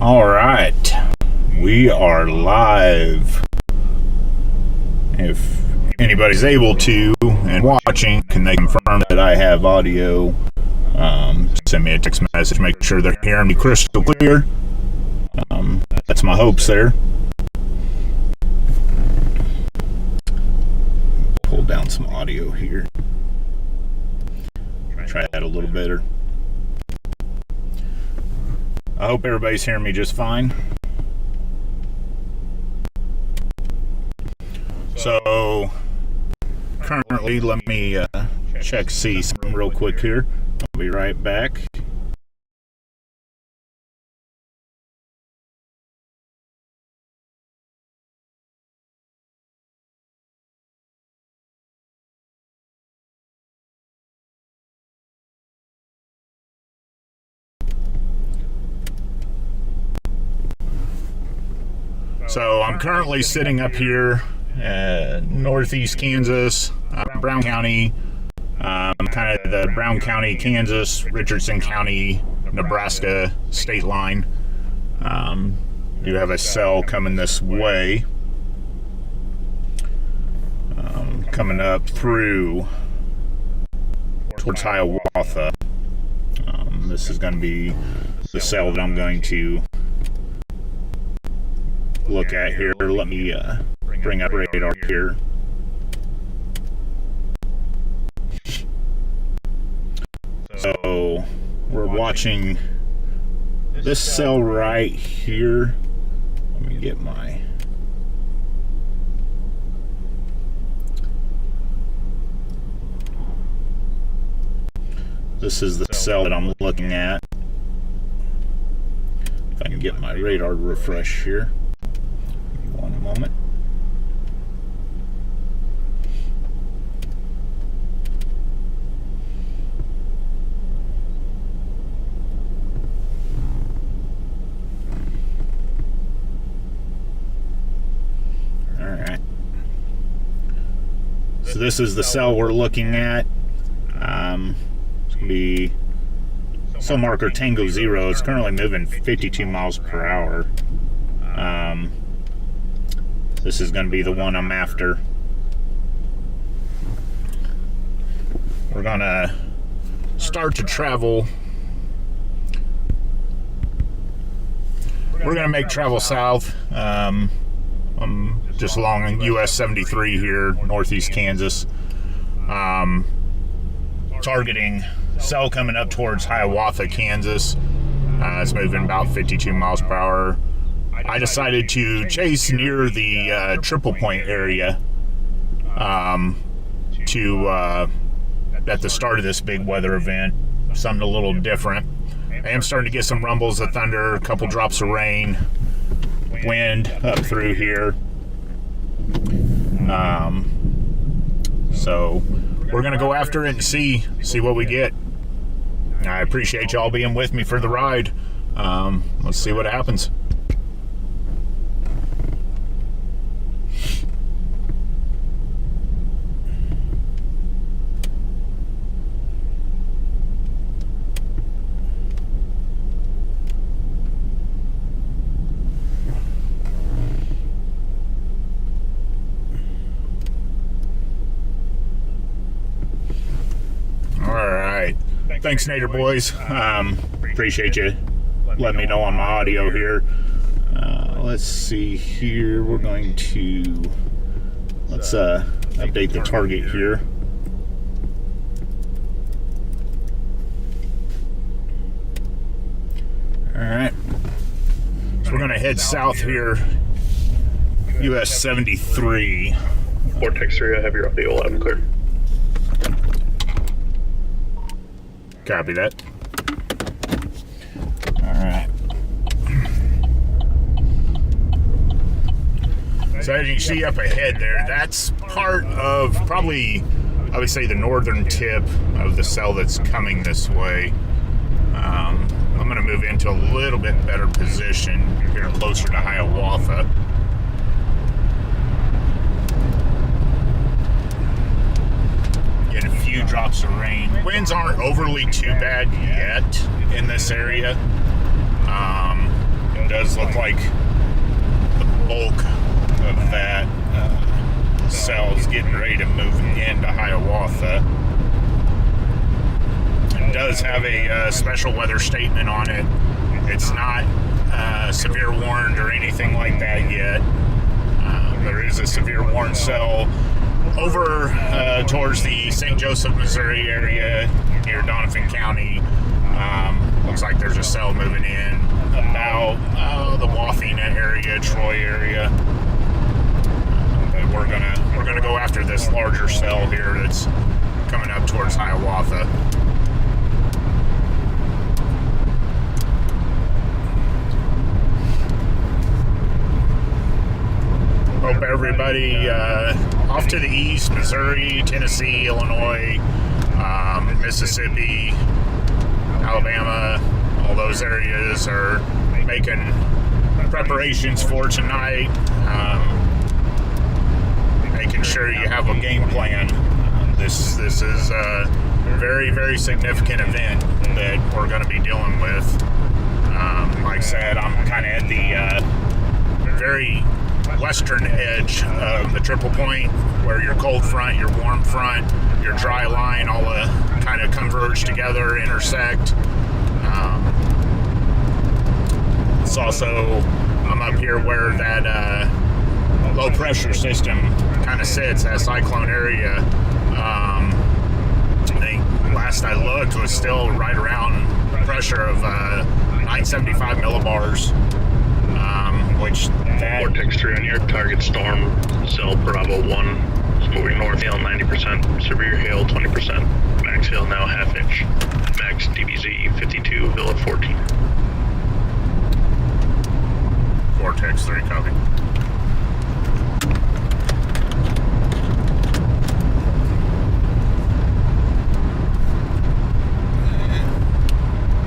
All right, we are live. If anybody's able to and watching, can they confirm that I have audio? Send me a text message, make sure they're hearing me crystal clear. That's my hopes there. Pull down some audio here. Try that a little better. I hope everybody's hearing me just fine. So, currently, let me check see something real quick here. I'll be right back. So I'm currently sitting up here northeast Kansas, Brown County, kind of the Brown County, Kansas, Richardson County, Nebraska state line. Do have a cell coming this way, coming up through towards Hiawatha. This is going to be the cell that I'm going to look at here. Let me bring up radar here. So we're watching this cell right here. Let me get my this is the cell that I'm looking at. If I can get my radar to refresh here. One moment. All right. So this is the cell we're looking at. It's going to be cell marker Tango 0. It's currently moving 52 miles per hour. This is going to be the one I'm after. We're going to start to travel. We're going to make travel south. I'm just along US 73 here, northeast Kansas. Targeting cell coming up towards Hiawatha, Kansas. It's moving about 52 miles per hour. I decided to chase near the Triple Point area at the start of this big weather event, something a little different. I am starting to get some rumbles of thunder, a couple drops of rain, wind up through here. So we're going to go after it and see what we get. I appreciate y'all being with me for the ride. Let's see what happens. Thanks, Nader boys. Appreciate you letting me know on my audio here. Let's see here. We're going to update the target here. All right. So we're going to head south here. US 73. Vortex 3, I have your update. 11 clear. Copy that. All right. So as you see up ahead there, that's part of probably, I would say, the northern tip of the cell that's coming this way. I'm going to move into a little bit better position here closer to Hiawatha. Get a few drops of rain. Winds aren't overly too bad yet in this area. It does look like the bulk of that cell is getting ready to move into Hiawatha. It does have a special weather statement on it. It's not severe warned or anything like that yet. There is a severe warned cell over towards the St. Joseph, Missouri area near Donovan County. Looks like there's a cell moving in about the Wathena area, Troy area. But we're gonna go after this larger cell here that's coming up towards Hiawatha. Hope everybody off to the east, Missouri, Tennessee, Illinois, Mississippi, Alabama, all those areas are making preparations for tonight, making sure you have a game plan. This is a very, very significant event that we're going to be dealing with. Like I said, I'm kind of at the very western edge of the triple point where your cold front, your warm front, your dry line all kind of converge together, intersect. It's also, I'm up here where that low pressure system kind of sits, that cyclone area. I think last I looked was still right around pressure of 975 millibars. Which that Vortex 3 on your target storm cell Bravo 1 is moving north. Hail 90%, severe hail 20%, max hail now ½ inch, max DBZ 52, Villa 14. Vortex 3 copy.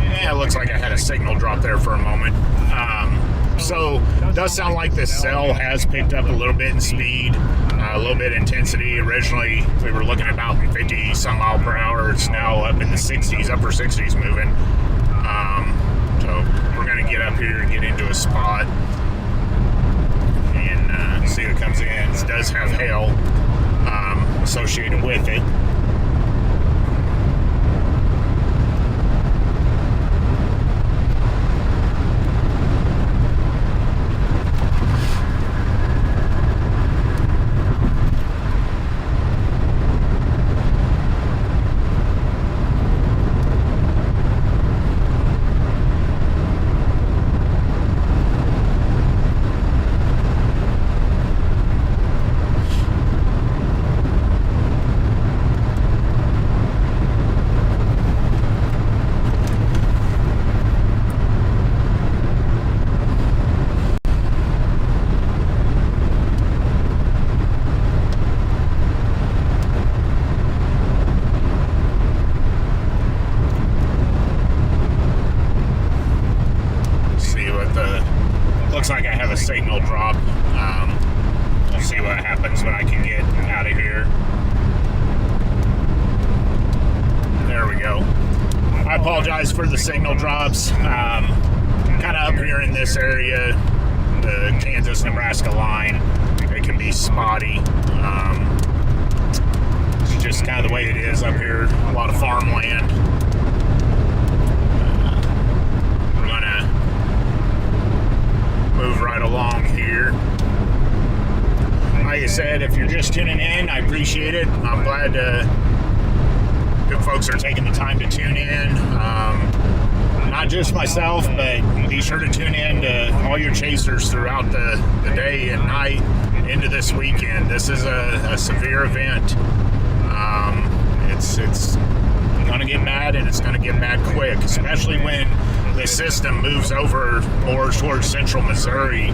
Yeah, it looks like I had a signal drop there for a moment. So it does sound like this cell has picked up a little bit in speed, a little bit intensity. Originally, we were looking at about 50 some mile per hour. It's now up in the 60s, upper 60s moving. So we're going to get up here and get into a spot and see what comes in. It does have hail associated with it. Looks like I have a signal drop. We'll see what happens when I can get out of here. There we go. I apologize for the signal drops. Kind of up here in this area, the Kansas-Nebraska line, it can be spotty. It's just kind of the way it is up here. A lot of farmland. We're gonna move right along here. Like I said, if you're just tuning in, I appreciate it. I'm glad good folks are taking the time to tune in. Not just myself, but be sure to tune in to all your chasers throughout the day and night into this weekend. This is a severe event. It's going to get bad, and it's it's going to get bad quick, especially when the system moves over more towards central Missouri,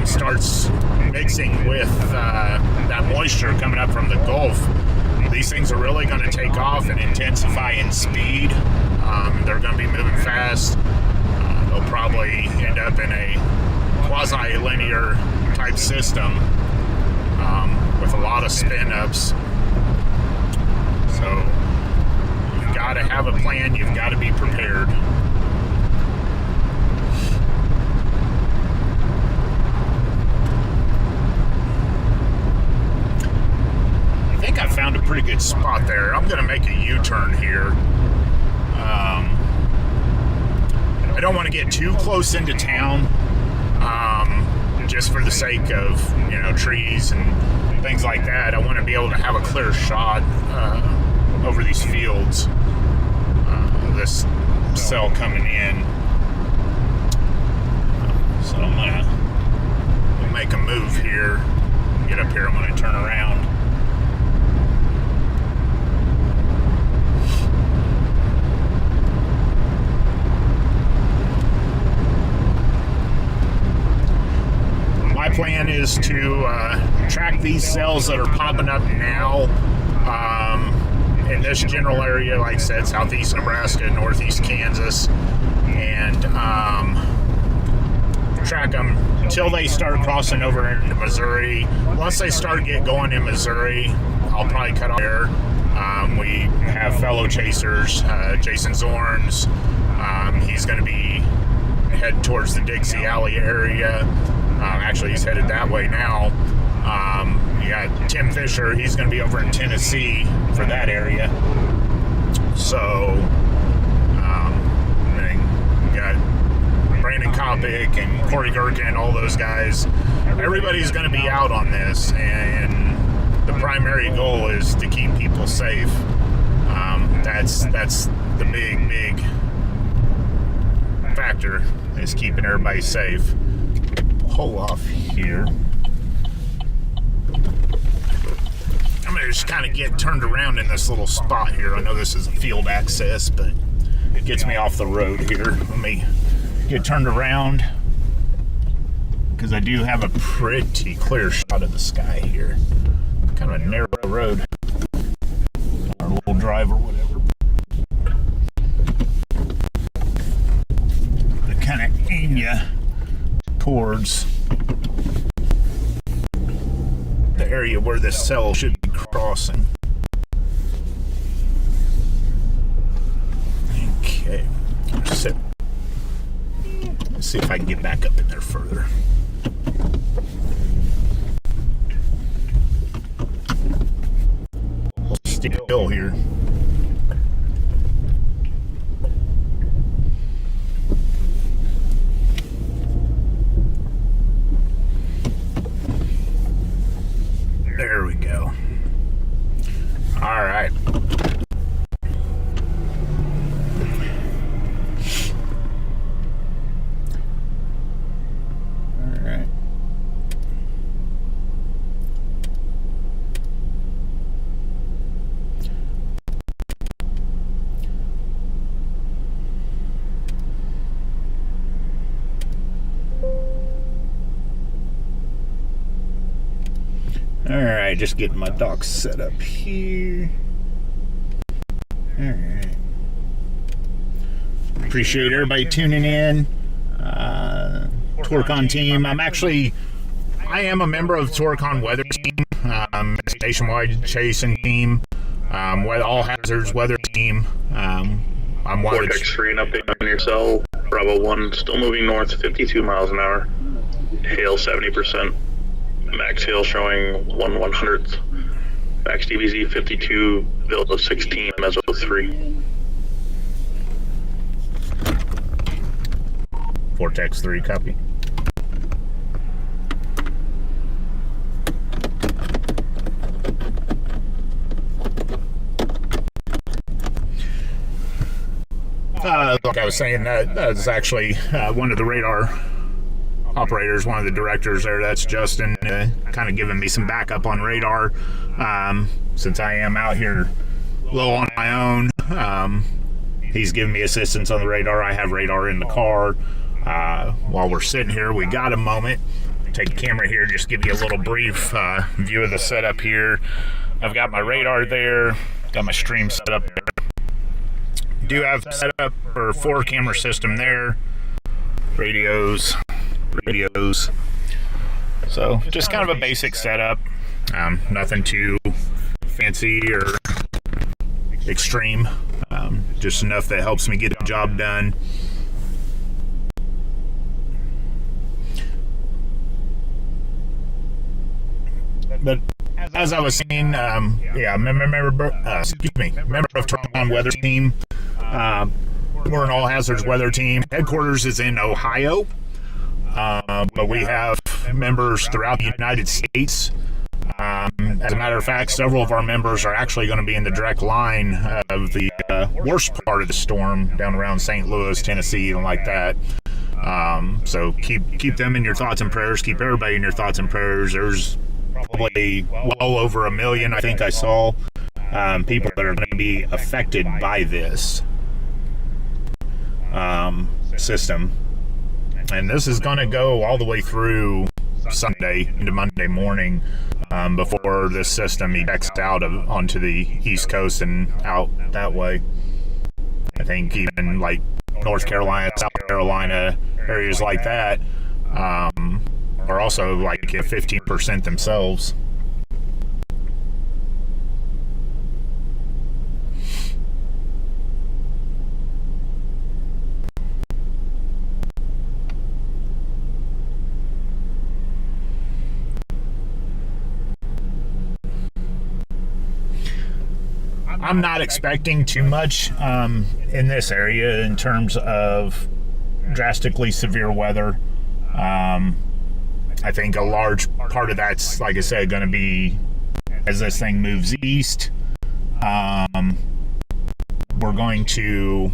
starts mixing with that moisture coming up from the Gulf. These things are really going to take off and intensify in speed. They're going to be moving fast. They'll probably end up in a quasi-linear type system with a lot of spin-ups. So you've got to have a plan. You've got to be prepared. I think I found a pretty good spot there. I'm going to make a U-turn here. I don't want to get too close into town, just for the sake of, trees and things like that. I want to be able to have a clear shot over these fields. This cell coming in. So I'm going to make a move here. Get up here, I'm going to turn around. My plan is to track these cells that are popping up now in this general area, like I said, southeast Nebraska, northeast Kansas, and track them until they start crossing over into Missouri. Once they start going in Missouri, I'll probably cut off there. We have fellow chasers, Jason Zorns. He's going to be heading towards the Dixie Alley area. Actually, he's headed that way now. You got Tim Fisher. He's going to be over in Tennessee for that area. So, then you got Brandon Kopic and Corey Gherkin, all those guys. Everybody's going to be out on this, and the primary goal is to keep people safe. That's the big factor, is keeping everybody safe. Pull off here. I'm going to just kind of get turned around in this little spot here. I know this is a field access, but it gets me off the road here. Let me get turned around, because I do have a pretty clear shot of the sky here. Kind of a narrow road, or little drive or whatever. They kind of aim you towards the area where this cell should be crossing. Okay, let's see if I can get back up in there further. Hold still here. There we go. All right. All right. Alright, just getting my dock set up here. Alright. Appreciate everybody tuning in. Torcon team. I am a member of the Torcon weather team. Nationwide chasing team. All hazards weather team. I'm Vortex 3, an update on your cell. Bravo 1, still moving north, 52 miles an hour. Hail 70%. Max hail showing 1/100th. Max DBZ 52, build of 16, meso 3. Vortex 3, copy. Like I was saying, that's actually one of the radar operators, one of the directors there. That's Justin, kind of giving me some backup on radar, since I am out here low on my own. he's giving me assistance on the radar. I have radar in the car. While we're sitting here, we got a moment. Take the camera here, just give you a little brief view of the setup here. I've got my radar there, got my stream set up there. Do have set up for 4-camera system there. Radios. So just kind of a basic setup. Nothing too fancy or extreme. Just enough that helps me get the job done. But as I was saying, member of Toronto Weather Team. We're an all hazards weather team. Headquarters is in Ohio, but we have members throughout the United States. As a matter of fact, several of our members are actually going to be in the direct line of the worst part of the storm down around St. Louis, Tennessee, and like that. So keep them in your thoughts and prayers. Keep everybody in your thoughts and prayers. There's probably well over 1 million, I think I saw, people that are going to be affected by this system. And this is going to go all the way through Sunday into Monday morning, before this system ejects out onto the East Coast and out that way. I think even like North Carolina, South Carolina, areas like that are also like at 15% themselves. I'm not expecting too much in this area in terms of drastically severe weather. I think a large part of that's, like I said, going to be as this thing moves east. We're going to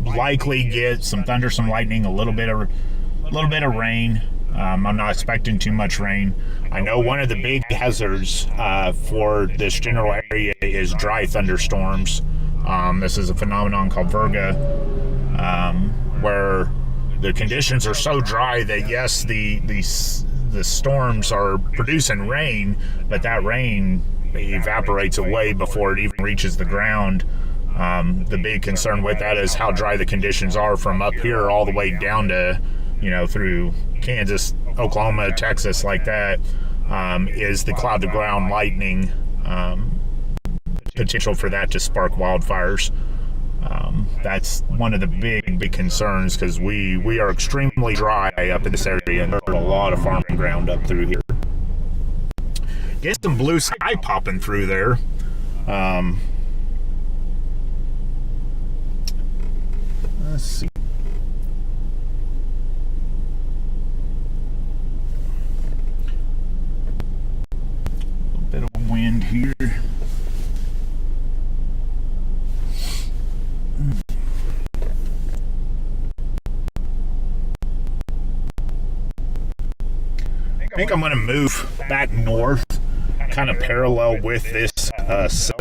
likely get some thunder, some lightning, a little bit of rain. I'm not expecting too much rain. I know one of the big hazards for this general area is dry thunderstorms. This is a phenomenon called Virga, where the conditions are so dry that yes, the storms are producing rain, but that rain evaporates away before it even reaches the ground. The big concern with that is how dry the conditions are from up here all the way down to, through Kansas, Oklahoma, Texas, like that, is the cloud to ground lightning, potential for that to spark wildfires. That's one of the big concerns, because we are extremely dry up in this area, and there's a lot of farm ground up through here. Get some blue sky popping through there. Let's see. A bit of wind here. I think I'm going to move back north, kind of parallel with this cell.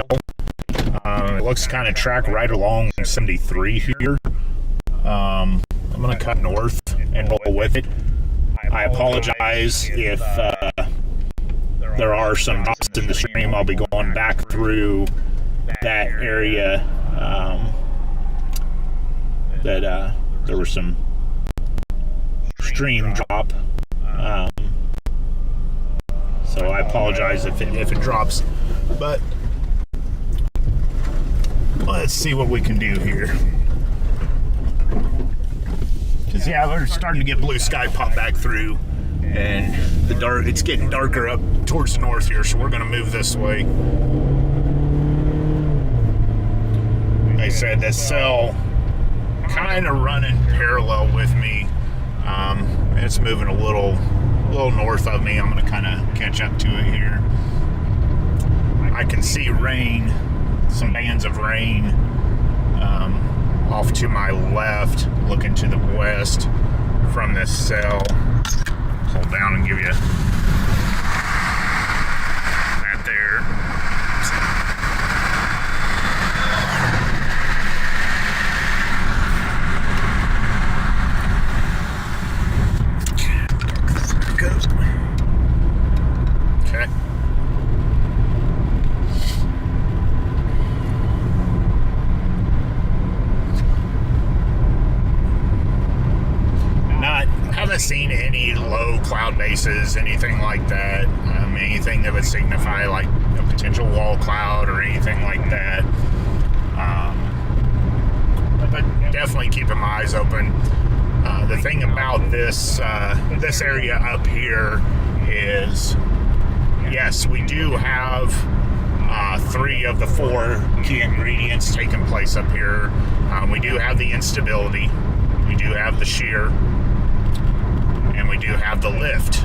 It looks kind of track right along 73 here. I'm going to cut north and roll with it. I apologize if there are some drops in the stream. I'll be going back through that area that there was some stream drop. So I apologize if it drops, but let's see what we can do here. Because we're starting to get blue sky pop back through, and it's getting darker up towards the north here, so we're going to move this way. Like I said, this cell kind of running parallel with me. It's moving a little north of me. I'm going to kind of catch up to it here. I can see rain, some bands of rain off to my left, looking to the west from this cell. Hold down and give you that there. haven't seen any low cloud bases, anything like that. Anything that would signify like a potential wall cloud or anything like that. But definitely keeping my eyes open. The thing about this area up here is, yes, we do have 3 of the 4 key ingredients taking place up here. We do have the instability, we do have the shear, and we do have the lift.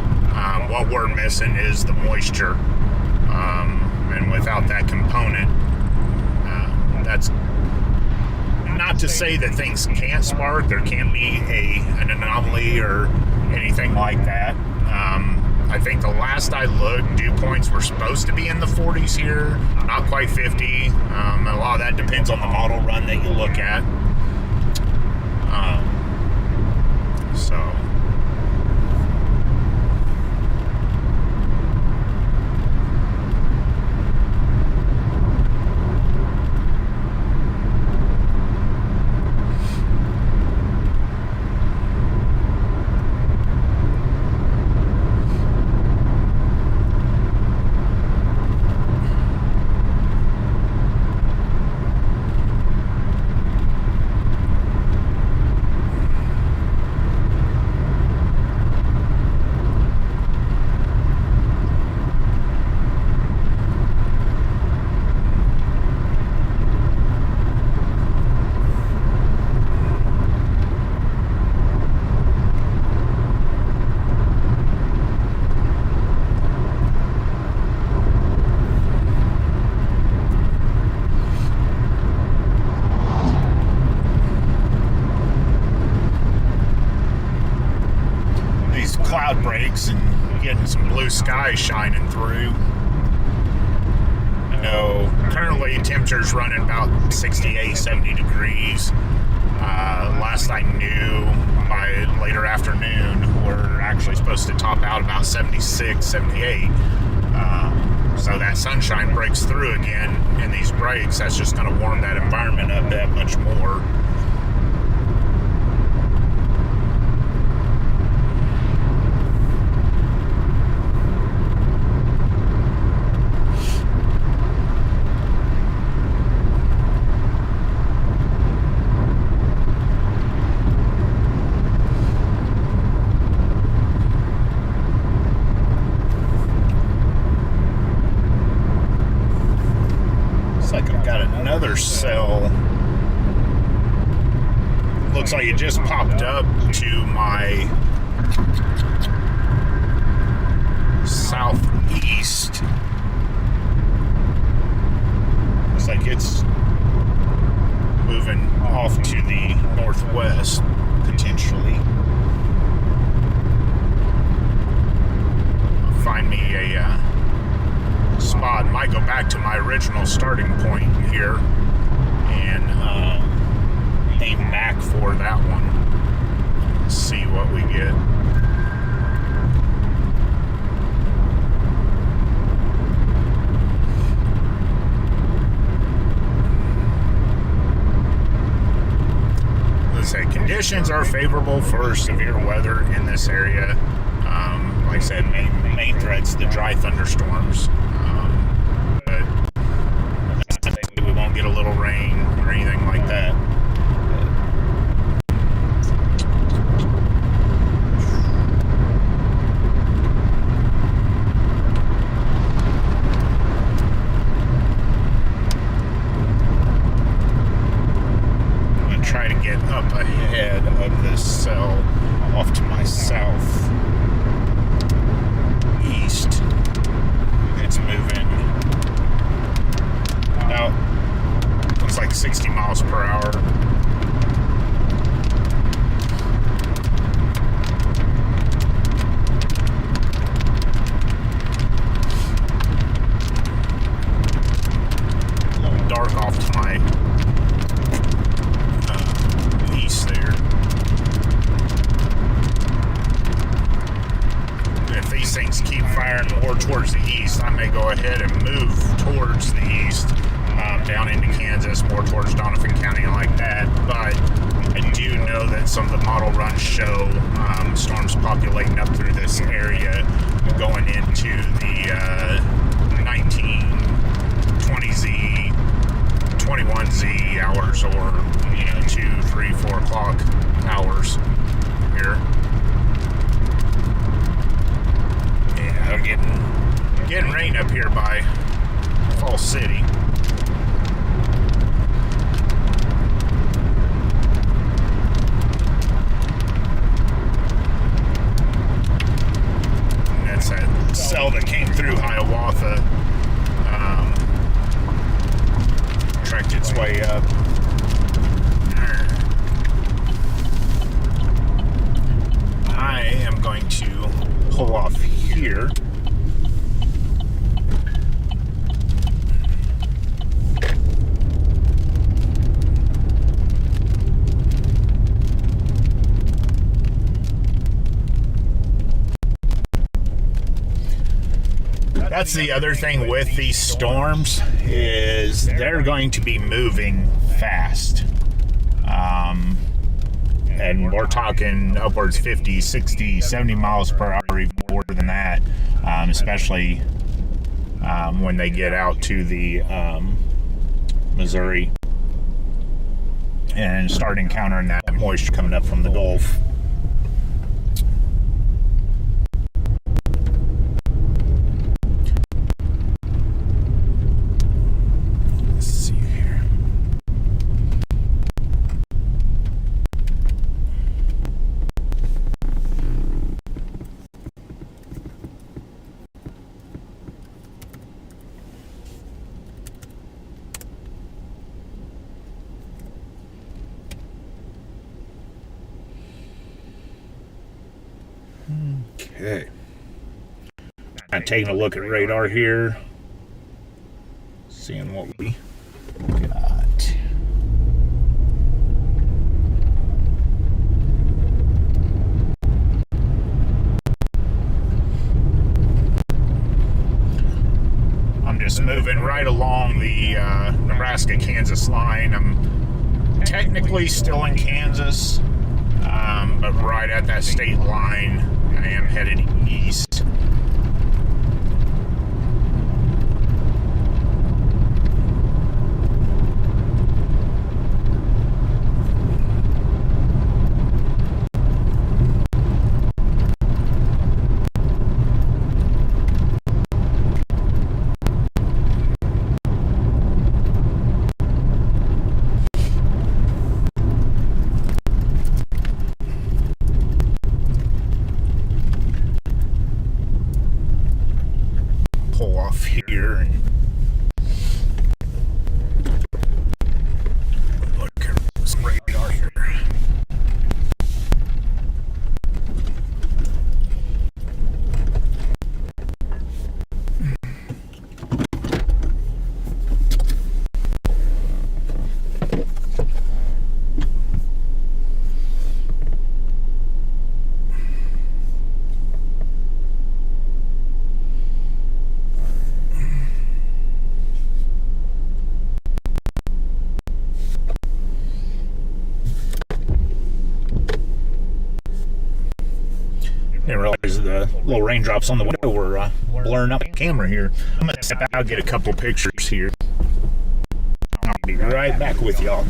What we're missing is the moisture, and without that component, that's not to say that things can't spark. There can be an anomaly or anything like that. I think the last I looked, dew points were supposed to be in the 40s here, not quite 50. A lot of that depends on the model run that you look at. So. Cloud breaks and getting some blue sky shining through. I know currently temperature's running about 68, 70 degrees. Last I knew, by later afternoon, we're actually supposed to top out about 76, 78. So that sunshine breaks through again in these breaks. That's just going to warm that environment up that much more. Another cell, looks like it just popped up to my southeast. Looks like it's moving off to the northwest potentially. Find me a spot. Might go back to my original starting point here and aim back for that one. See what we get. Let's say conditions are favorable for severe weather in this area. Like I said, main threat's the dry thunderstorms. But we won't get a little rain or anything like that. I'm going to try to get up ahead of this cell off to my south. East. It's moving about, looks like 60 miles per hour. A little dark off to my east there. If these things keep firing more towards the east, I may go ahead and move towards the east, down into Kansas, more towards Donovan County and like that. But I do know that some of the model runs show storms populating up through this area, going into the 19, 20Z, 21Z hours, or 2, 3, 4 o'clock hours here. Yeah, getting rain up here by Falls City. And that's that cell that came through Hiawatha, tracked its way up. I am going to pull off here. That's the other thing with these storms, is they're going to be moving fast. And we're talking upwards 50, 60, 70 miles per hour, even more than that, especially when they get out to the Missouri and start encountering that moisture coming up from the Gulf. Okay. I'm taking a look at radar here, seeing what we got. I'm just moving right along the Nebraska-Kansas line. I'm technically still in Kansas, but right at that state line. I am headed east. Pull off here and look at some radar here. Didn't realize the little raindrops on the window were blurring up the camera here. I'm going to step out and get a couple pictures here. I'll be right back with y'all.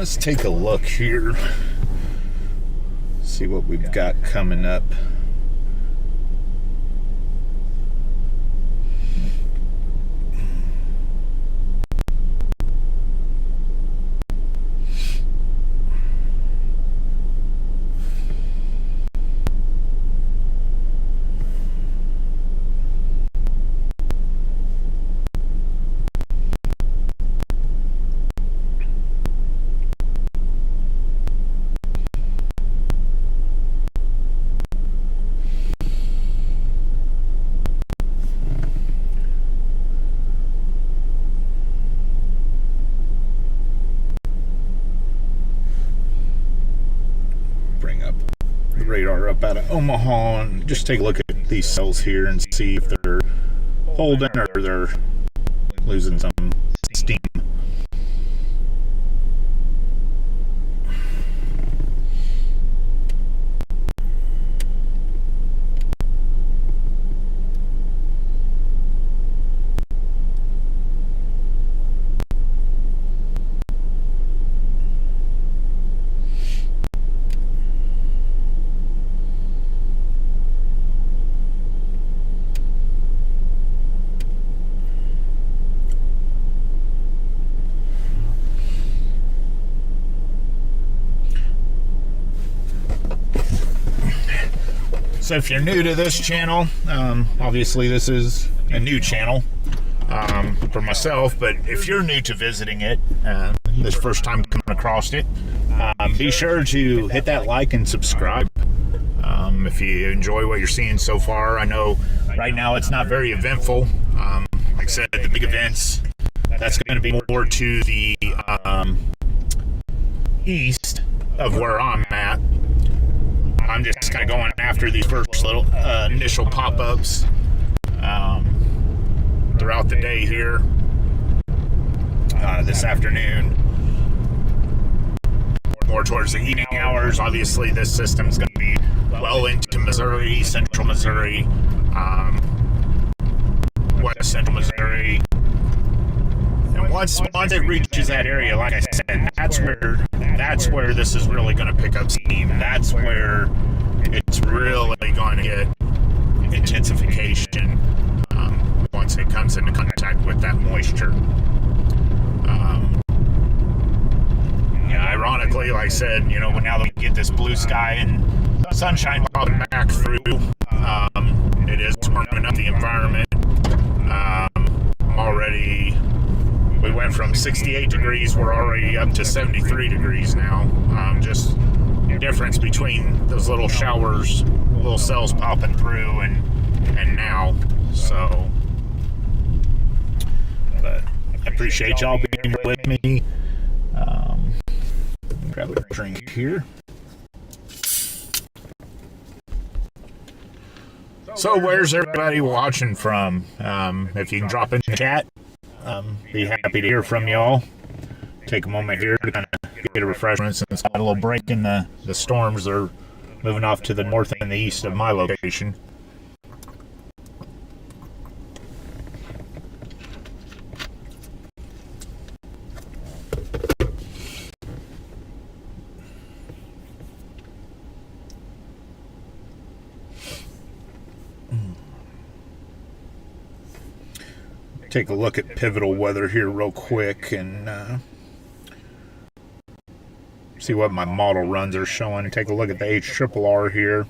Let's take a look here. See what we've got coming up. Bring up the radar up out of Omaha and just take a look at these cells here and see if they're holding or they're losing some steam. So if you're new to this channel, obviously this is a new channel for myself, but if you're new to visiting it, this first time coming across it, be sure to hit that like and subscribe. If you enjoy what you're seeing so far, I know right now it's not very eventful. Like I said, the big events, that's going to be more to the east of where I'm at. I'm just kind of going after these first little initial pop-ups throughout the day here this afternoon. More towards the evening hours. Obviously, this system's going to be well into Missouri, central Missouri, west central Missouri. And once it reaches that area, like I said, that's where this is really going to pick up steam. That's where it's really going to get intensification once it comes into contact with that moisture. Ironically, like I said, now that we get this blue sky and sunshine popping back through, it is warming up the environment. Already, we went from 68 degrees, we're already up to 73 degrees now. Just the difference between those little showers, little cells popping through and now. So, but I appreciate y'all being here with me. Grab a drink here. So where's everybody watching from? If you can drop in the chat, be happy to hear from y'all. Take a moment here to kind of get a refreshment since I had a little break in the storms. They're moving off to the north and the east of my location. Take a look at pivotal weather here real quick and see what my model runs are showing. Take a look at the HRRR here.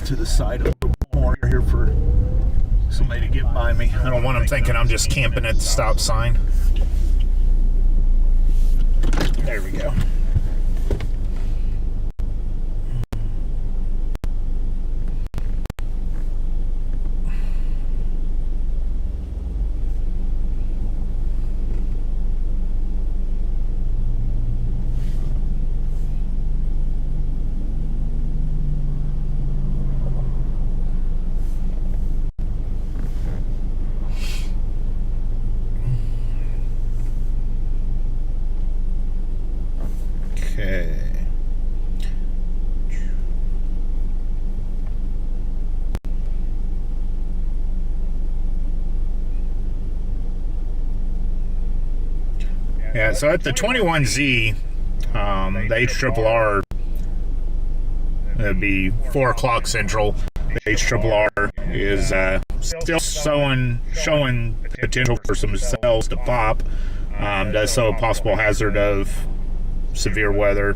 To the side a little more here for somebody to get by me. I don't want them thinking I'm just camping at the stop sign. There we go. Yeah, so at the 21Z, the HRRR, it'd be 4 o'clock Central. The HRRR is still showing potential for some cells to pop. Does so a possible hazard of severe weather.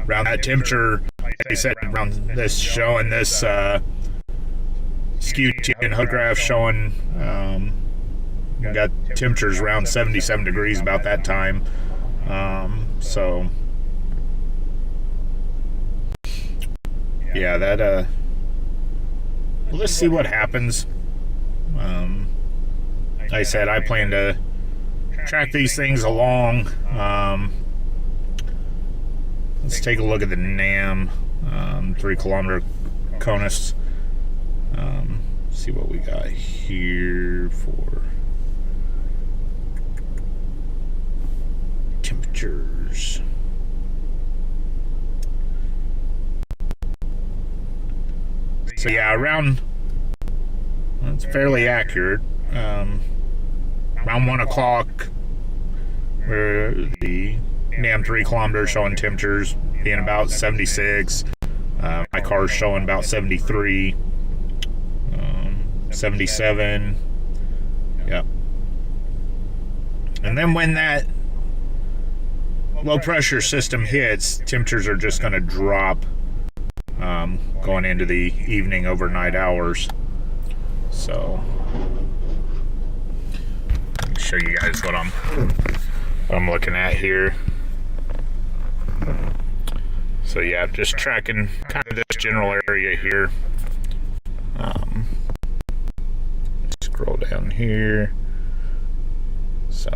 Around that temperature, like I said, around this showing this skew and hood graph showing we got temperatures around 77 degrees about that time. So yeah, that well, let's see what happens. Like I said, I plan to track these things along. Let's take a look at the NAM 3-kilometer CONUS. See what we got here for temperatures. So yeah, around, that's fairly accurate. Around 1 o'clock, where the NAM 3 kilometers showing temperatures being about 76. My car's showing about 73, 77. Yep. And then when that low pressure system hits, temperatures are just going to drop going into the evening, overnight hours. So let me show you guys what I'm looking at here. So yeah, just tracking kind of this general area here. Scroll down here. So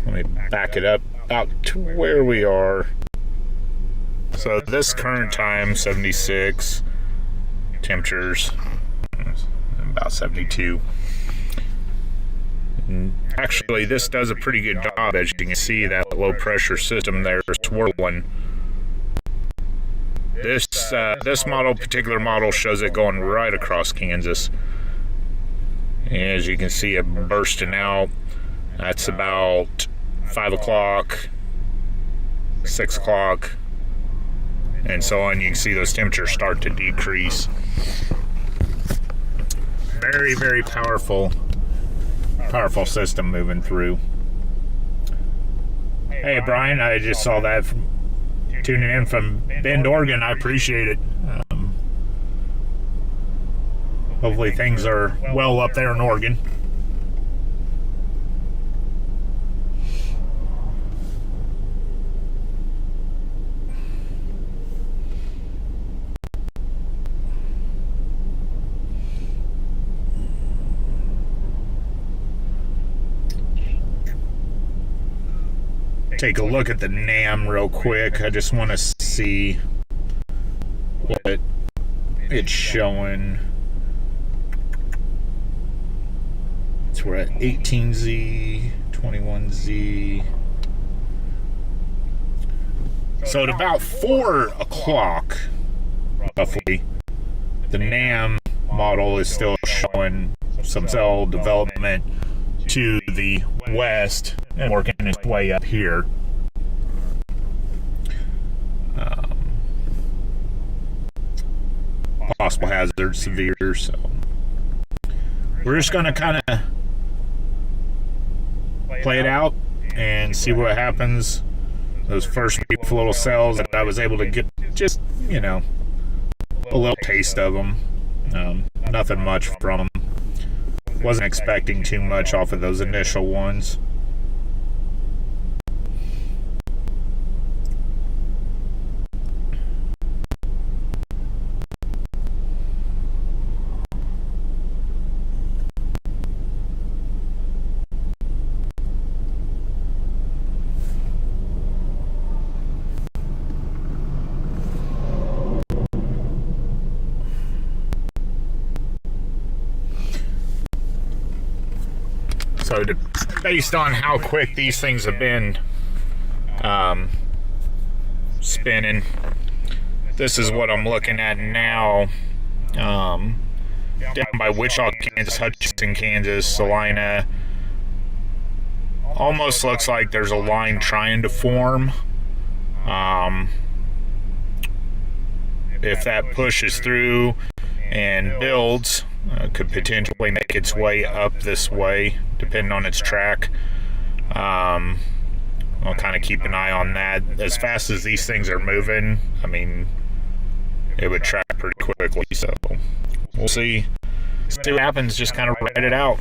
let me back it up out to where we are. So this current time, 76, temperatures about 72. And actually, this does a pretty good job. As you can see, that low pressure system there is swirling. This particular model shows it going right across Kansas. And as you can see, it bursting out. That's about 5 o'clock, 6 o'clock, and so on. You can see those temperatures start to decrease. Very, very powerful system moving through. Hey, Brian, I just saw that tuning in from Bend, Oregon. I appreciate it. Hopefully things are well up there in Oregon. Take a look at the NAM real quick. I just want to see what it's showing. So we're at 18Z, 21Z. So at about 4 o'clock, roughly, the NAM model is still showing some cell development to the west and working its way up here. Possible hazard, severe. So we're just going to kind of play it out and see what happens. Those first few little cells that I was able to get, just, you know, a little taste of them. Nothing much from them. Wasn't expecting too much off of those initial ones. So based on how quick these things have been spinning, this is what I'm looking at now. Down by Wichita, Kansas, Hutchinson, Kansas, Salina, almost looks like there's a line trying to form. If that pushes through and builds, could potentially make its way up this way, depending on its track. I'll kind of keep an eye on that. As fast as these things are moving, I mean, it would track pretty quickly. So we'll see what happens. Just kind of write it out.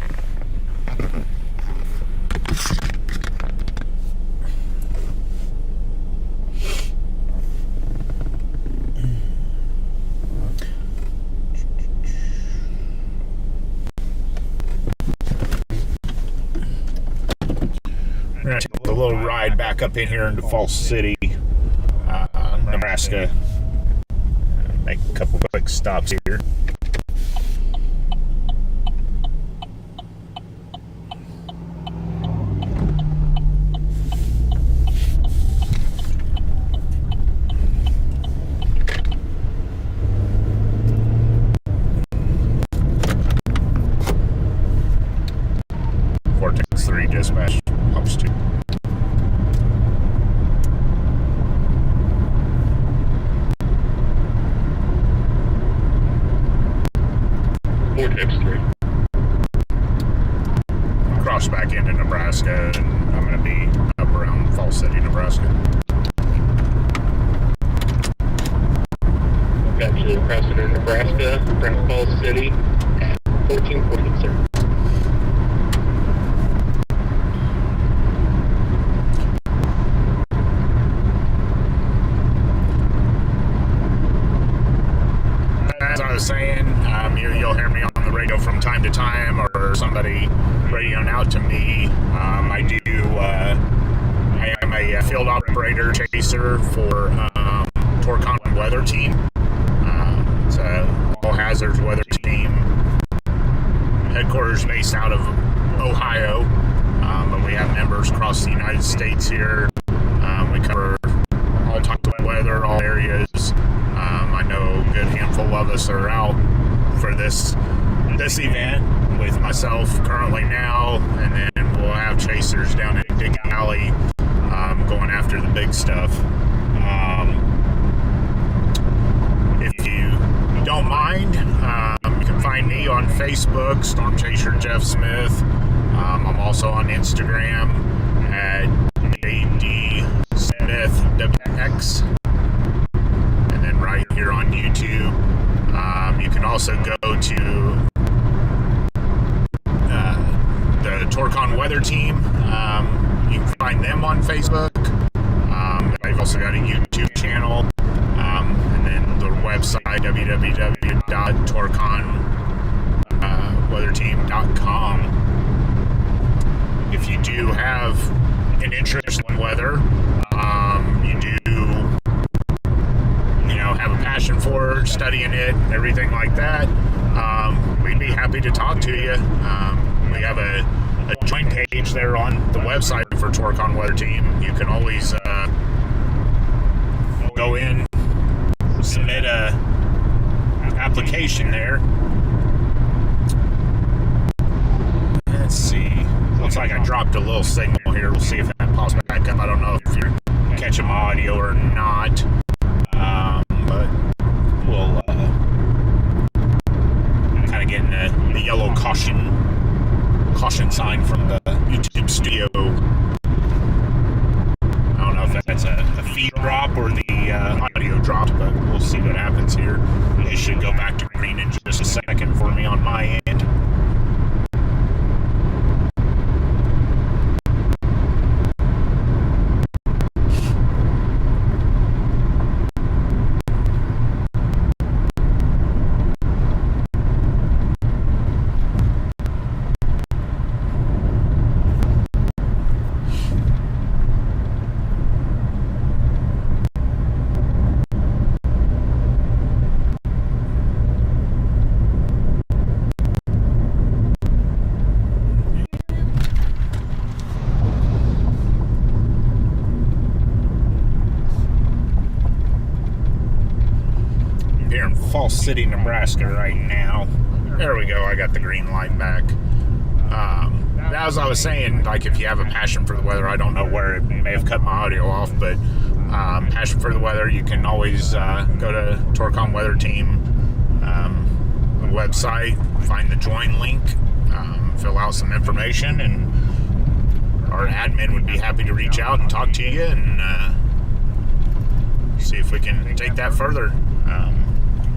We're going to take a little ride back up in here into Falls City, Nebraska. Make a couple quick stops here. Vortex 3 dispatch helps too. Vortex 3. Cross back into Nebraska, and I'm going to be up around Falls City, Nebraska. Got you crossing into Nebraska, around Falls City at 14:40, sir. As I was saying, you'll hear me on the radio from time to time, or somebody radioing out to me. I am a field operator chaser for Torcon Weather Team. It's a all hazards weather team. Headquarters based out of Ohio, but we have members across the United States here. We cover all types of weather, all areas. I know a good handful of us are out for this event with myself currently now, and then we'll have chasers down at Dig Alley going after the big stuff. If you don't mind, you can find me on Facebook, Storm Chaser Jeff Smith. I'm also on Instagram at JDSmithWX. And then right here on YouTube, you can also go to the Torcon Weather Team. You can find them on Facebook. They've also got a YouTube channel. And then their website, www.torconweatherteam.com. If you do have an interest in weather, you do have a passion for studying it, everything like that, we'd be happy to talk to you. We have a joint page there on the website for Torcon Weather Team. You can always go in, submit a application there. Let's see. Looks like I dropped a little signal here. We'll see if that pops back up. I don't know if you're catching my audio or not. But we'll kind of getting the yellow caution sign from the YouTube studio. I don't know if that's a feed drop or the audio drop, but we'll see what happens here. It should go back to green in just a second for me on my end. Here in Falls City, Nebraska right now. There we go. I got the green light back. as I was saying, like if you have a passion for the weather, I don't know where it may have cut my audio off, but passion for the weather, you can always go to Torcon Weather Team website, find the join link, fill out some information, and our admin would be happy to reach out and talk to you and see if we can take that further.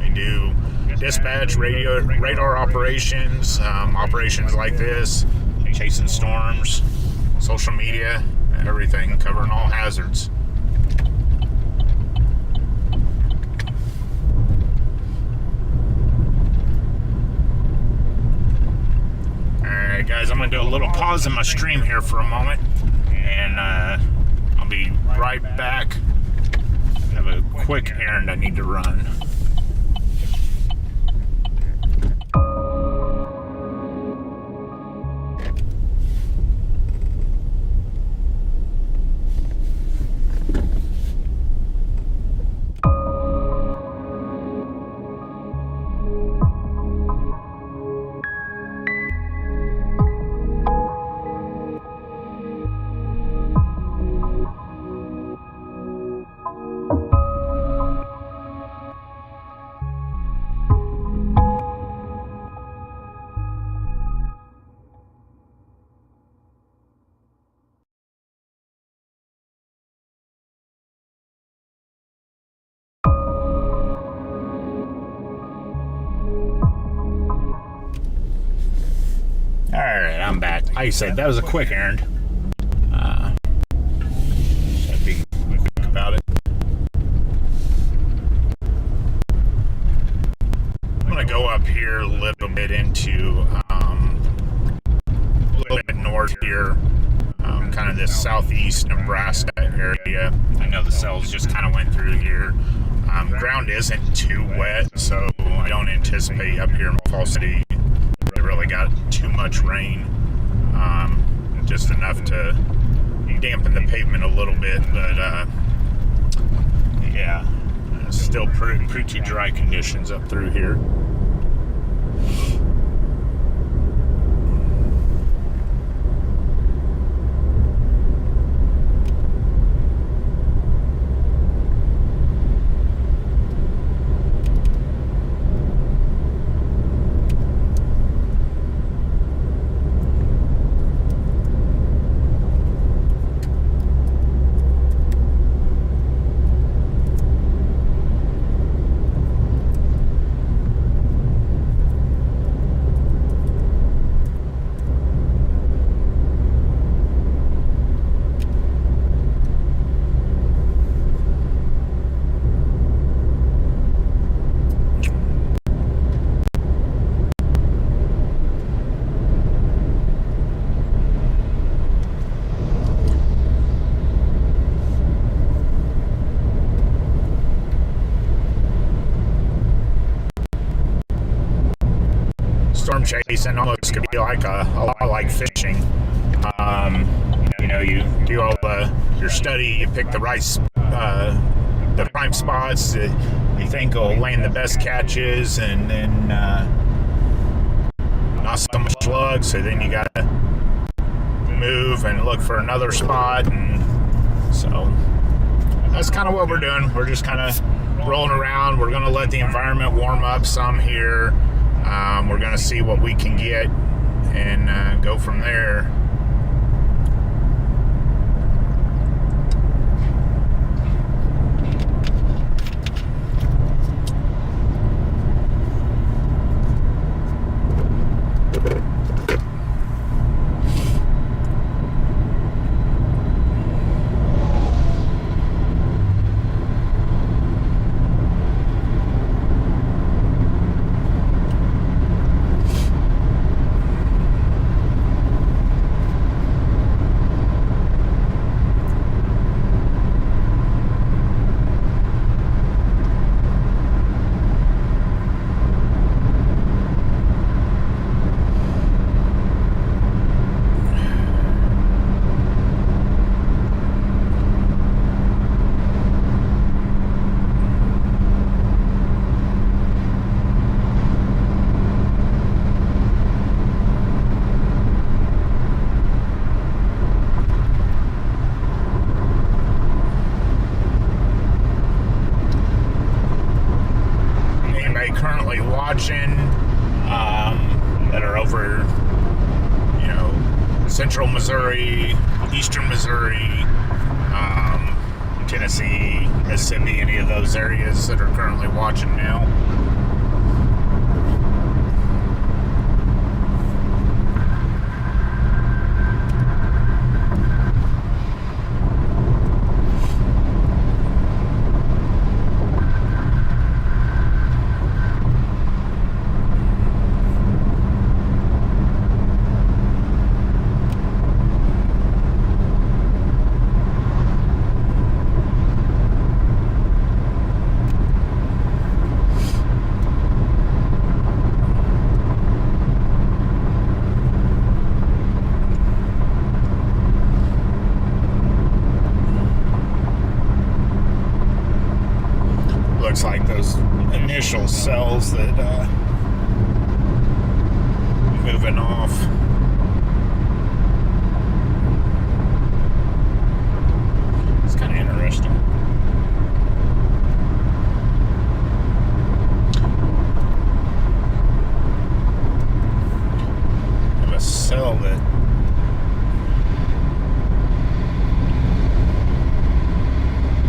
We do dispatch, radar operations, operations like this, chasing storms, social media, everything, covering all hazards. Alright guys, I'm going to do a little pause in my stream here for a moment, and I'll be right back. I have a quick errand I need to run. Alright, I'm back. Like I said, that was a quick errand. Should be quick about it. I'm going to go up here a little bit into a little bit north here, kind of this southeast Nebraska area. I know the cells just kind of went through here. Ground isn't too wet, so I don't anticipate up here in Falls City really got too much rain, just enough to dampen the pavement a little bit, but yeah, still pretty dry conditions up through here. Storm chasing almost could be like a lot like fishing. You know, you do all your study, you pick the right the prime spots that you think will land the best catches, and then not so much luck, so then you gotta move and look for another spot, and so that's kind of what we're doing. We're just kind of rolling around. We're gonna let the environment warm up some here. We're going to see what we can get and go from there. currently watching that are over, central Missouri, eastern Missouri, Tennessee, Mississippi, any of those areas that are currently watching now. Looks like those initial cells that moving off. It's kind of interesting. I have a cell that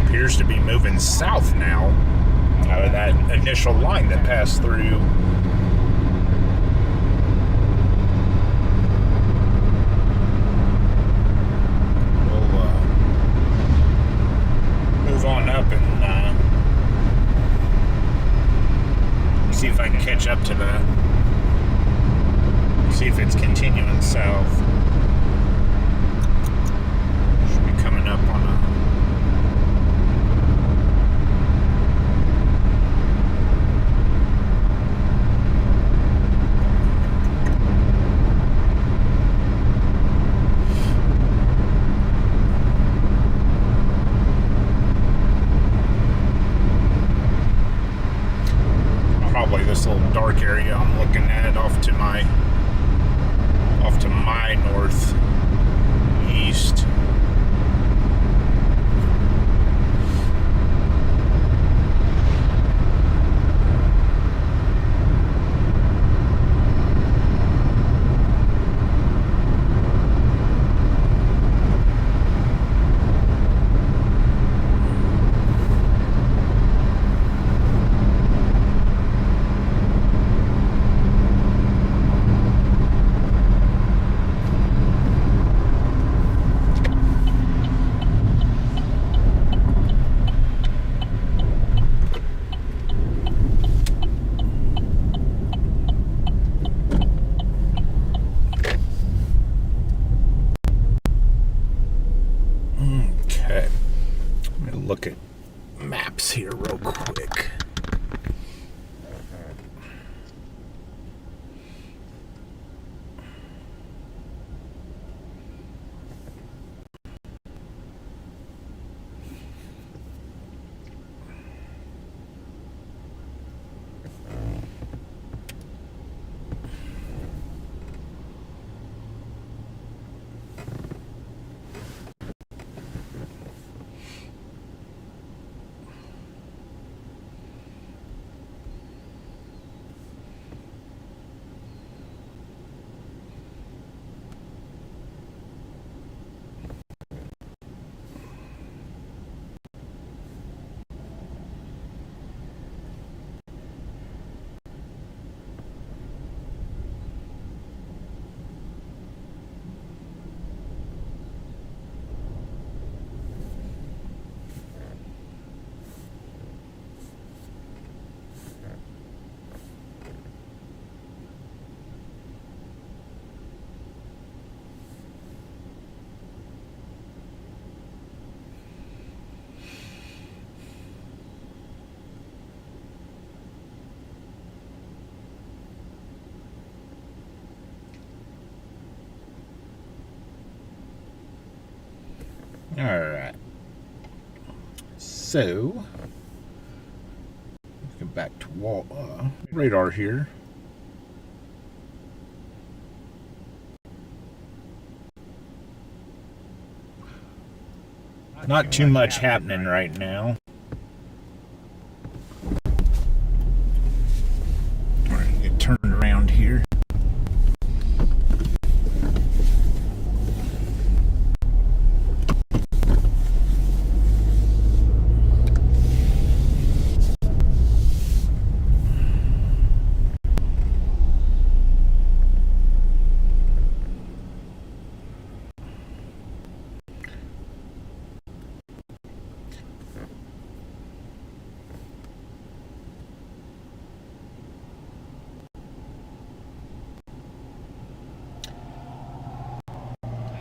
appears to be moving south now. Out of that initial line that passed through. We'll move on up and see if I can catch up to that. See if it's continuing south. Should be coming up on a this little dark area I'm looking at off to my northeast. Look at maps here real quick. Alright, so let's get back to radar here. Not too much happening right now.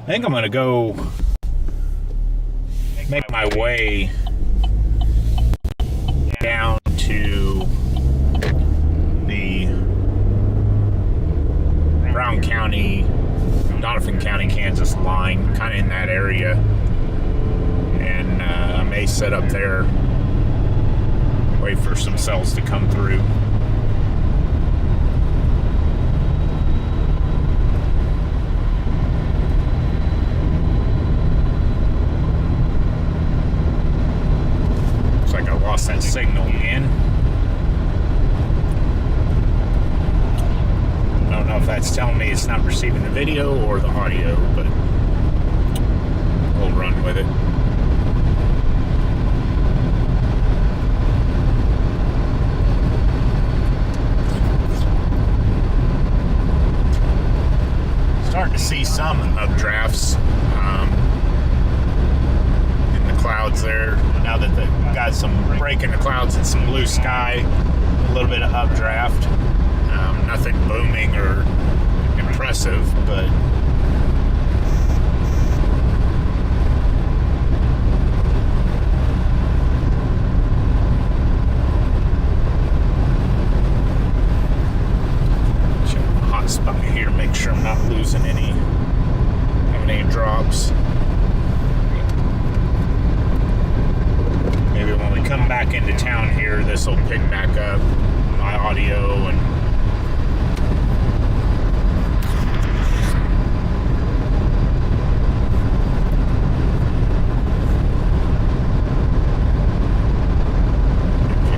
I think I'm gonna go make my way down to the Brown County, Donovan County, Kansas line, kind of in that area, and I may set up there, wait for some cells to come through. Looks like I lost that signal again. I don't know if that's telling me it's not receiving the video or the audio, but we'll run with it. Starting to see some updrafts in the clouds there. Now that they've got some break in the clouds and some blue sky, a little bit of updraft. Nothing booming or impressive, but hot spot here. Make sure I'm not losing any drops. Maybe when we come back into town here, this will pick back up my audio and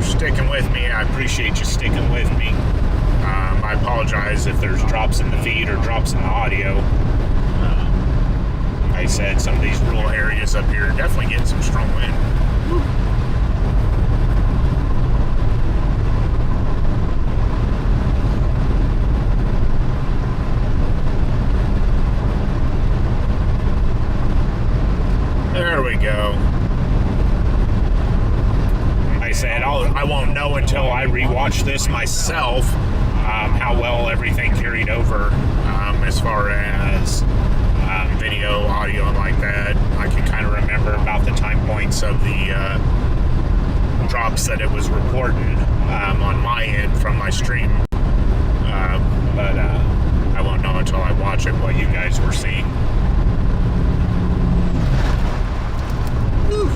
sticking with me. I appreciate you sticking with me. I apologize if there's drops in the feed or drops in the audio. Like I said, some of these rural areas up here are definitely getting some strong wind. Woo. There we go. I said I won't know until I rewatch this myself how well everything carried over as far as video, audio, and like that. I can kind of remember about the time points of the drops that it was reporting on my end from my stream, but I won't know until I watch it what you guys were seeing. Whew.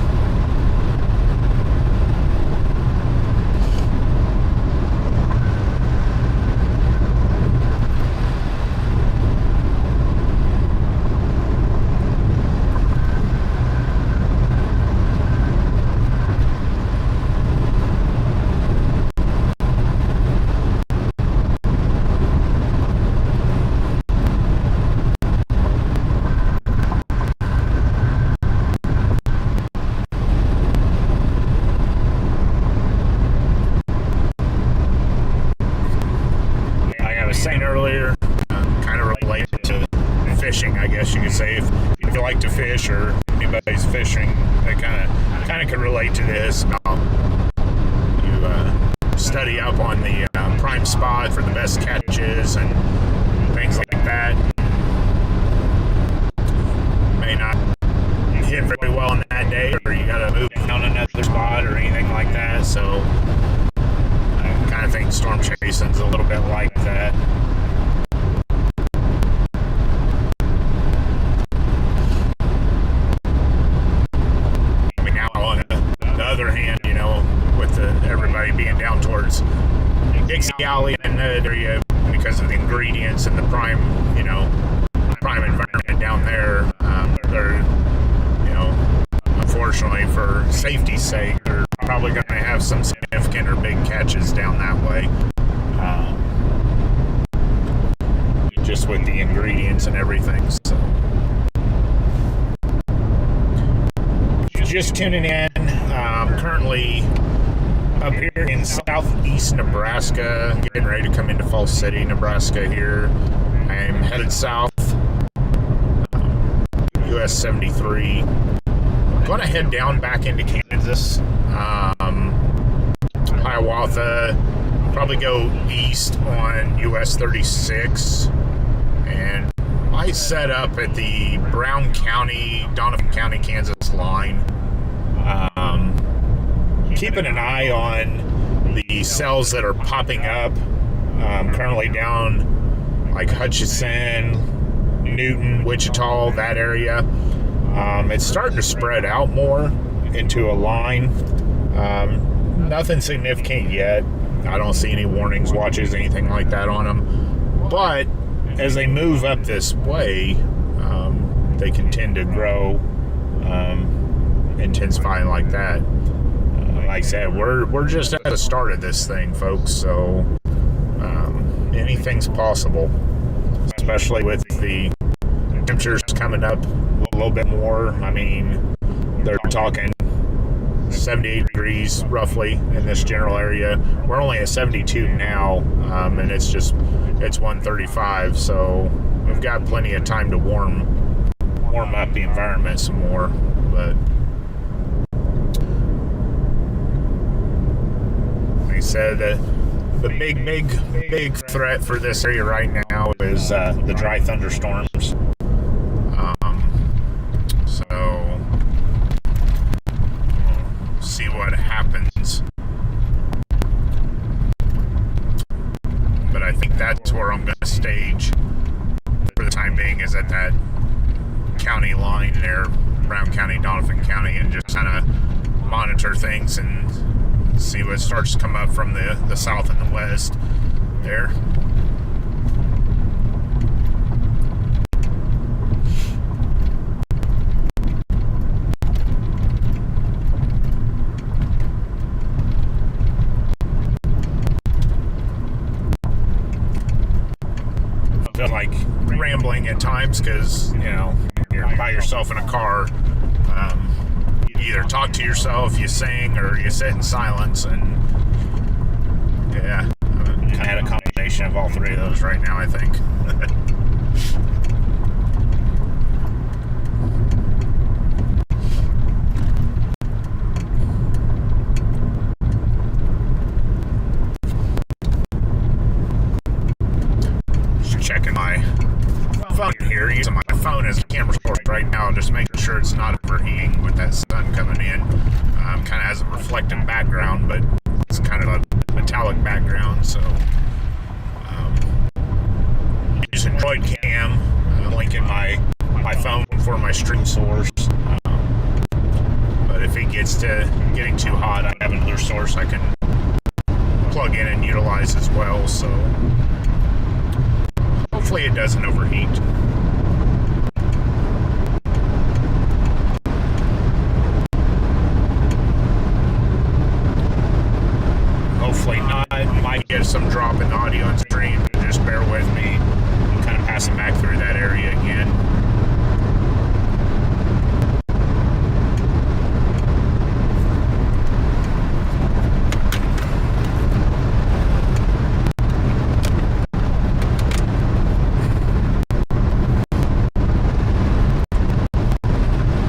Saying earlier, kind of related to fishing, I guess you could say. If you like to fish or anybody's fishing, they kind of can relate to this. You study up on the prime spot for the best catches and things like that. May not hit very well on that day, or you got to move down another spot or anything like that. So I kind of think storm chasing's a little bit like that. I mean, now on the other hand, you know, with everybody being down towards Dixie Alley and that area because of the ingredients and the prime, you know, prime environment down there, they're, you know, unfortunately for safety's sake, they're probably going to have some significant or big catches down that way. Just with the ingredients and everything. So, just tuning in. Currently up here in southeast Nebraska, getting ready to come into Falls City, Nebraska here. I'm headed south, US 73. Going to head down back into Kansas, Hiawatha, probably go east on US 36, and I I set up at the Brown County, Donovan County, Kansas line, keeping an eye on the cells that are popping up. Currently down like Hutchinson, Newton, Wichita, that area. It's starting to spread out more into a line. Nothing significant yet. I don't see any warnings, watches, anything like that on them. But as they move up this way, they can tend to grow, intensifying like that. Like I said, we're just at the start of this thing, folks. So anything's possible, especially with the temperatures coming up a little bit more. I mean, they're talking 78 degrees roughly in this general area. We're only at 72 now, and it's 135, so we've got plenty of time to warm up the environment some more. But like I said, the big threat for this area right now is the dry thunderstorms. So we'll see what happens. But I think that's where I'm going to stage for the time being, is at that county line there, Brown County, Donovan County, and just kind of monitor things and see what starts to come up from the south and the west there. I feel like rambling at times because, you're by yourself in a car. You either talk to yourself, you sing, or you sit in silence, and yeah, kind of had a combination of all three of those right now, I think. Just checking my phone here, using my phone as a camera source right now, just making sure it's not overheating with that sun coming in. Kind of has a reflective background, but it's kind of a metallic background, so using Droid Cam, linking my phone for my stream source. But if it gets to getting too hot, I have another source I can plug in and utilize as well, so hopefully it doesn't overheat. Hopefully not. Might get some drop in the audio and stream. Just bear with me. I'm kind of passing back through that area again.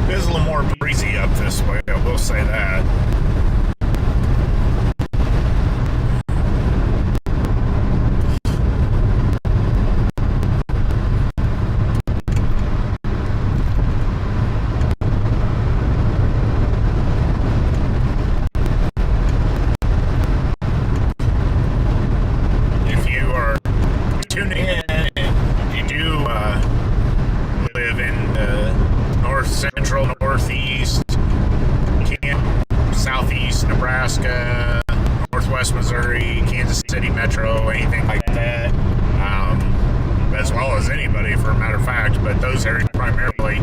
It is a little more breezy up this way, I will say that. Central, northeast, southeast Nebraska, northwest Missouri, Kansas City Metro, anything like that, as well as anybody for a matter of fact, but those areas primarily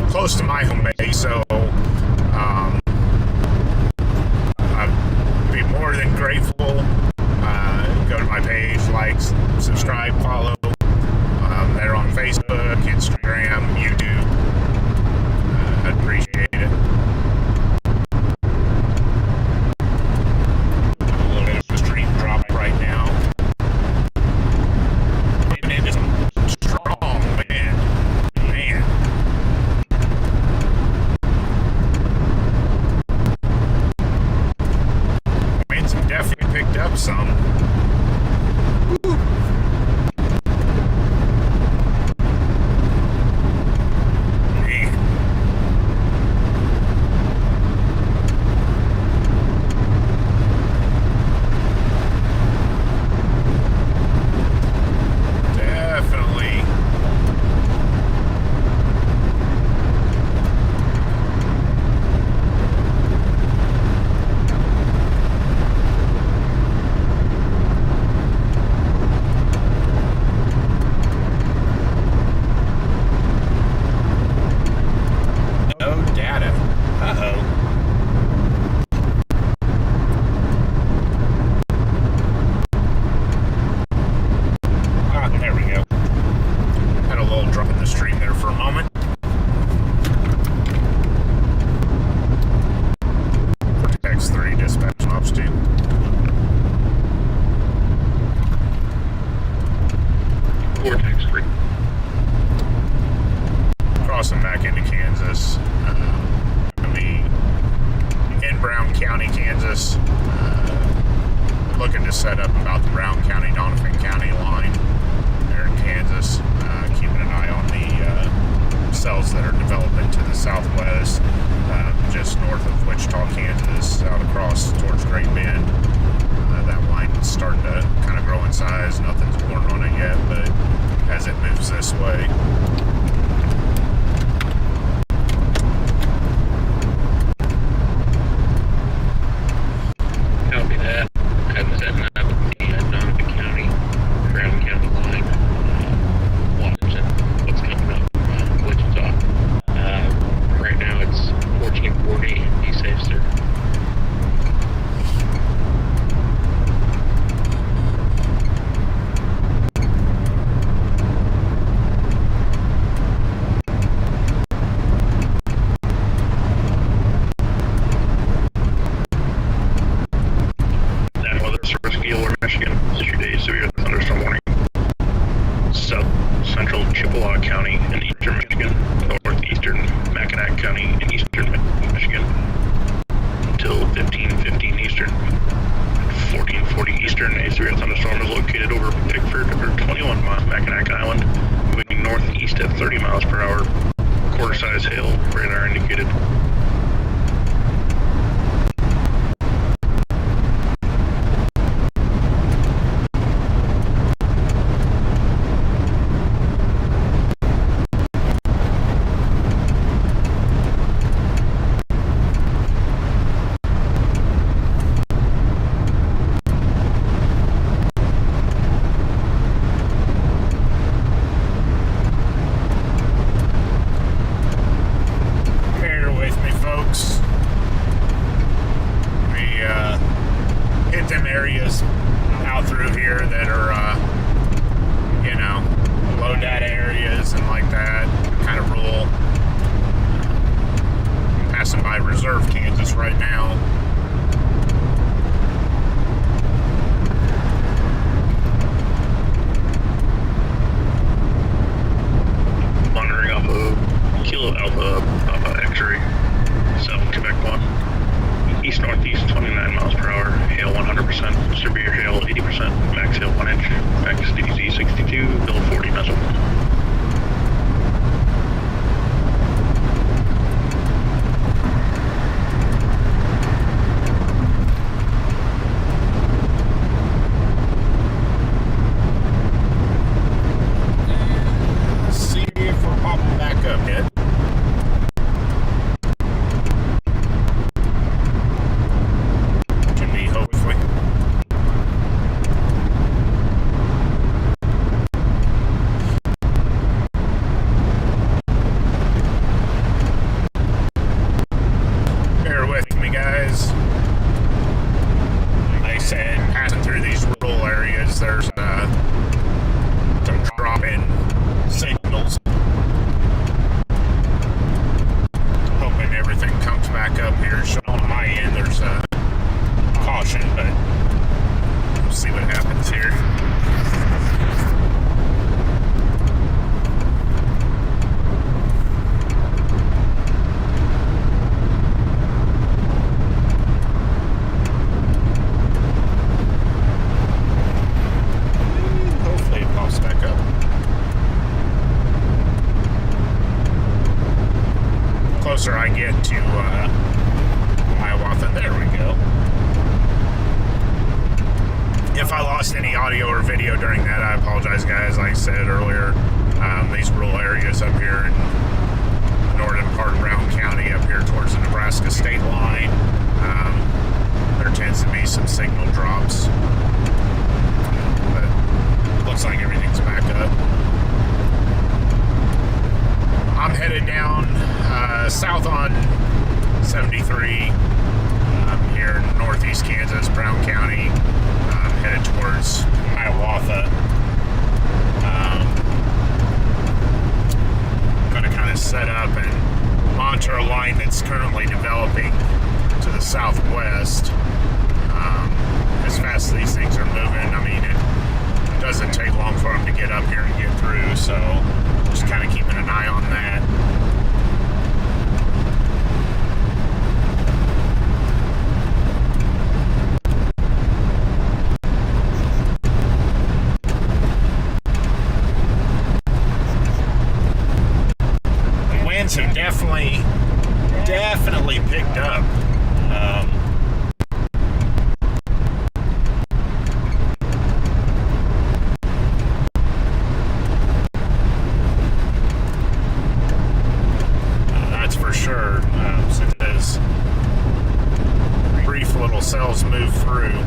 close to my home base, so I'd be more than grateful. Go to my page, like, subscribe, follow. They're on Facebook, Instagram, YouTube. I'd appreciate it. A little bit of a stream drop right now. And it is strong, man. Winds have definitely picked up some. Woo. supposed to. Vortex free. Crossing back into Kansas. Gonna be in Brown County, Kansas. Looking to set up about the Brown County, Donovan County line there in Kansas. Keeping an eye on the cells that are developing to the southwest, just north of Wichita, Kansas, out across towards Great Bend. That line is starting to kind of grow in size. Nothing's born on it yet, but as it moves this way, Copy that. I was setting up the Donovan County, Brown County line. Watching what's coming up from Wichita. Right now it's 1440. Be safe, sir. Michigan, issued a severe thunderstorm warning. South central Chippewa County in eastern Michigan, northeastern Mackinac County in eastern Michigan, until 15:15 Eastern. 14:40 Eastern, a severe thunderstorm is located over Pickford, or 21 miles Mackinac Island, moving northeast at 30 miles per hour. Quarter-size hail, radar indicated. Areas out through here that are, low data areas and like that, kind of rural. Passing by Reserve, Kansas right now. Monitoring off of Kilo Alpha X-ray, South Quebec 1. East-northeast, 29 miles per hour, hail 100%, severe hail 80%, max hail 1 inch, max DDZ 62, bill 40 meso. Let's see if we're popping back up yet. There's some drop-in signals. Hoping everything comes back up here. So on my end, there's a caution, but we'll see what happens here. Closer I get to Hiawatha. There we go. If I lost any audio or video during that, I apologize, guys. Like I said earlier, these rural areas up here in the northern part of Brown County, up here towards the Nebraska state line, there tends to be some signal drops. But looks like everything's back up. I'm headed down south on 73 here in northeast Kansas, Brown County, headed towards Hiawatha. Going to kind of set up and monitor a line that's currently developing to the southwest. move through.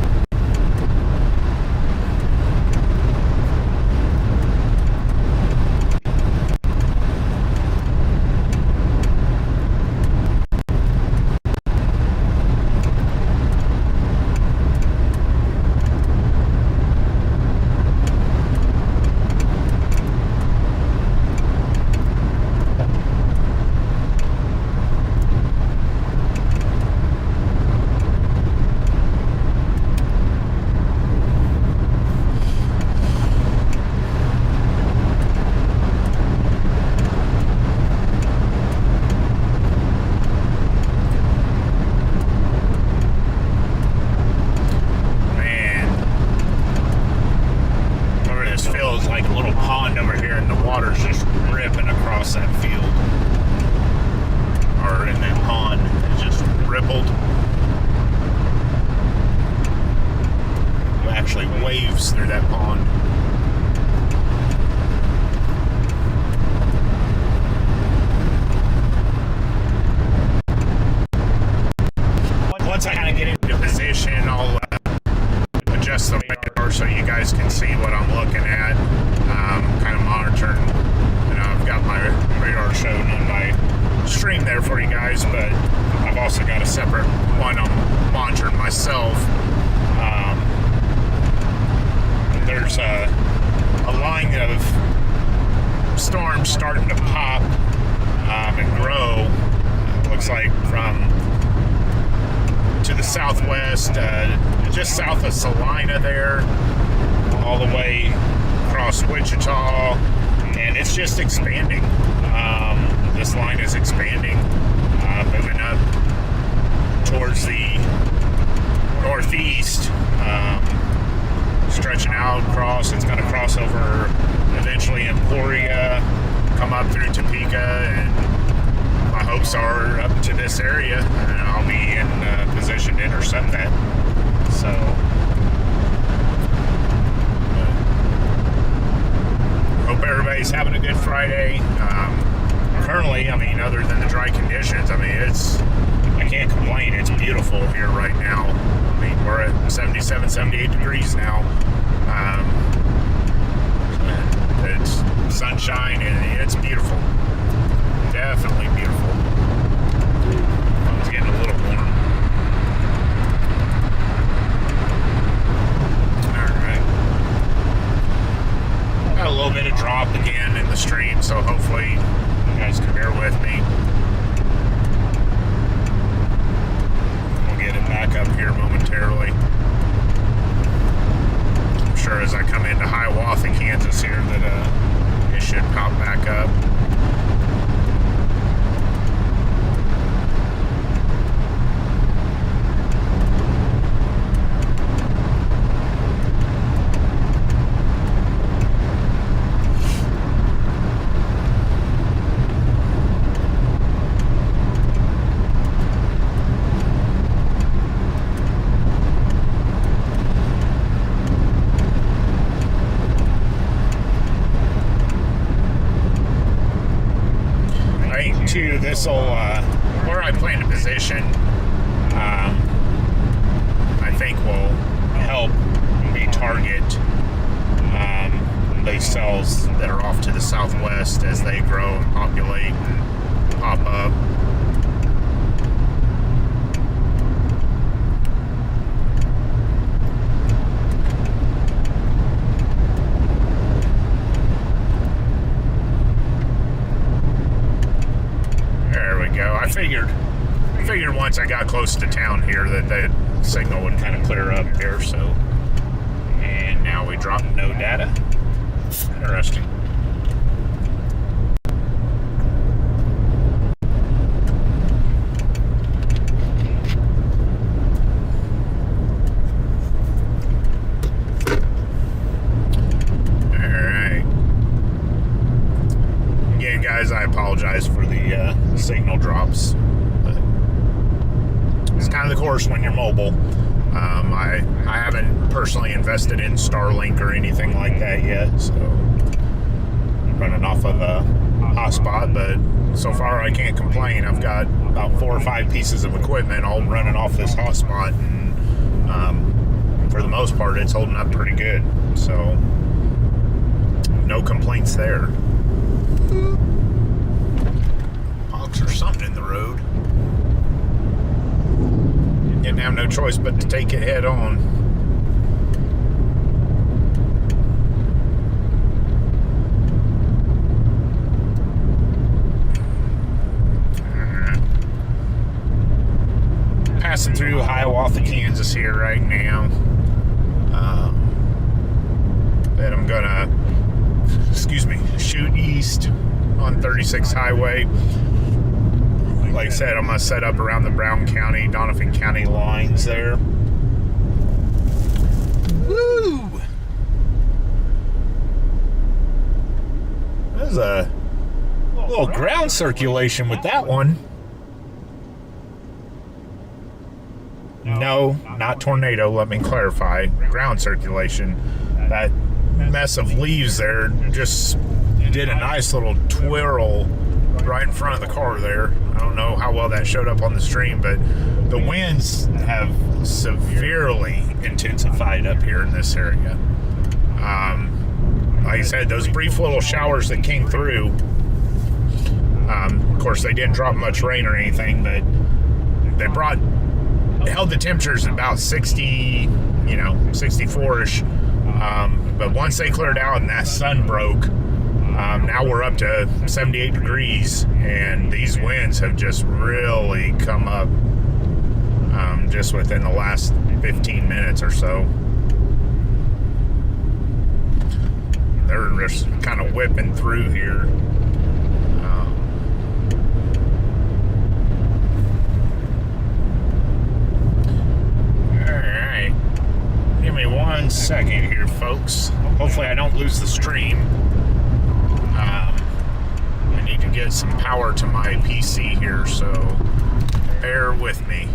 Waves through that pond. Once I kind of get into position, I'll adjust the radar so you guys can see what I'm looking at. Kind of monitoring. I've got my radar shown on my stream there for you guys, but I've also got a separate one I'm monitoring myself. There's a line of storms starting to pop and grow. Looks like from to the southwest, just south of Salina there, all the way across Wichita, and it's just expanding. This line is expanding, moving up towards the northeast. Stretching out across. It's going to cross over eventually Emporia, come up through Topeka, and my hopes are up to this area, and I'll be in position to intercept that. So, hope everybody's having a good Friday. Currently, other than the dry conditions, I can't complain. It's beautiful here right now. We're at 77, 78 degrees now. It's sunshine and it's beautiful. Definitely beautiful. It's getting a little warm. Alright. Got a little bit of drop again in the stream, so hopefully you guys can bear with me. We'll get it back up here momentarily. I'm sure as I come into Hiawatha, Kansas here that it should pop back up. This'll, where I plan to position, I think will help me target these cells that are off to the southwest as they grow and populate and pop up. I figured once I got close to town here that the signal would kind of clear up here, so. And now we drop no data. Interesting. Alright. Again, guys, I apologize for the signal drops. But it's kind of the course when you're mobile. I haven't personally invested in Starlink or anything like that yet, so I'm running off of a hotspot, but so far I can't complain. I've got about 4 or 5 pieces of equipment all running off this hotspot, and For the most part, it's holding up pretty good. So, no complaints there. Hogs or something in the road. Didn't have no choice but to take it head on. Passing through Hiawatha, Kansas here right now. Then I'm gonna, shoot east on 36 Highway. Like I said, I'm gonna set up around the Brown County, Donovan County lines there. Woo! There's a little ground circulation with that one. No, not tornado, let me clarify. Ground circulation. That mess of leaves there just did a nice little twirl right in front of the car there. I don't know how well that showed up on the stream, but the winds have severely intensified up here in this area. Like I said, those brief little showers that came through, of course they didn't drop much rain or anything, but they held the temperatures at about 60, 64-ish. But once they cleared out and that sun broke, now we're up to 78 degrees, and these winds have just really come up just within the last 15 minutes or so. They're just kind of whipping through here. Alright. Give me 1 second here, folks. Hopefully I don't lose the stream. I need to get some power to my PC here, so bear with me.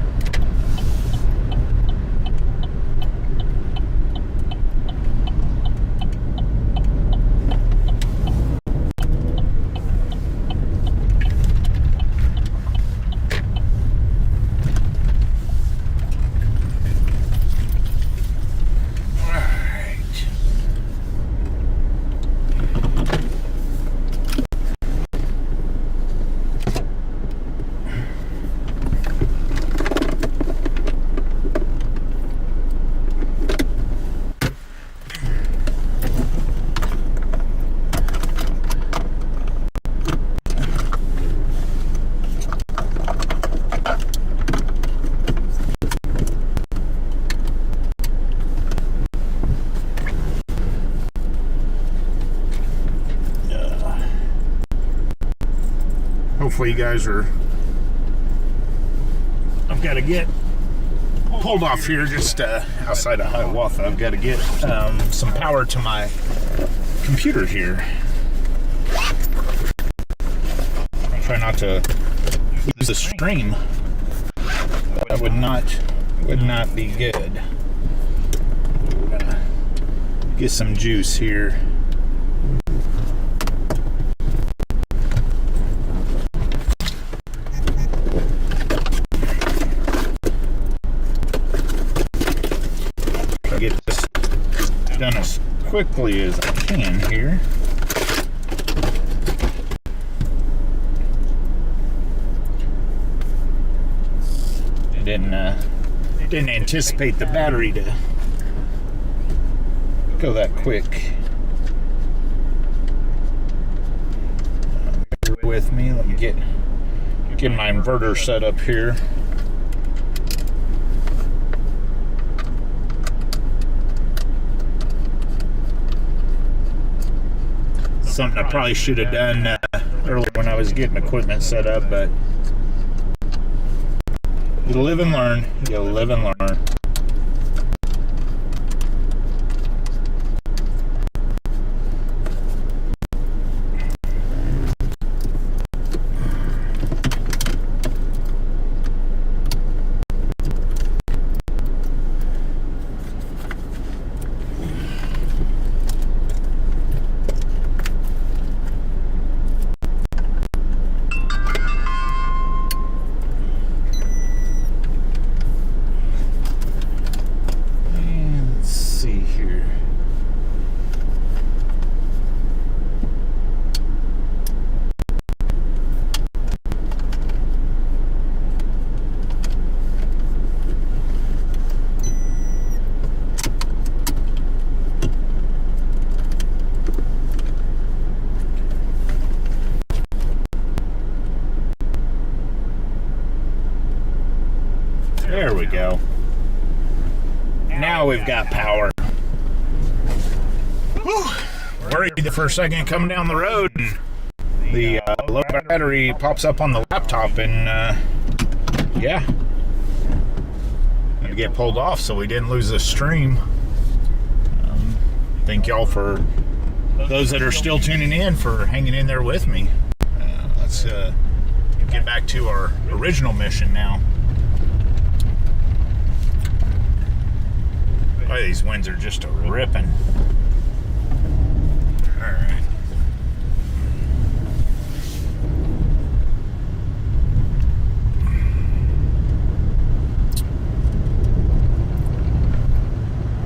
Hopefully you guys are... I've got to get pulled off here just outside of Hiawatha. I've got to get some power to my computer here. I'll try not to lose the stream. That would not be good. We're gonna get some juice here. Get this done as quickly as I can here. Didn't anticipate the battery to go that quick. Bear with me. Let me get my inverter set up here. Something I probably should have done earlier when I was getting equipment set up, but you live and learn. You live and learn. now we've got power. Whew. Worried for a second coming down the road, and the low battery pops up on the laptop, and yeah, had to get pulled off so we didn't lose the stream. Thank y'all for those that are still tuning in for hanging in there with me. Let's get back to our original mission now. Boy, these winds are just a ripping. All right.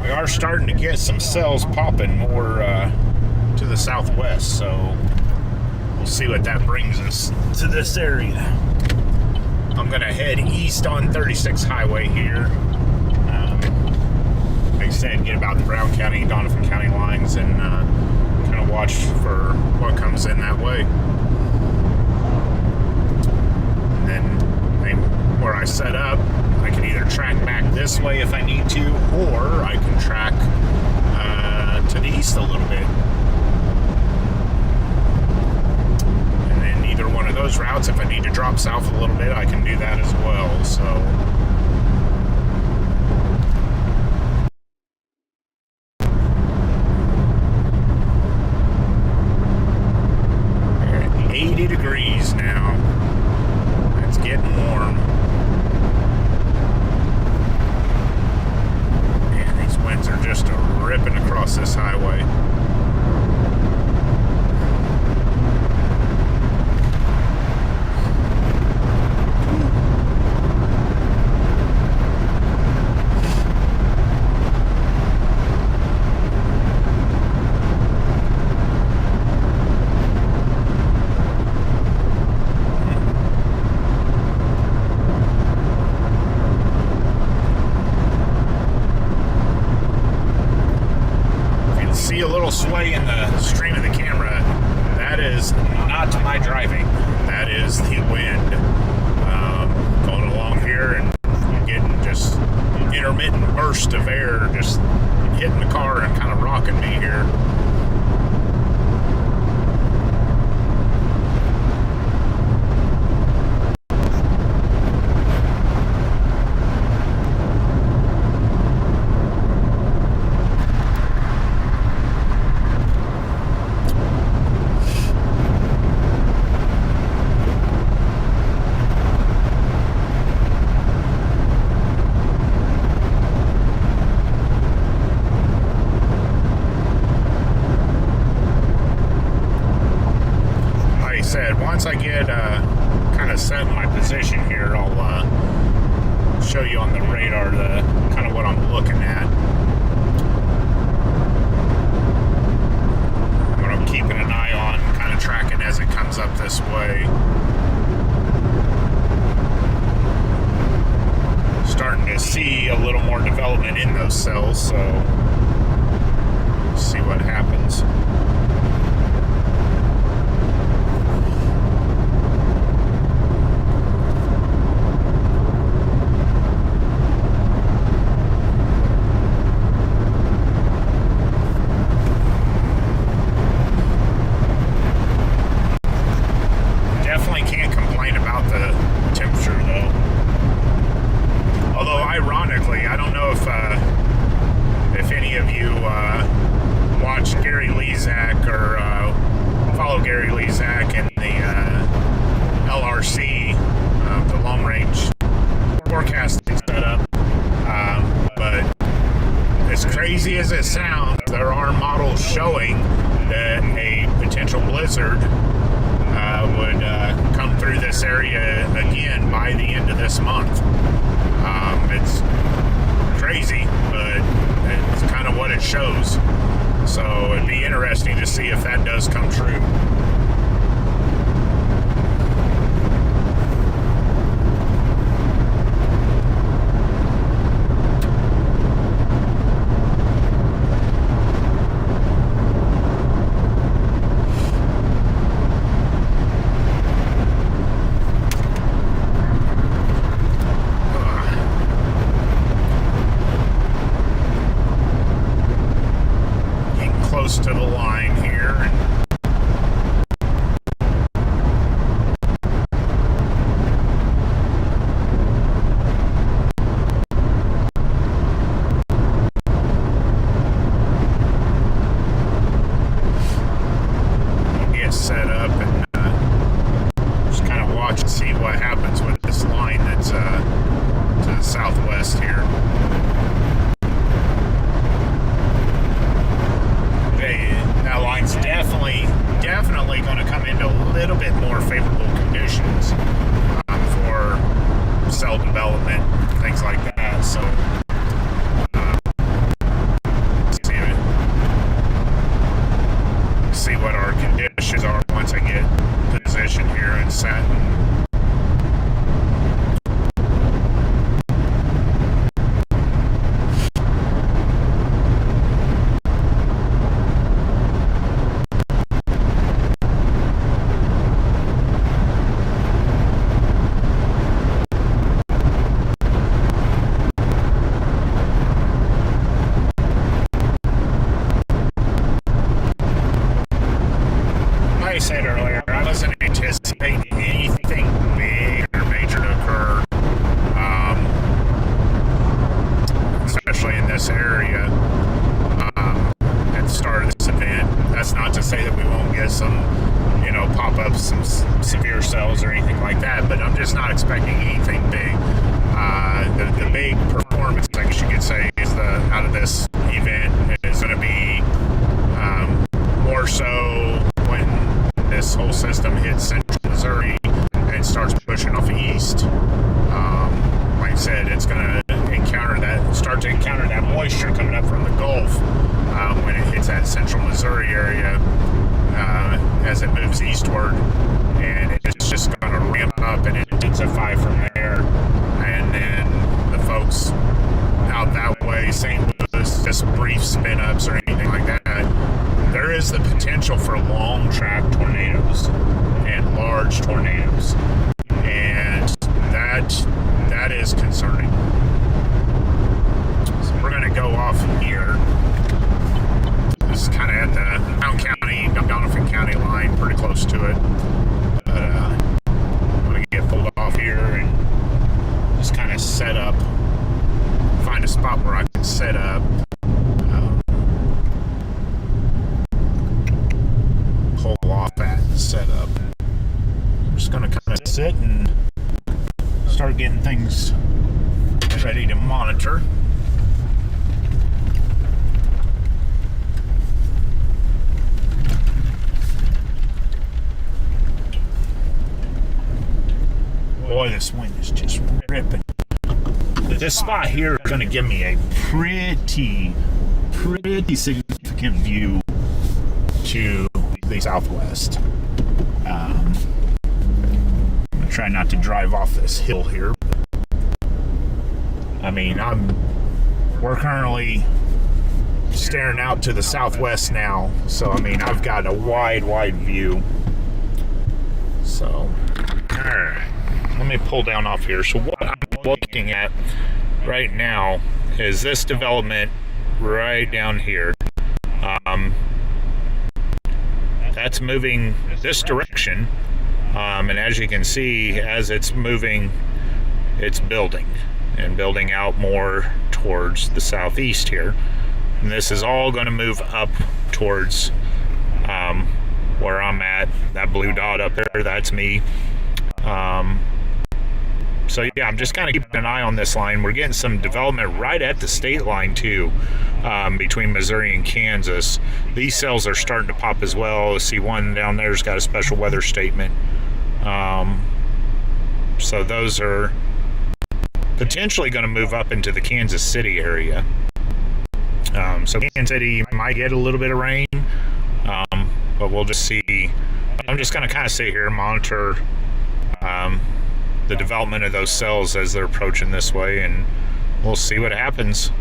We are starting to get some cells popping more to the southwest, so we'll see what that brings us to this area. I'm going to head east on 36 highway here. Like I said, get about the Brown County, Donovan County lines, and kind of watch for what comes in that way. And then where I set up, I can either track back this way if I need to, or I can track to the east a little bit. And then either one of those routes, if I need to drop south a little bit, I can do that as well. So we're at 80 degrees now. It's getting warm. Winds are just ripping across this highway. A little sway in the stream of the camera. That is not my driving. That is the wind going along here and getting just intermittent bursts of air just hitting the car and kind of rocking me here. Once I get kind of set in my position here, I'll show you on the radar the kind of what I'm looking at. What I'm keeping an eye on, kind of tracking as it comes up this way. Starting to see a little more development in those cells, so see what happens. Crazy as it sounds, there are models showing that a potential blizzard would come through this area again by the end of this month. It's crazy, but it's kind of what it shows. So it'd be interesting to see if that does come true. close to the line here. Get set up and just kind of watch and see what happens with this line that's to the southwest here. That line's definitely going to come into a little bit more favorable conditions for cell development, things like that. So, see what our conditions are once I get positioned here and set. Said earlier, I wasn't anticipating anything big or major to occur, especially in this area at the start of this event. That's not to say that we won't get some, pop-ups, some severe cells or anything like that, but I'm just not expecting anything big. The big performance, I guess you could say, is out of this event is going to be more so when this whole system hits central Missouri and starts pushing off east. Like I said, it's going to start to encounter that moisture coming up from the Gulf when it hits that central Missouri area as it moves eastward, and it's just going to ramp up and intensify from there. And then the folks out that way, St. Louis, just brief spin-ups or anything like that. There is the potential for long track tornadoes and large tornadoes, and that is concerning. So we're going to go off here. This is kind of at the Brown County, Doniphan County line, pretty close to it. But I'm going to get pulled off here and just kind of set up, find a spot where I can set up. Pull off at and set up. I'm just going to kind of sit and start getting things ready to monitor. Boy, this wind is just ripping. This spot here is going to give me a pretty significant view to the southwest. I'm going to try not to drive off this hill here. I mean, we're currently staring out to the southwest now, so I mean, I've got a wide view. So, let me pull down off here. So what I'm looking at right now is this development right down here. That's moving this direction, and as you can see, as it's moving, it's building out more towards the southeast here. And this is all going to move up towards where I'm at. That blue dot up there, that's me. So yeah, I'm just kind of keeping an eye on this line. We're getting some development right at the state line too, between Missouri and Kansas. These cells are starting to pop as well. See, one down there's got a special weather statement. So those are potentially going to move up into the Kansas City area. So Kansas City might get a little bit of rain, but we'll just see. I'm just going to kind of sit here and monitor the development of those cells as they're approaching this way, and we'll see what happens.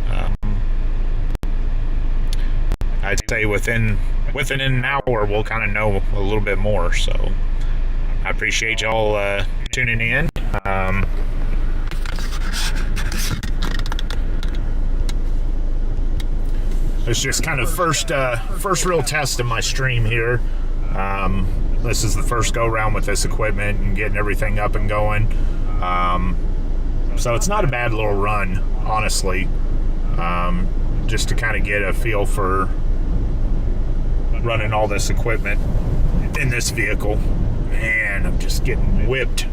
I'd say within an hour we'll kind of know a little bit more. So I appreciate y'all tuning in. it's just kind of first real test of my stream here. This is the first go round with this equipment and getting everything up and going. So it's not a bad little run, honestly. Just to kind of get a feel for running all this equipment in this vehicle. Man, I'm just getting whipped.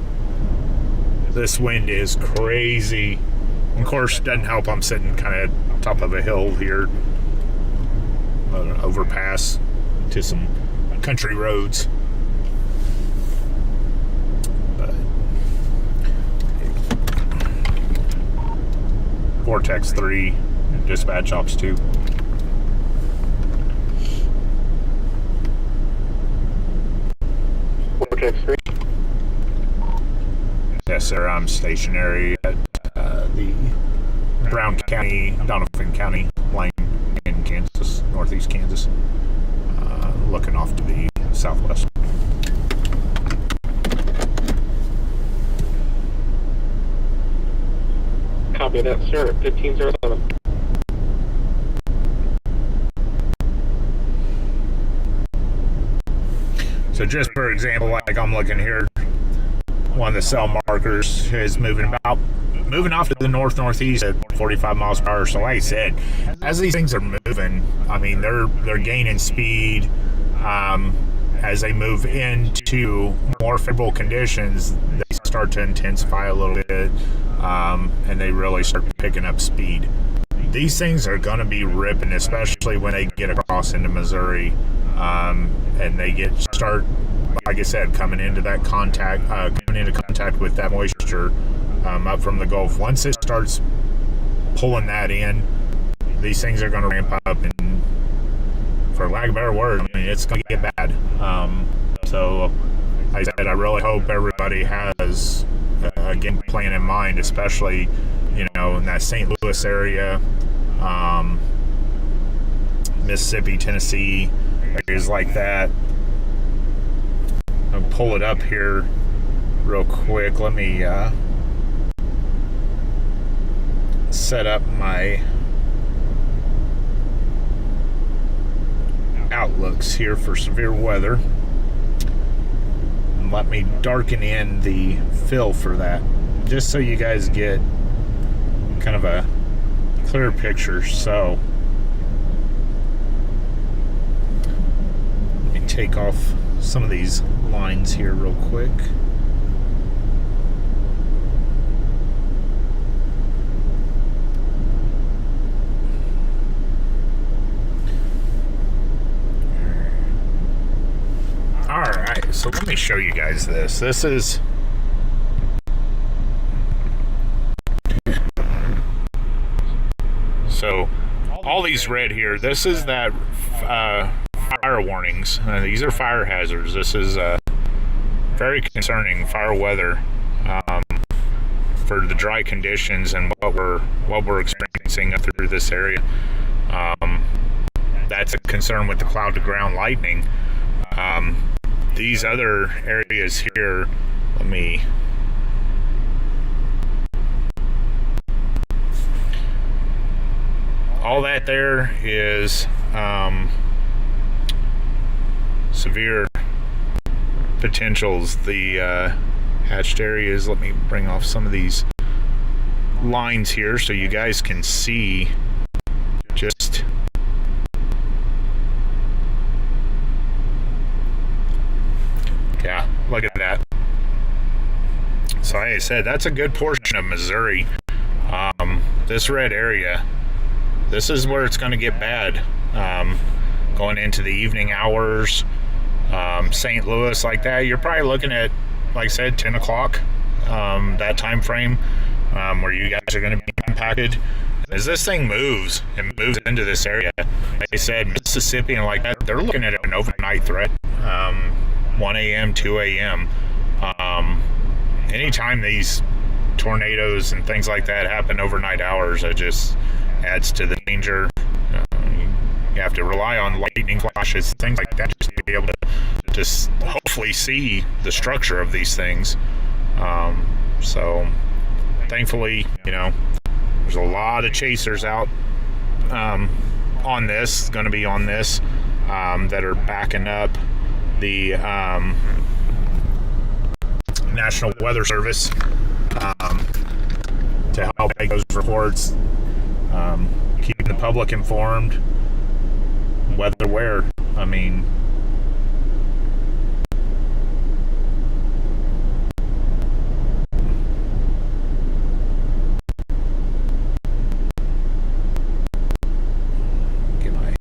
This wind is crazy. Of course, doesn't help I'm sitting kind of top of a hill here. An overpass to some country roads. But Vortex 3, dispatch ops 2. Vortex 3. Yes, sir. I'm stationary at the Brown County, Donovan County line in Kansas, northeast Kansas, looking off to the southwest. Copy that, sir. 15011. So just for example, like I'm looking here, one of the cell markers is moving off to the northeast at 45 miles per hour. So like I said, as these things are moving, I mean, they're gaining speed. As they move into more favorable conditions, they start to intensify a little bit, and they really start picking up speed. These things are going to be ripping, especially when they get across into Missouri, and they start, like I said, coming into contact with that moisture up from the Gulf. Once it starts pulling that in, these things are going to ramp up, and for lack of a better word, I mean, it's going to get bad. So, like I said, I really hope everybody has a game plan in mind, especially, in that St. Louis area, Mississippi, Tennessee, areas like that. I'll pull it up here real quick. Let me set up my outlooks here for severe weather. And let me darken in the fill for that, just so you guys get kind of a clear picture. So let me take off some of these lines here real quick. Alright, so let me show you guys this. This is so all these red here, this is that fire warnings. These are fire hazards. This is very concerning fire weather for the dry conditions and what we're experiencing up through this area. That's a concern with the cloud to ground lightning. These other areas here, all that there is severe potentials. The hatched areas, let me bring off some of these lines here so you guys can see just look at that. So like I said, that's a good portion of Missouri. This red area, this is where it's going to get bad. Going into the evening hours, St. Louis, like that, you're probably looking at, like I said, 10 o'clock, that time frame, where you guys are going to be impacted. As this thing moves into this area, like I said, Mississippi and like that, they're looking at an overnight threat. 1 a.m., 2 a.m. Anytime these tornadoes and things like that happen overnight hours, it just adds to the danger. You have to rely on lightning flashes, things like that, just to be able to just hopefully see the structure of these things. So thankfully, there's a lot of chasers out on this, going to be on this, that are backing up the National Weather Service to help make those reports, keeping the public informed. Weather where? I mean, get my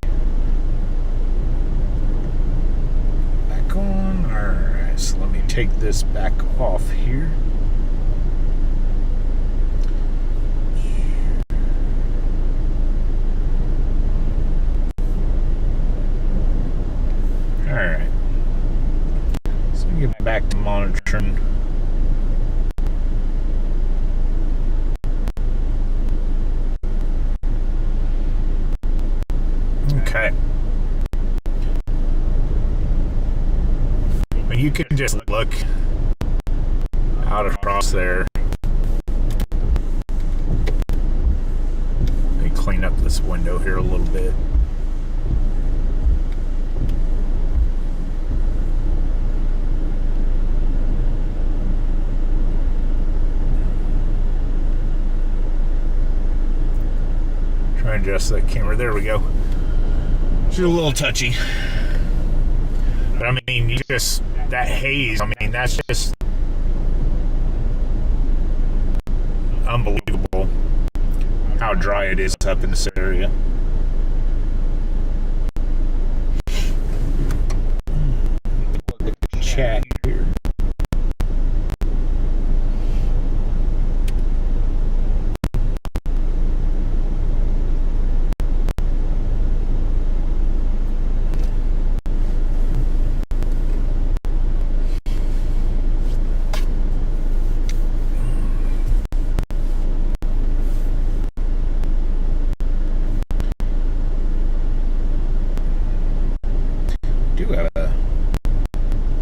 back on. Alright, so let me take this back off here. Alright, so get back to monitoring. Okay. But you can just look out across there. Let me clean up this window here a little bit. Try and adjust that camera. There we go. It's a little touchy. But I mean, you just, that haze, I mean, that's just unbelievable how dry it is up in this area. Look at the chat here.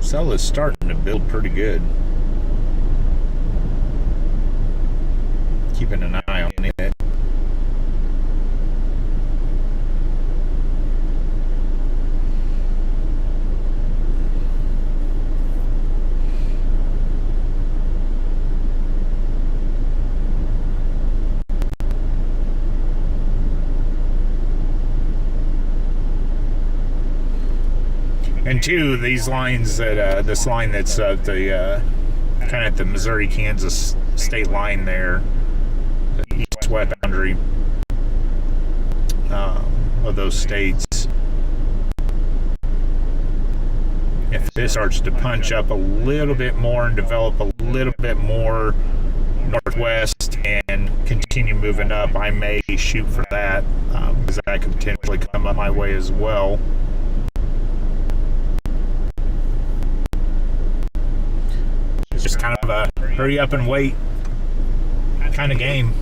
Cell is starting to build pretty good. Keeping an eye on it. And two, these lines that this line that's at the kind of at the Missouri-Kansas state line there, the east-west boundary of those states. If this starts to punch up a little bit more and develop a little bit more northwest and continue moving up, I may shoot for that, because that could potentially come up my way as well. Just kind of a hurry up and wait kind of game.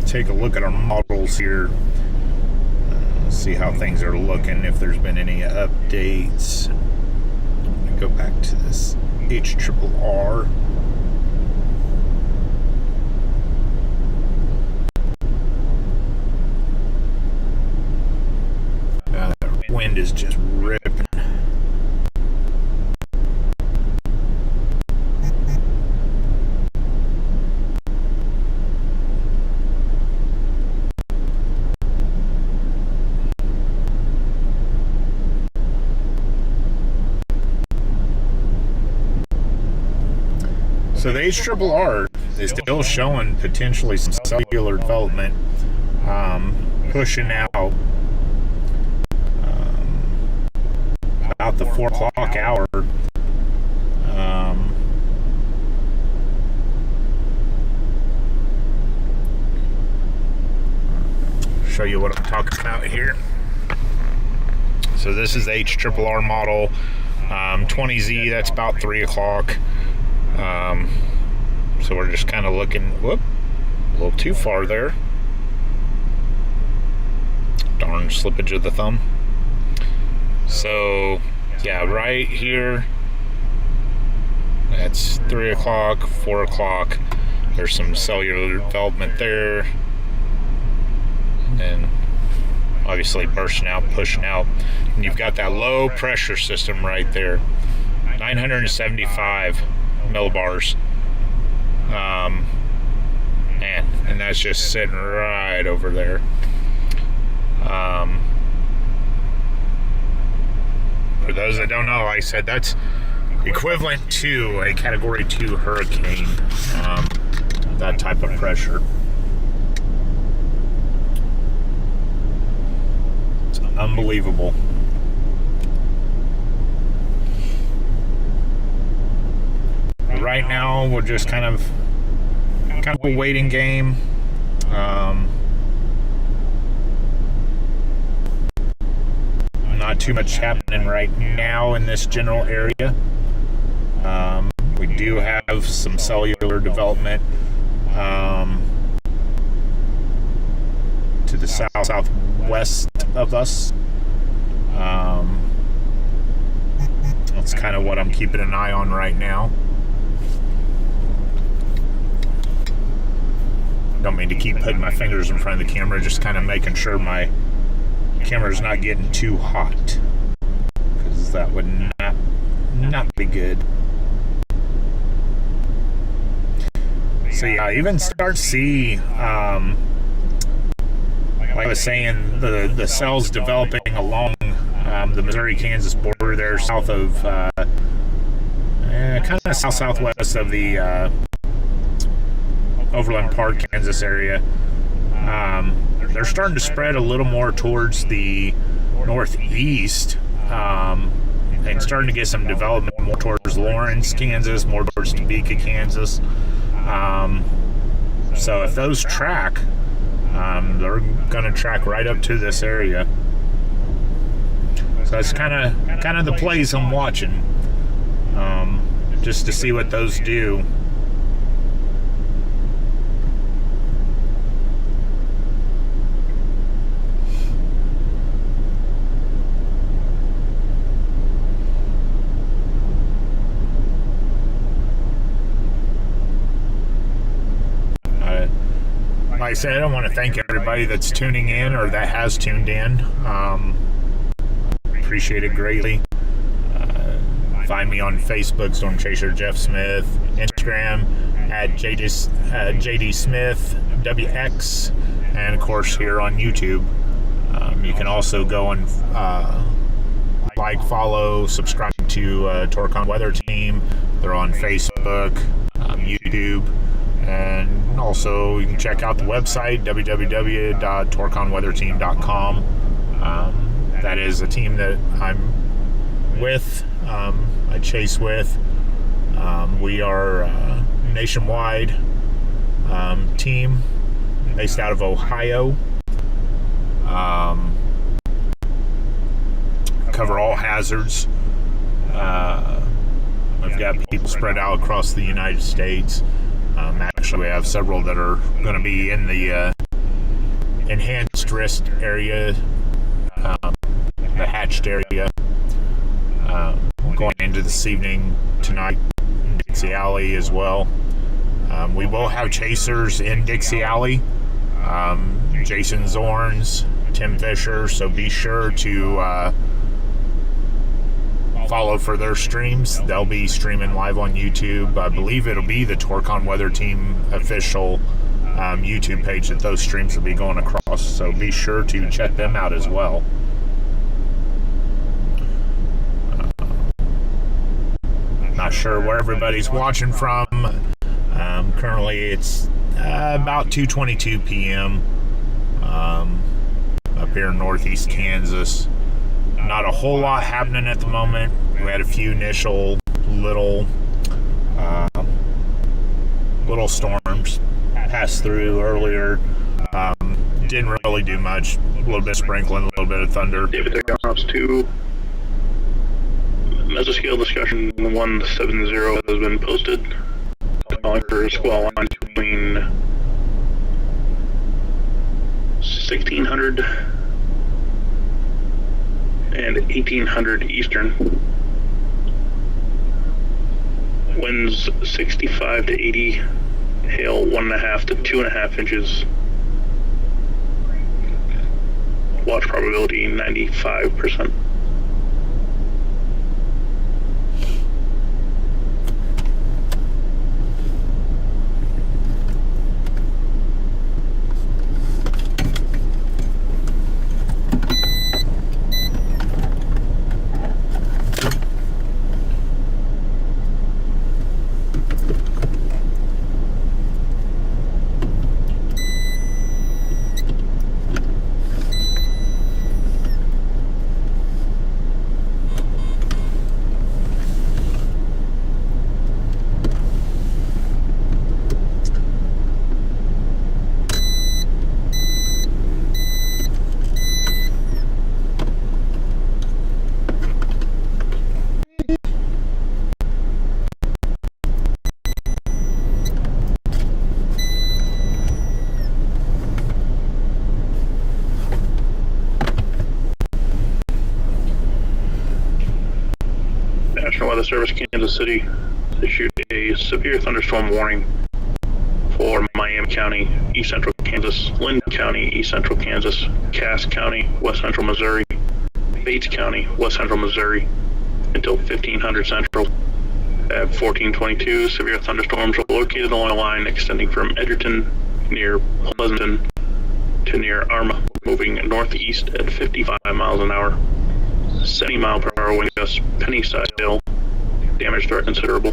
Take a look at our models here, see how things are looking, if there's been any updates. Go back to this HRRR. So the HRRR is still showing potentially some cellular development, pushing out about the 4 o'clock hour. Show you what I'm talking about here. So this is the HRRR model 20Z. That's about 3 o'clock. So we're just kind of looking, whoop, a little too far there. Darn slippage of the thumb. So yeah, right here, that's 3 o'clock, 4 o'clock. There's some cellular development there. And obviously bursting out, pushing out. And you've got that low pressure system right there. 975 millibars. Man, and that's just sitting right over there. For those that don't know, like I said, that's equivalent to a Category 2 hurricane, that type of pressure. It's unbelievable. Right now, we're just kind of a waiting game. Not too much happening right now in this general area. We do have some cellular development to the southwest of us. That's kind of what I'm keeping an eye on right now. Don't mean to keep putting my fingers in front of the camera, just kind of making sure my camera's not getting too hot, because that would not be good. So yeah, I even start to see, like I was saying, the cells developing along the Missouri-Kansas border there, south of, kind of southwest of the Overland Park, Kansas area. They're starting to spread a little more towards the northeast, and starting to get some development more towards Lawrence, Kansas, more towards Topeka, Kansas. So if those track, they're going to track right up to this area. So that's kind of the plays I'm watching, just to see what those do. Like I said, I want to thank everybody that's tuning in or that has tuned in. Appreciate it greatly. Find me on Facebook, Storm Chaser Jeff Smith, Instagram at JD Smith WX, and of course here on YouTube. You can also go and like, follow, subscribe to Torcon Weather Team. They're on Facebook, YouTube. And also, you can check out the website, www.torconweatherteam.com. That is a team that I'm with, I chase with. We are a nationwide team based out of Ohio. Cover all hazards. I've got people spread out across the United States. Actually, we have several that are going to be in the enhanced risk area, the hatched area, going into this evening, tonight, in Dixie Alley as well. We will have chasers in Dixie Alley, Jason Zorns, Tim Fisher, so be sure to follow for their streams. They'll be streaming live on YouTube. I believe it'll be the Torcon Weather Team official YouTube page that those streams will be going across, so be sure to check them out as well. Not sure where everybody's watching from. currently it's about 2:22 p.m. Up here in northeast Kansas. Not a whole lot happening at the moment. We had a few initial little storms pass through earlier. Didn't really do much. A little bit of sprinkling, a little bit of thunder. David, there comes to mesoscale discussion 170 has been posted, calling for a squall line between 1600 and 1800 Eastern. Winds 65 to 80, hail 1.5 to 2.5 inches. Watch probability 95%. National Weather Service Kansas City issued a severe thunderstorm warning for Miami County, East Central Kansas, Lynn County, East Central Kansas, Cass County, West Central Missouri, Bates County, West Central Missouri, until 1500 Central. At 1422, severe thunderstorms are located along a line extending from Edgerton near Pleasanton to near Arma, moving northeast at 55 miles an hour. 70 mile per hour wind gusts, penny-sized hail. Damage are considerable.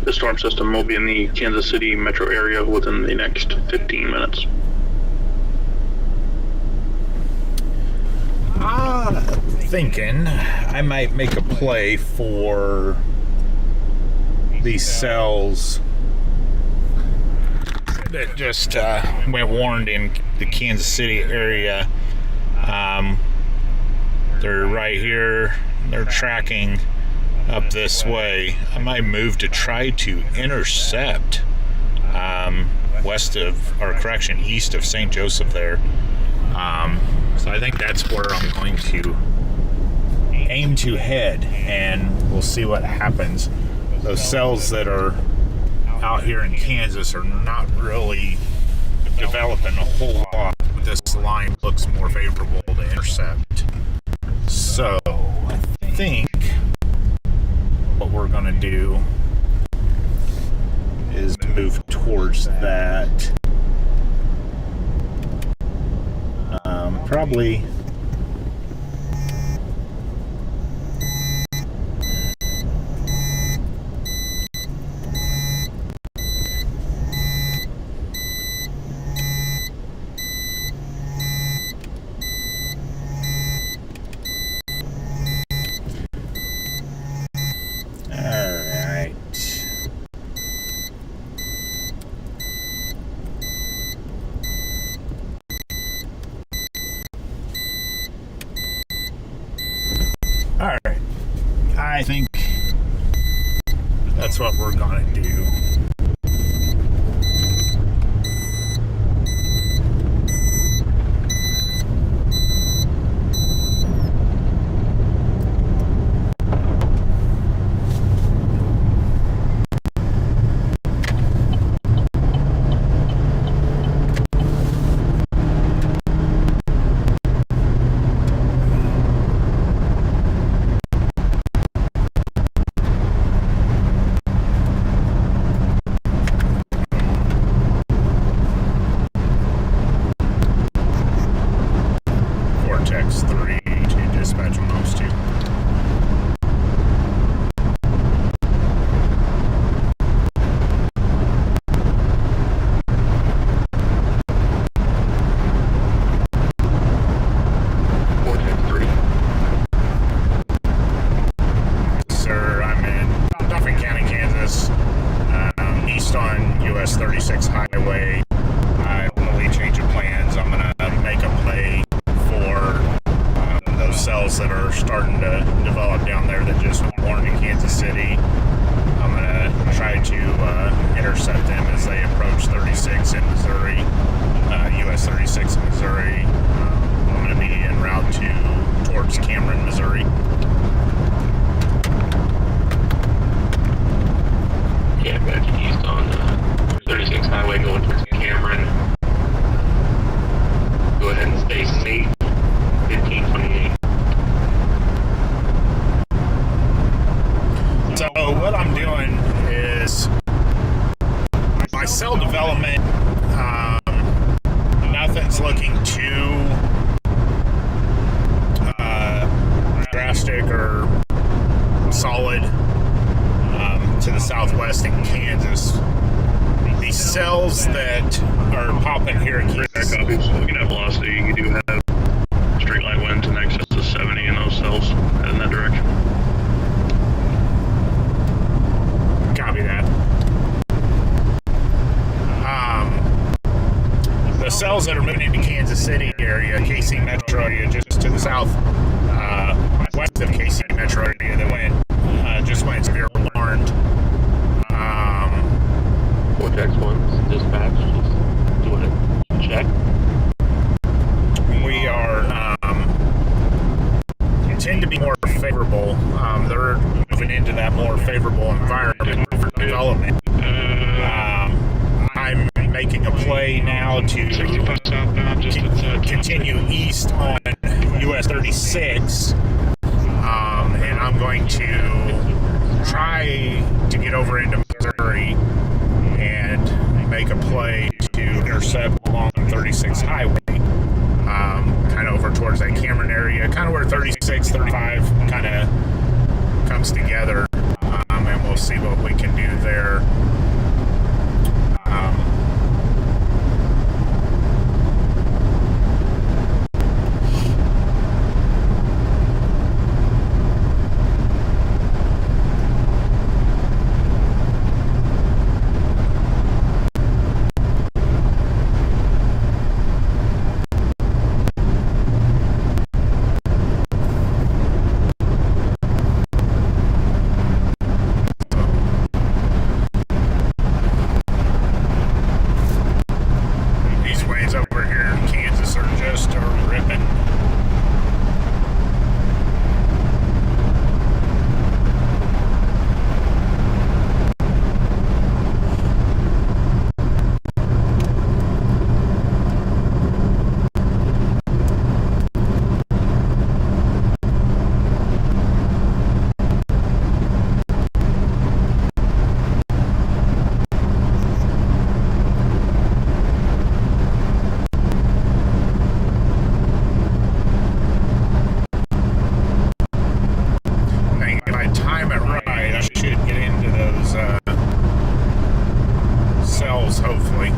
The storm system will be in the Kansas City metro area within the next 15 minutes. Thinking I might make a play for these cells that just went warned in the Kansas City area. They're right here. They're tracking up this way. I might move to try to intercept east of St. Joseph there. So I think that's where I'm going to aim to head, and we'll see what happens. Those cells that are out here in Kansas are not really developing a whole lot. This line looks more favorable to intercept. So I think what we're going to do is move towards that. Probably we're gonna do. Vortex 3 to dispatch on those two. Vortex 3. Sir, I'm in Dauphin County, Kansas, east on US 36 highway. I really change of plans. I'm gonna make a play for those cells that are starting to develop down there that just were born in Kansas City. I'm gonna try to intercept them as they approach 36 in Missouri, US 36 in Missouri. I'm gonna be en route towards Cameron, Missouri. Yeah, back east on 36 highway going towards Cameron. Go ahead and stay safe. 1528. So what I'm doing is my cell development, nothing's looking too drastic or solid to the southwest in Kansas. These cells that are popping here in Kansas. Looking at velocity, you do have straight line winds in excess of 70 in those cells heading that direction. Copy that. The cells that are moving into Kansas City area, KC metro area, just to the south, west of KC metro area, that just went severe warned. Vortex 1, dispatch, just doing a check. We are tend to be more favorable. They're moving into that more favorable environment for development. I'm making a play now to continue east on US 36, and I'm going to try to get over into Missouri and make a play to intercept along 36 highway, kind of over towards that Cameron area, kind of where 36, 35 kind of comes together, and we'll see what we can do there. hopefully.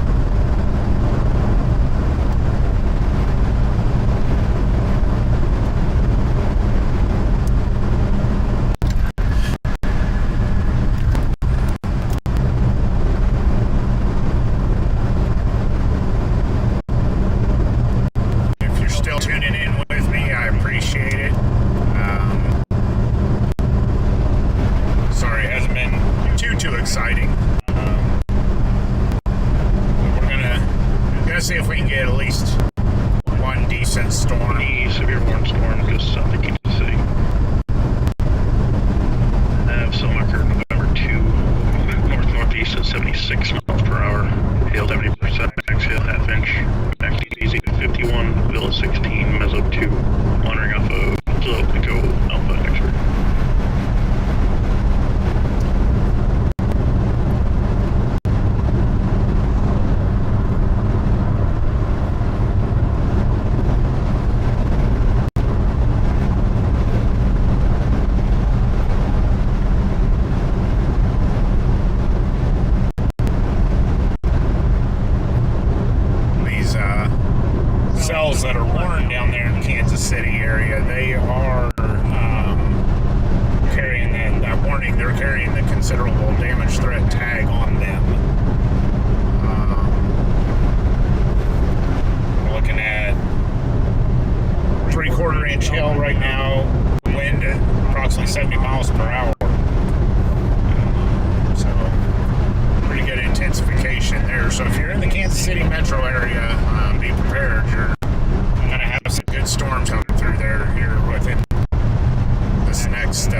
If you're still tuning in with me, I appreciate it. Sorry, it hasn't been too exciting. exciting. We're gonna see if we can get at least one decent storm. Any severe warning storm just south of Kansas City. Have some occurred November 2, north-northeast at 76 miles per hour. Hail 70%, max hail half inch. Max easy 51, Villa 16, Mezzo 2. Monitoring off of Echo Alpha X-ray. Cells that are worn down there in the Kansas City area, they are carrying that warning. They're carrying the considerable damage threat tag on them. We're looking at 3/4 inch hail right now, wind at approximately 70 miles per hour. So pretty good intensification there. So if you're in the Kansas City metro area, be prepared. You're gonna have some good storms coming through there here within this next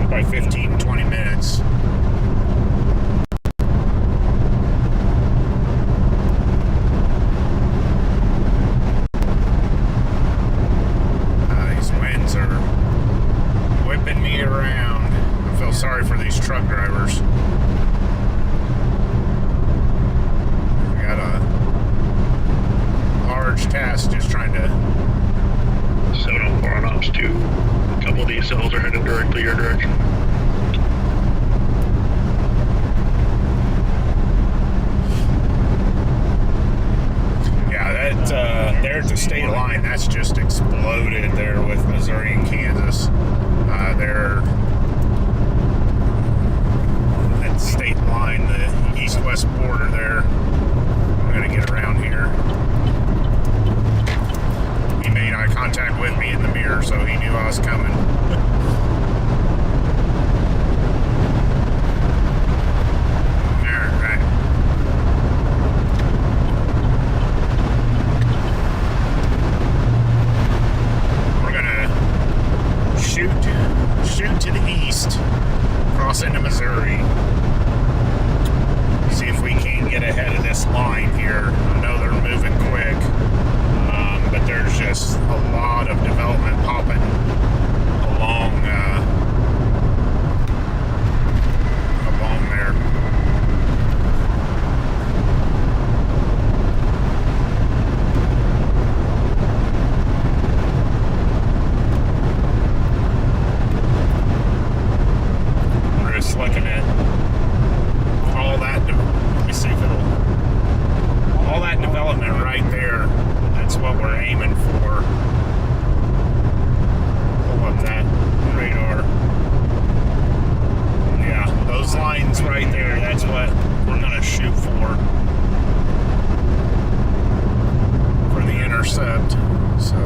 by 15-20 minutes. These winds are whipping me around. I feel sorry for these truck drivers. We got a large task just trying to 704 on ops 2. A couple of these cells are headed directly your direction. Yeah, that there's the state line. That's just exploded there with Missouri and Kansas. They're that state line, the east-west border there. I'm gonna get around here. He made eye contact with me in the mirror, so he knew I was coming. Alright. We're gonna shoot to the east, cross into Missouri. See if we can get ahead of this line here. I know they're moving quick. But there's just a lot of development popping along there. We're just looking at all that. Let me see if all that development right there. That's what we're aiming for. Pull up that radar. Yeah, those lines right there, that's what we're going to shoot for the intercept. So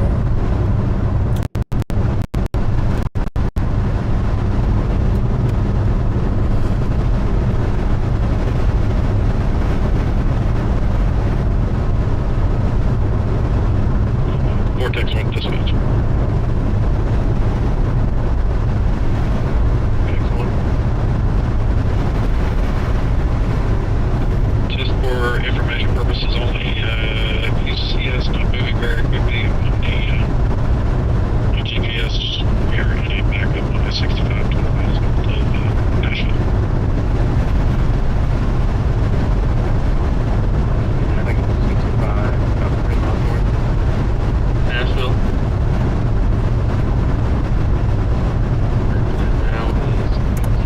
Vortex 1 dispatch. Excellent. Just for information purposes only, if you see us not moving very quickly on the GPS, we're in a backup on I-65 to the west of Nashville. I think it's 65, about 3 miles north. Nashville. Now is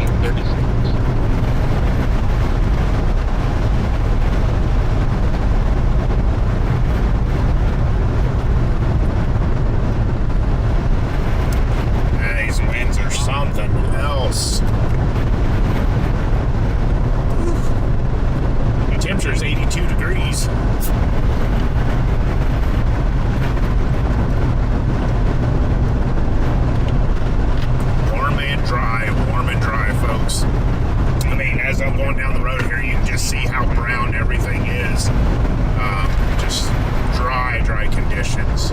1836. these winds are something else. The temperature is 82 degrees. Warm and dry, folks. I mean, as I'm going down the the road here, you can just see how brown everything is. Just dry conditions.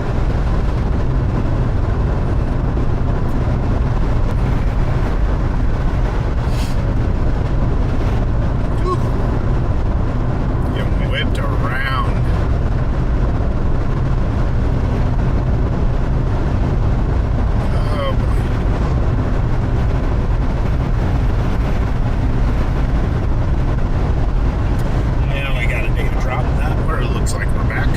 Whipped around. Oh boy. Yeah, we got a data drop that where it looks like we're back.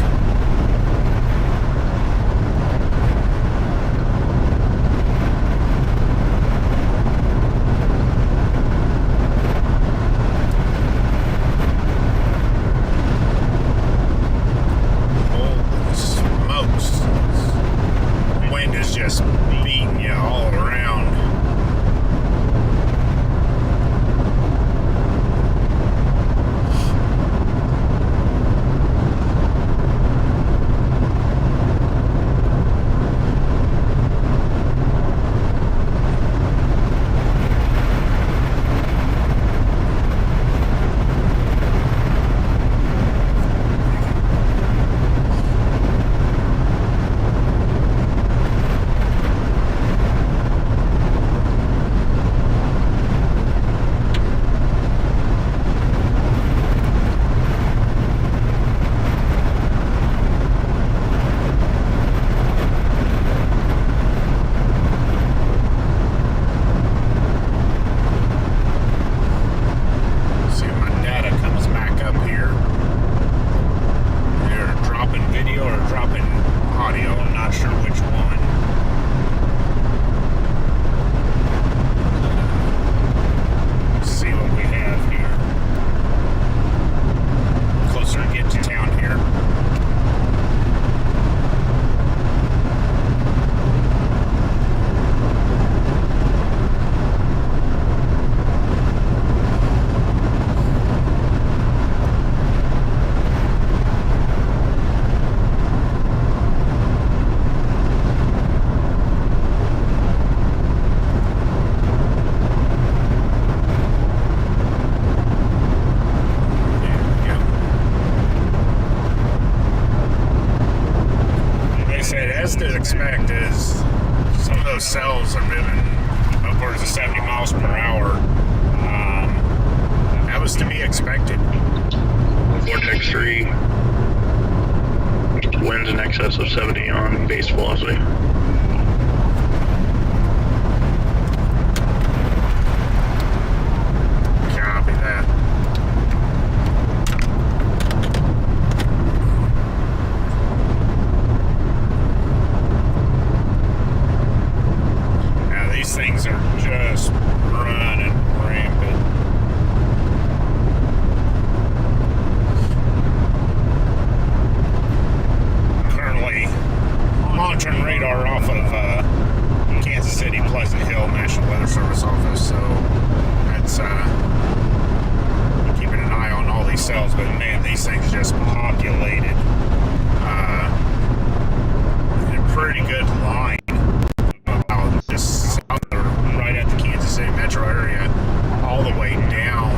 Just beating you all around. As to expect is some of those cells are moving upwards of 70 miles per hour. That was to be expected. Vortex 3, winds in excess of 70 on base velocity. Copy that. These things are just running rampant. Currently monitoring radar off of Kansas City, Pleasant Hill National Weather Service office, so that's keeping an eye on all these cells. But man, these things just populated in a pretty good line. Just right at the Kansas City metro area, all the way down.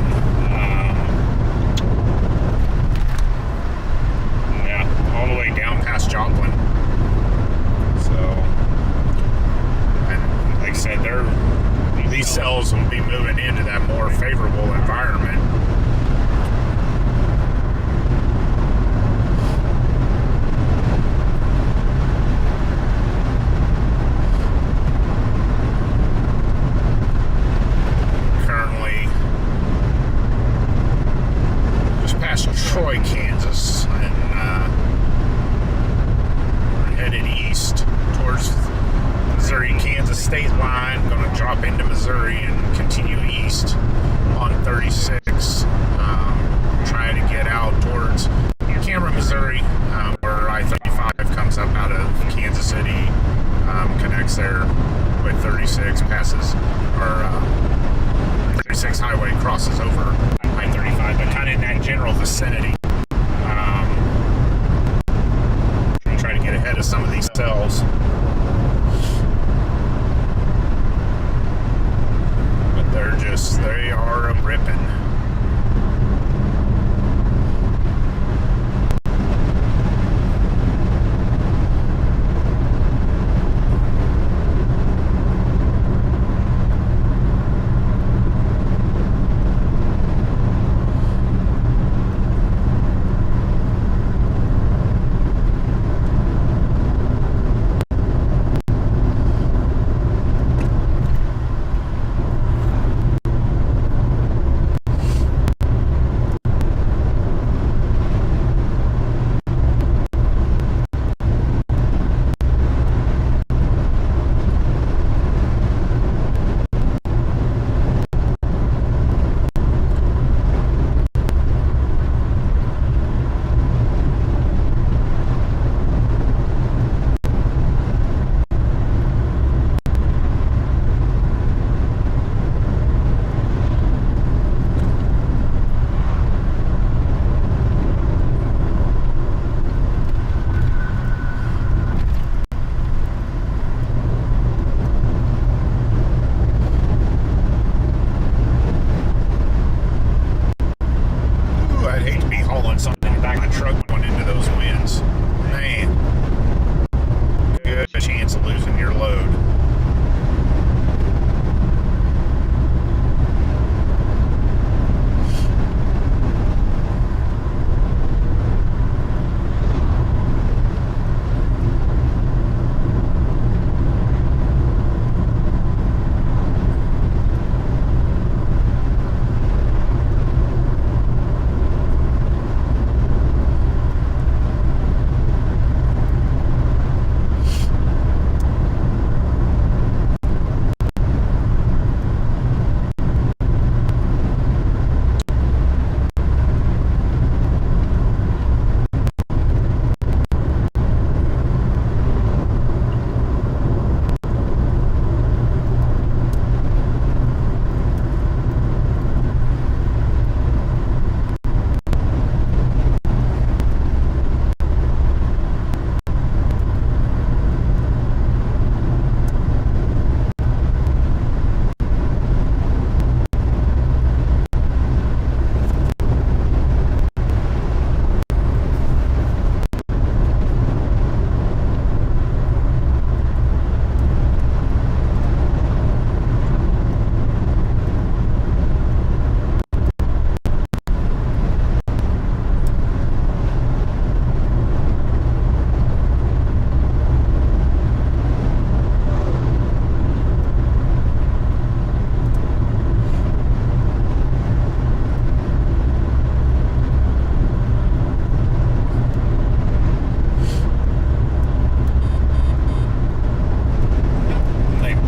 All the way down past Joplin. So, and like I said, these cells will be moving into that more favorable environment. Troy, Kansas, and we're headed east towards Missouri-Kansas state line. Going to drop into Missouri and continue east on 36. Trying to get out towards Cameron, Missouri, where I-35 comes up out of Kansas City, connects there with 36, passes, or 36 highway crosses over I-35, but kind of in that general vicinity. Try to get ahead of some of these cells. But they are ripping. hauling something back in my truck going into those winds. Man, good chance of losing your load.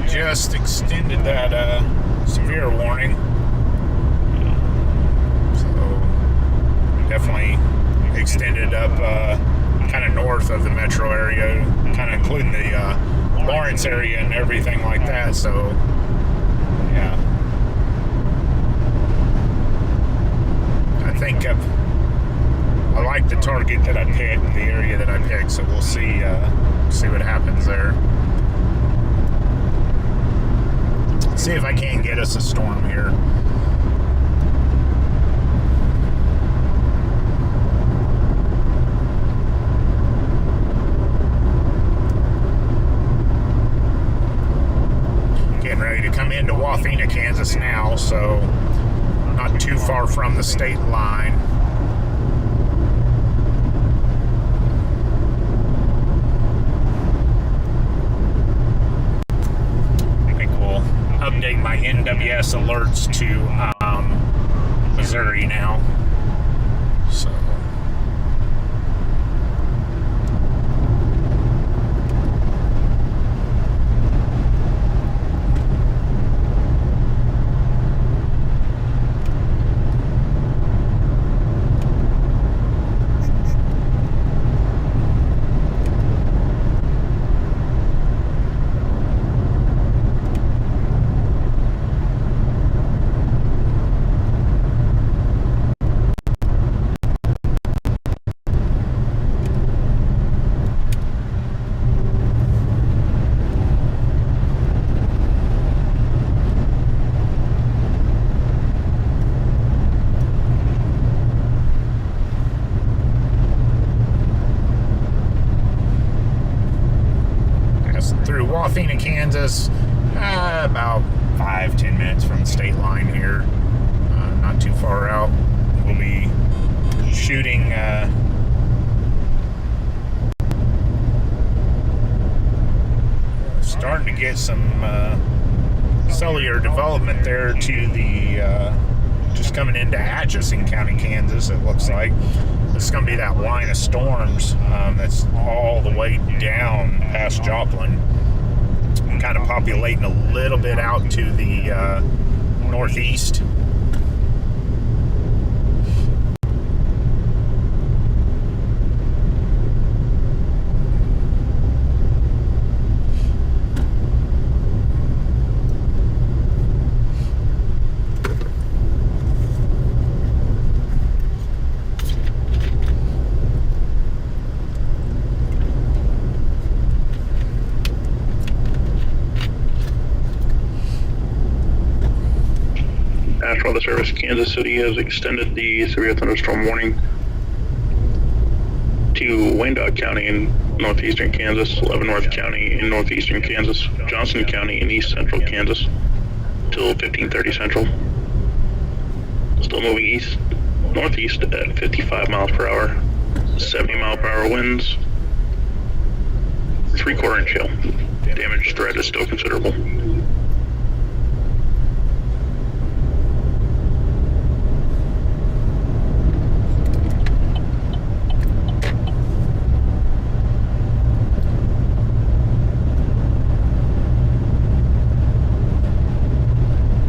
Just extended that severe warning, so definitely extended up kind of north of the metro area, kind of including the Lawrence area and everything like that. So yeah, I think I like the target that I picked, the area that I picked, so we'll see what happens there. See if I can't get us a storm here. Getting ready to come into Wathena, Kansas now, so not too far from the state line. Update my NWS alerts to Missouri now. So through Wathena, Kansas, about 5-10 minutes from the state line here, not too far out. We'll be shooting starting to get some cellular development there to the just coming into Atchison County, Kansas. It looks like this is going to be that line of storms that's all the way down past Joplin, kind of populating a little bit out to the northeast. National Weather Service, Kansas City has extended the severe thunderstorm warning to Wyandotte County in northeastern Kansas, Leavenworth County in northeastern Kansas, Johnson County in east central Kansas, till 1530 Central. Still moving east, northeast at 55 miles per hour, 70 mile per hour winds, 3/4 inch hail. Damage threat is still considerable.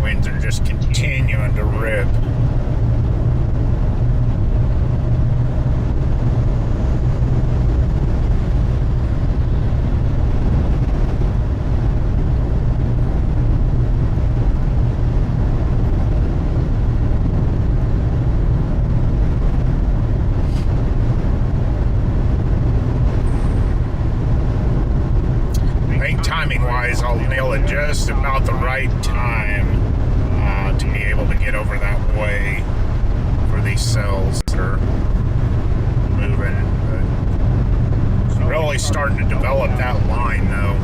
Winds are just continuing to rip. Timing-wise, I'll nail it just about the right time to be able to get over that way for these cells that are moving. But really starting to develop that line, though.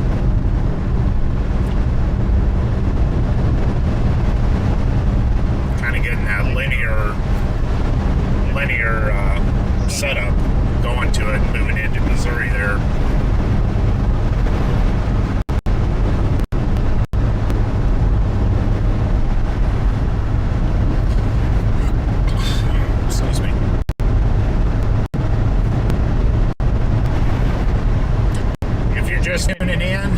Kind of getting that linear setup going to it, moving into Missouri there. Just tuning in,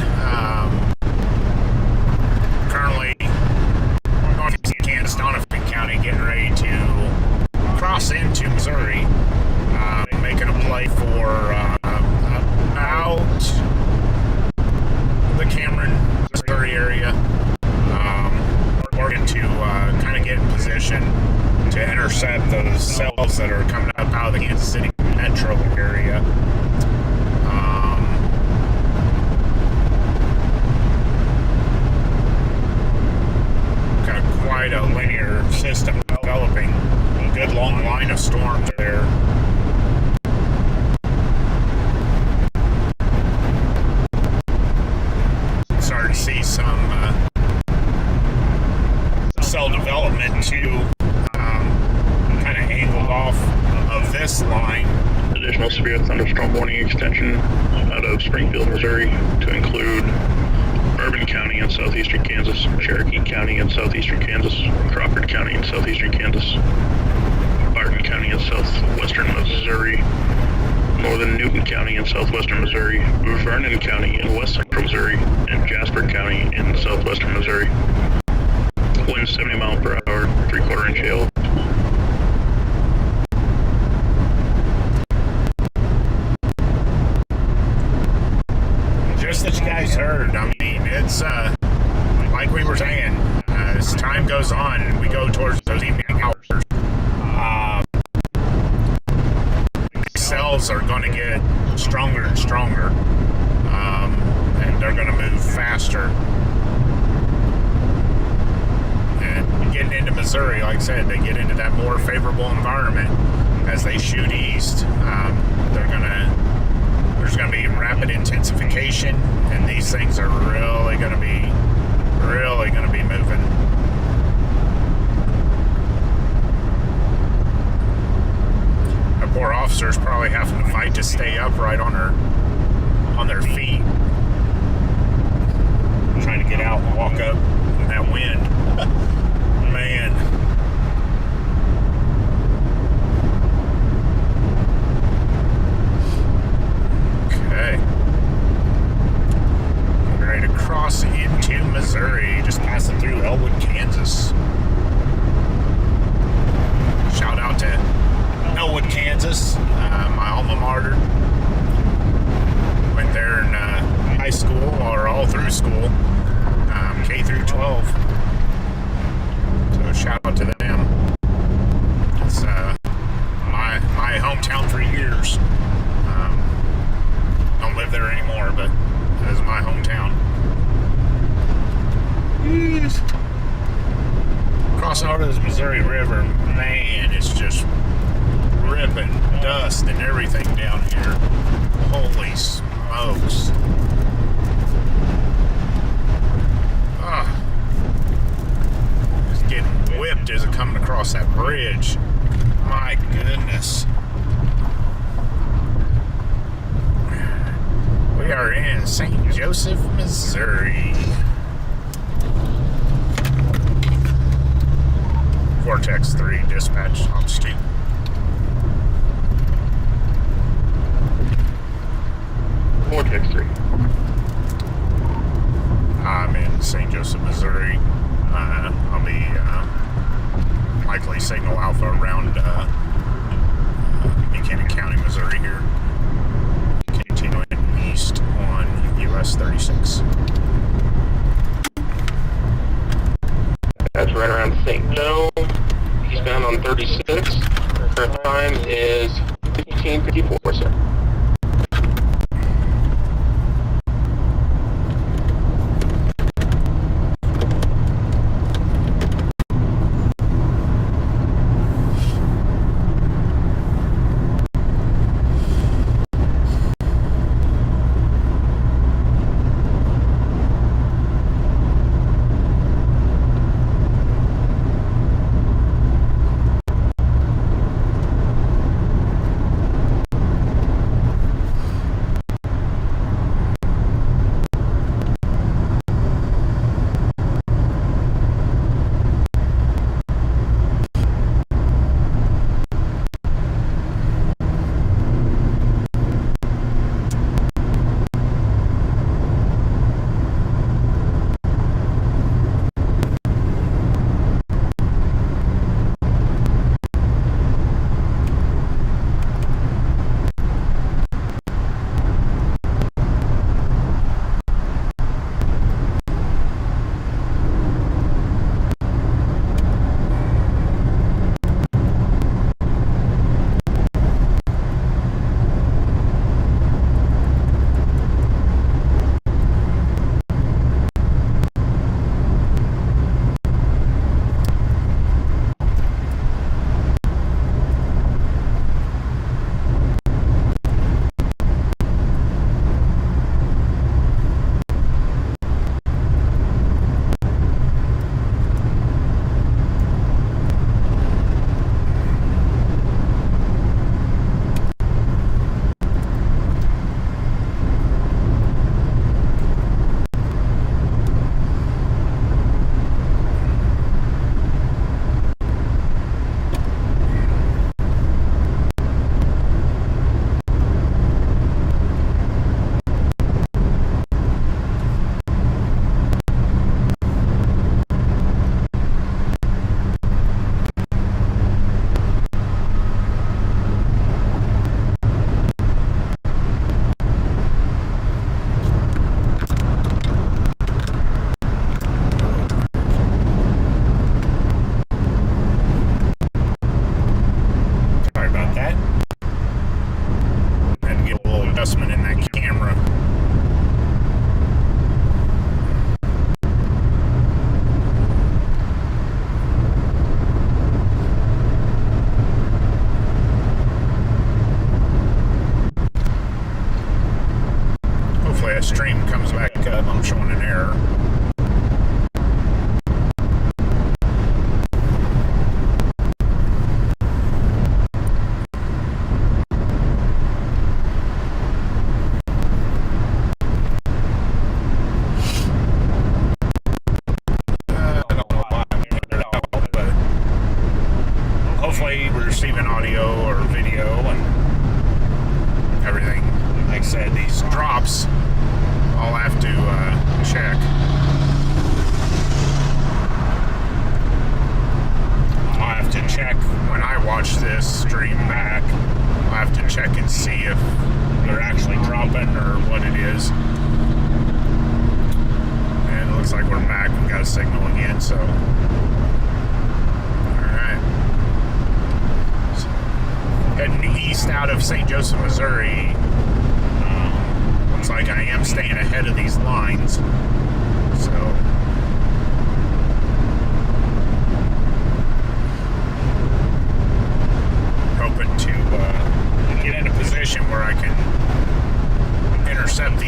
currently northeast Kansas, Donovan County, getting ready to cross into Missouri, making a play for about the Cameron, Missouri area, working to kind of get in position to intercept those cells that are coming up out of the Kansas City metro area. Quite a linear system developing, a good long line of storms there. Starting to see some cell development too, kind of angled off of this line. Additional severe thunderstorm warning extension out of Springfield, Missouri, to include Bourbon County in southeastern Kansas, Cherokee County in southeastern Kansas, Crawford County in southeastern Kansas, Barton County in southwestern Missouri, northern Newton County in southwestern Missouri, Vernon County in west central Missouri, and Jasper County in southwestern Missouri. Winds 70 miles per hour, 3/4 inch hail. Just that you guys heard, I mean, it's like we were saying, as time goes on and we go towards those evening hours, cells are going to get stronger and stronger, and they're going to move faster. And getting into Missouri, like I said, they get into that more favorable environment as they shoot east. There's going to be rapid intensification, and these things are really going to be moving. Our poor officers probably having to fight to stay upright on their feet, trying to get out and walk up in that wind. Man. Okay. We're ready to cross into Missouri, just passing through Elwood, Kansas. Shout out to Elwood, Kansas, my alma mater. Went there in high school, or all through school, K through 12. So shout out to them. It's my hometown for years. Don't live there anymore, but it is my hometown. Jeez. Crossing over to the Missouri River, man, it's just ripping dust and everything down here. Holy smokes. It's getting whipped as it coming across that bridge. My goodness. We are in St. Joseph, Missouri. Vortex 3 dispatch on Stu. Vortex 3. I'm in St. Joseph, Missouri. I'll be likely signal alpha around Buchanan County, Missouri here. Continuing east on US 36. That's right around St. Joe. Eastbound on 36. Current time is 15:54, sir. Stream comes back up, I'm showing an error. I don't know why I figured it out, but hopefully we're receiving audio or video and everything. Like I said, these drops I'll have to check. I'll have to check when I watch this stream back. I'll have to check and see if they're actually dropping or what it is. And it looks like we're back. We've got a signal again, so. Alright. So, heading east out of St. Joseph, Missouri. Looks like I am staying ahead of these lines, so hoping to get in a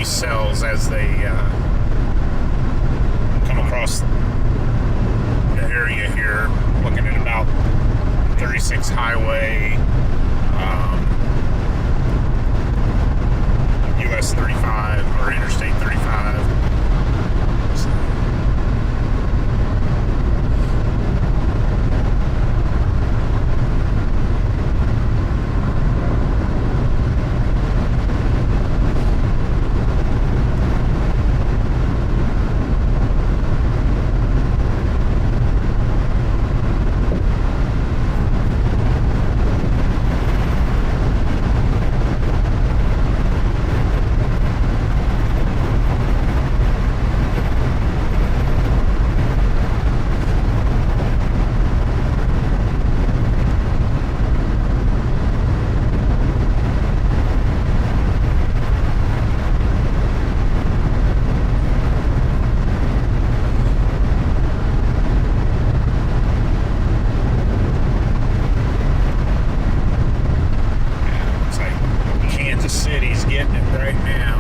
these cells as they come across the area here. Looking at about 36 highway, US 35 or Interstate 35. City's getting it right now.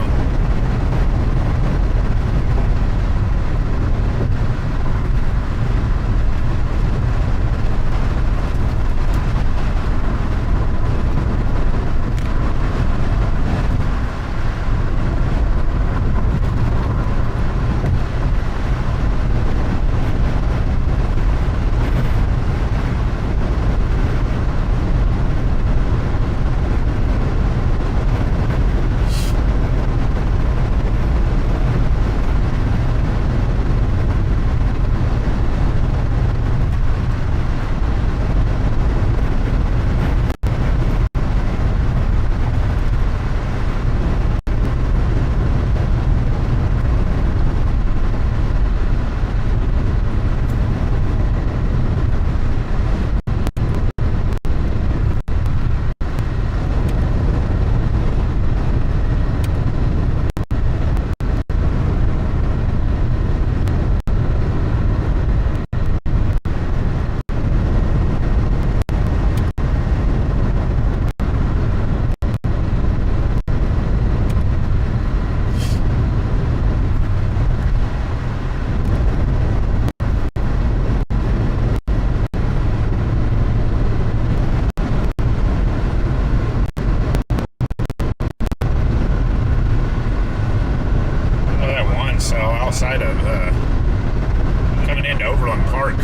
Outside of coming into Overland Park,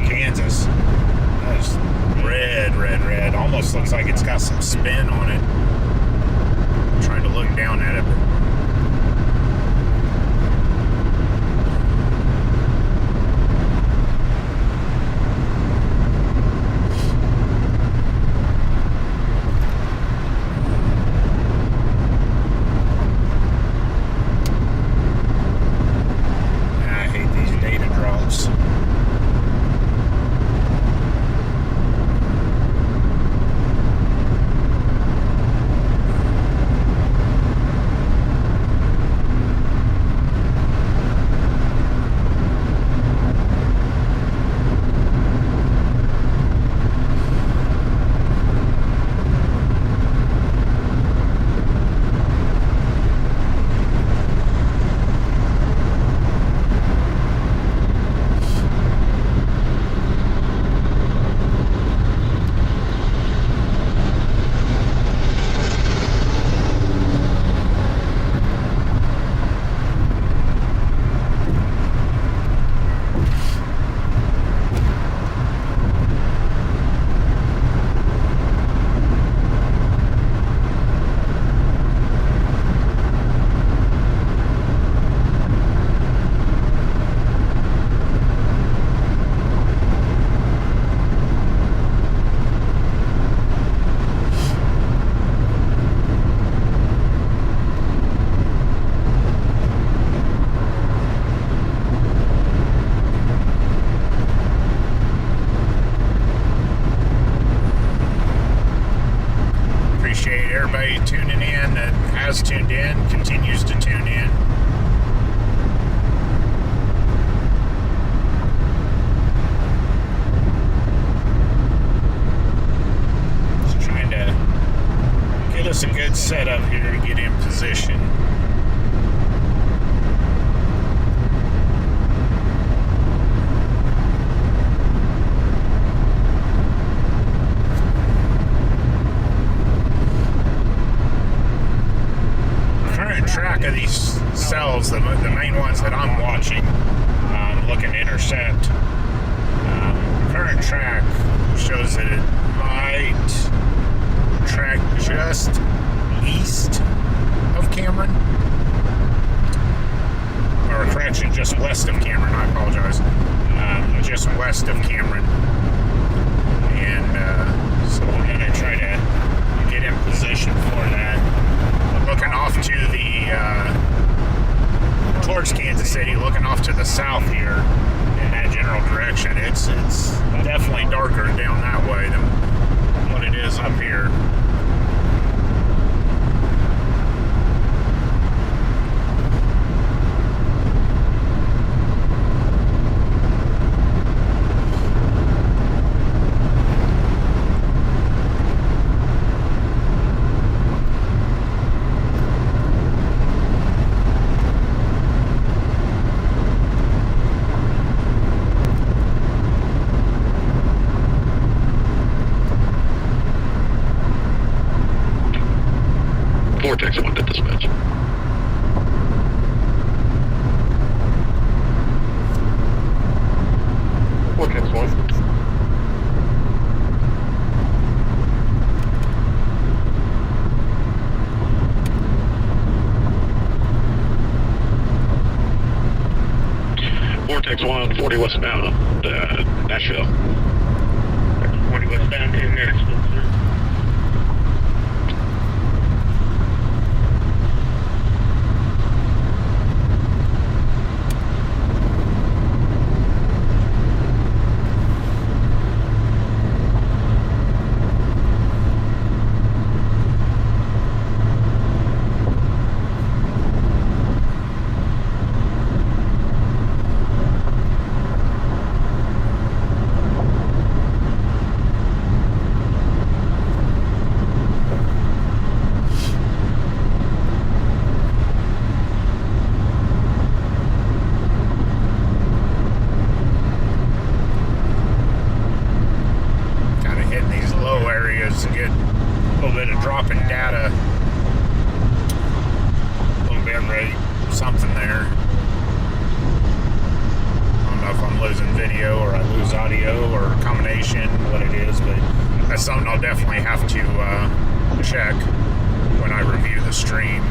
Kansas. That's red. Almost looks like it's got some spin on it. I'm trying to look down at it. Everybody tuning in that has tuned in, continues to tune in. Just trying to get us a good setup here to get in position. back of these cells, the main ones that I'm watching, looking to intercept, current track shows that it might track just east of Cameron, or correction, just west of Cameron. I apologize. Just west of Cameron, and so we're going to try to get in position for that. We're looking off to the towards Kansas City, looking off to the south here in that general direction. It's definitely darker down that way than what it is up here. Vortex 1 to dispatch. Vortex 1. Vortex 1, 40 westbound, Nashville. 40 westbound in Nashville, sir. To get a little bit of drop in data, a little bit rate, something there. I don't know if I'm losing video or I lose audio or a combination, what it is, but that's something I'll definitely have to check when I review the stream.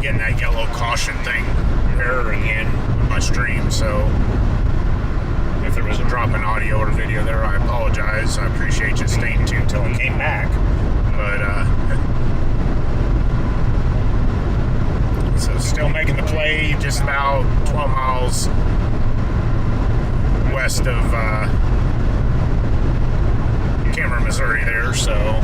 getting that yellow caution thing erroring in my stream, so if there was a drop in audio or video there, I apologize. I appreciate you staying tuned until it came back. But, so still making the play just about 12 miles west of Cameron, Missouri there, so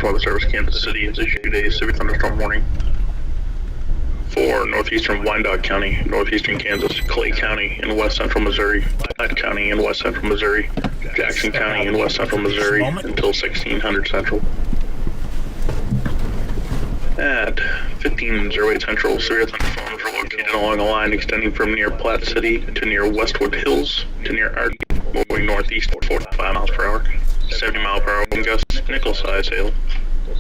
Weather Service, Kansas City has issued a severe thunderstorm warning for northeastern Wyandotte County, northeastern Kansas, Clay County, and west central Missouri, Platte County, and west central Missouri, Jackson County, and west central Missouri until 1600 Central. At 1508 Central, severe thunderstorms are located along a line extending from near Platte City to near Westwood Hills to near Arden, moving northeast 45 miles per hour. 70 mile per hour wind gusts, nickel-size hail.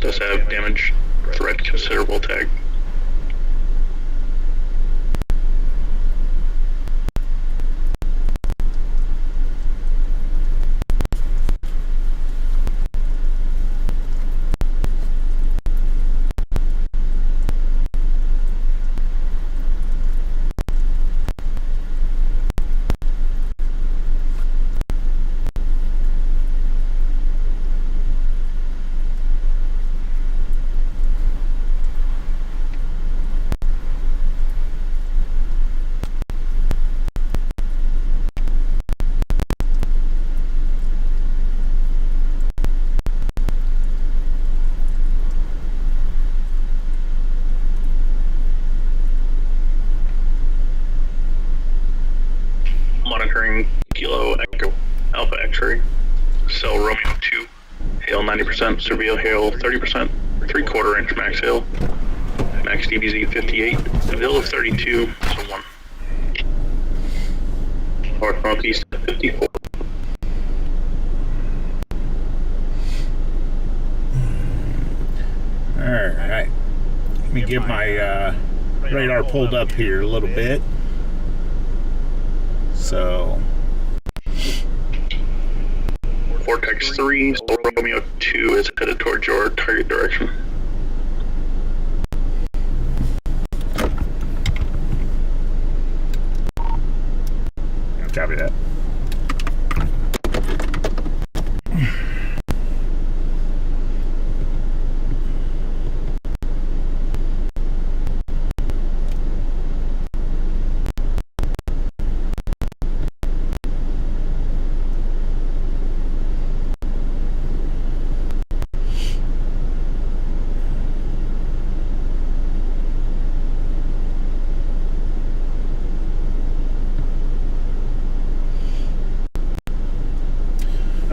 Does have damage, threat considerable tag. Monitoring Kilo Echo Alpha X-ray. Cell Romeo 2. Hail 90%. Severe hail 30%. 3/4 inch max hail. Max DBZ 58. Ville of 32. So 1. North northeast 54. Alright. Let me get my radar pulled up here a little bit. So Vortex 3, Romeo 2 is headed towards your target direction. Copy that.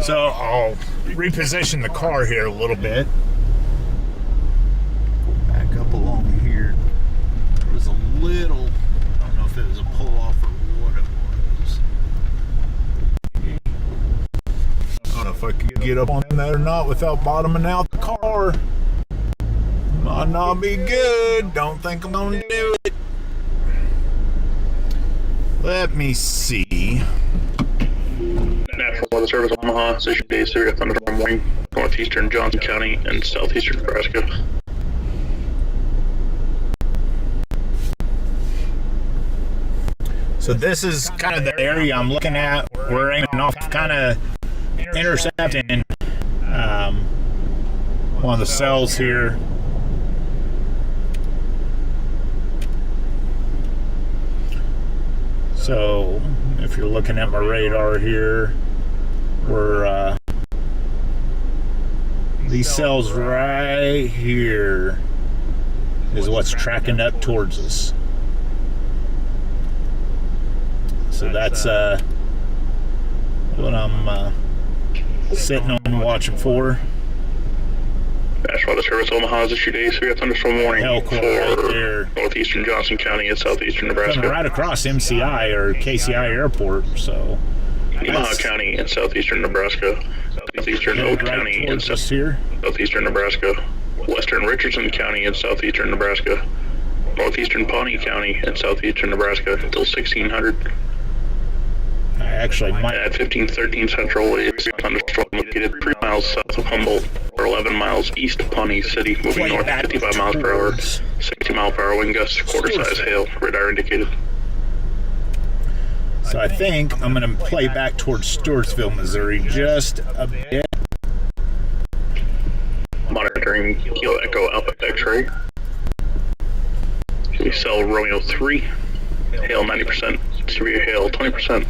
So I'll reposition the car here a little bit. Back up along here. There was a little, I don't know if it was a pull off or what it was. I don't know if I could get up on that or not without bottoming out the car. Might not be good. Don't think I'm gonna do it. Let me see. National Weather Service Omaha, this is your day severe thunderstorm warning, northeastern Johnson County and southeastern Nebraska. So this is kind of the area I'm looking at. We're aiming off, kind of intercepting one of the cells here. So if you're looking at my radar here, we're these cells right here is what's tracking up towards us. So that's what I'm sitting on and watching for. National Weather Service Omaha, this is your day severe thunderstorm warning for right northeastern Johnson County and southeastern Nebraska. Coming right across MCI or KCI Airport, so Omaha County and southeastern Nebraska, southeastern Oak County and southeastern Nebraska, western Richardson County and southeastern Nebraska, northeastern Pawnee County and southeastern Nebraska until 1600. I actually might. At 1513 Central is thunderstorm located 3 miles south of Humboldt, or 11 miles east of Pawnee City, moving north at 55 miles per hour, 60 mile per hour wind gusts, quarter-size hail, radar indicated. So I think I'm going to play back towards Stewartsville, Missouri, just a bit. Monitoring Kilo Echo Alpha X-ray. We sell Romeo 3, hail 90%, severe hail 20%.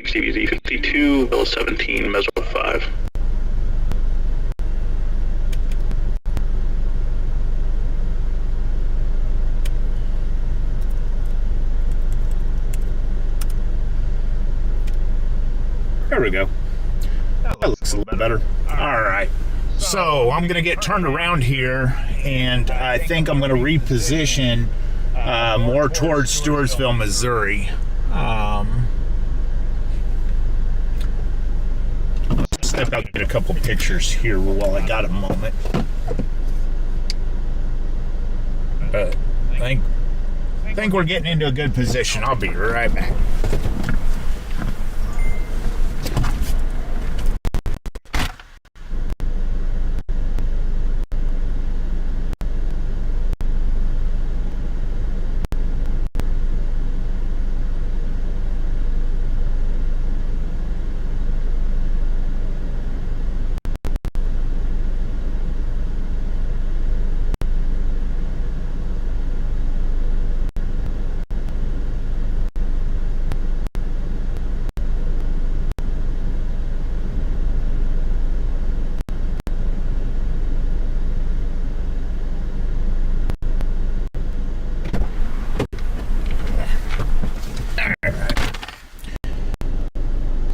CBZ 52, Bill 17, Meso 5. There we go. That looks a little better. All right. So I'm going to get turned around here, and I think I'm going to reposition more towards Stewartsville, Missouri. Step out and get a couple pictures here while I got a moment. But I think we're getting into a good position. I'll be right back.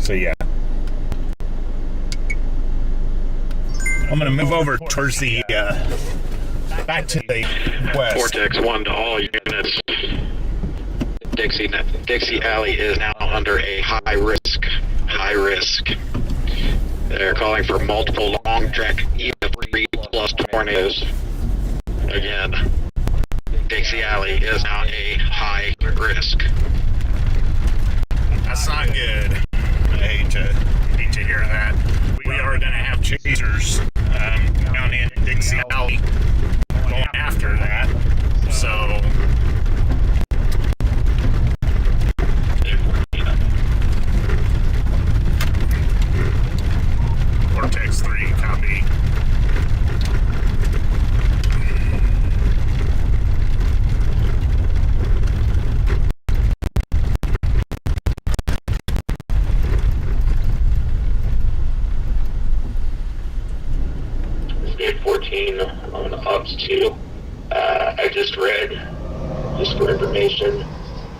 So yeah, I'm gonna move over towards the back to the west. Vortex 1 to all units. Dixie Alley is now under a high risk. They're calling for multiple long track EF3 plus tornadoes. Again, Dixie Alley is now a high risk. That's not good. I hate to hear that. We are going to have chasers down in Dixie Alley going after that. So Vortex 3, copy. On Ops 2, I just read, just for information,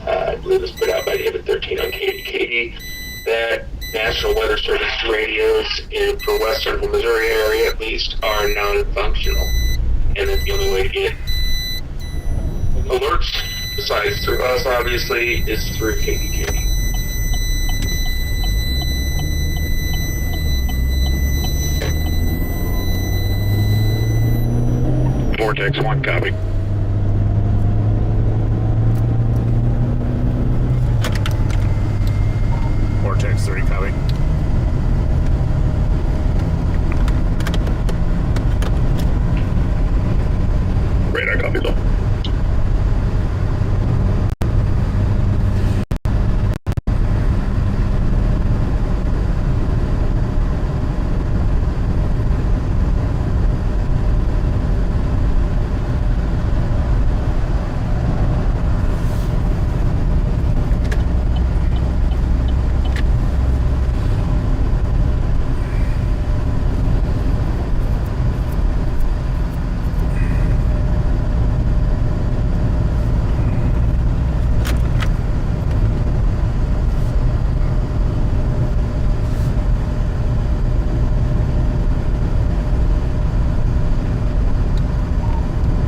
I believe it was put out by David 13 on KDKD, that National Weather Service radios for western Missouri area at least are non-functional. And then the only way to get alerts, besides through us obviously, is through KDK. Vortex 1, copy. Vortex 3, copy. Radar copy, though.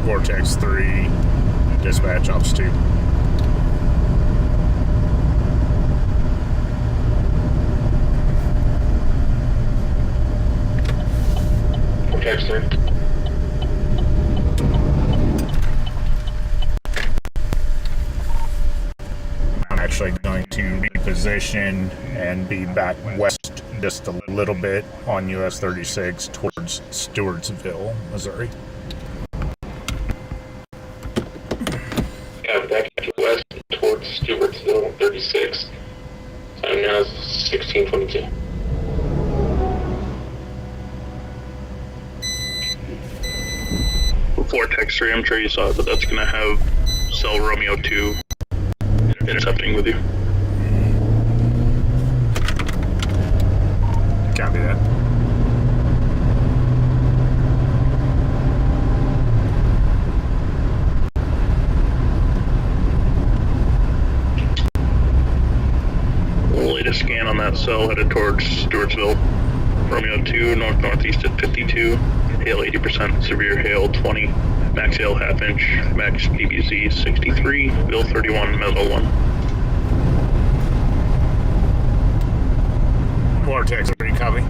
Vortex 3, dispatch ops 2. Vortex 3. I'm actually going to reposition and be back west just a little bit on US 36 towards Stewartsville, Missouri. Back to west towards Stewartsville, 36. Time now is 16:22. Vortex 3, I'm sure you saw it, but that's going to have Cell Romeo 2 intercepting with you. Copy that. Latest scan on that cell headed towards Stewartsville. Romeo 2, north-northeast at 52. Hail 80%, severe hail 20. Max hail half inch, max PBZ 63, Bill 31, Meso 1. Vortex 3, copy.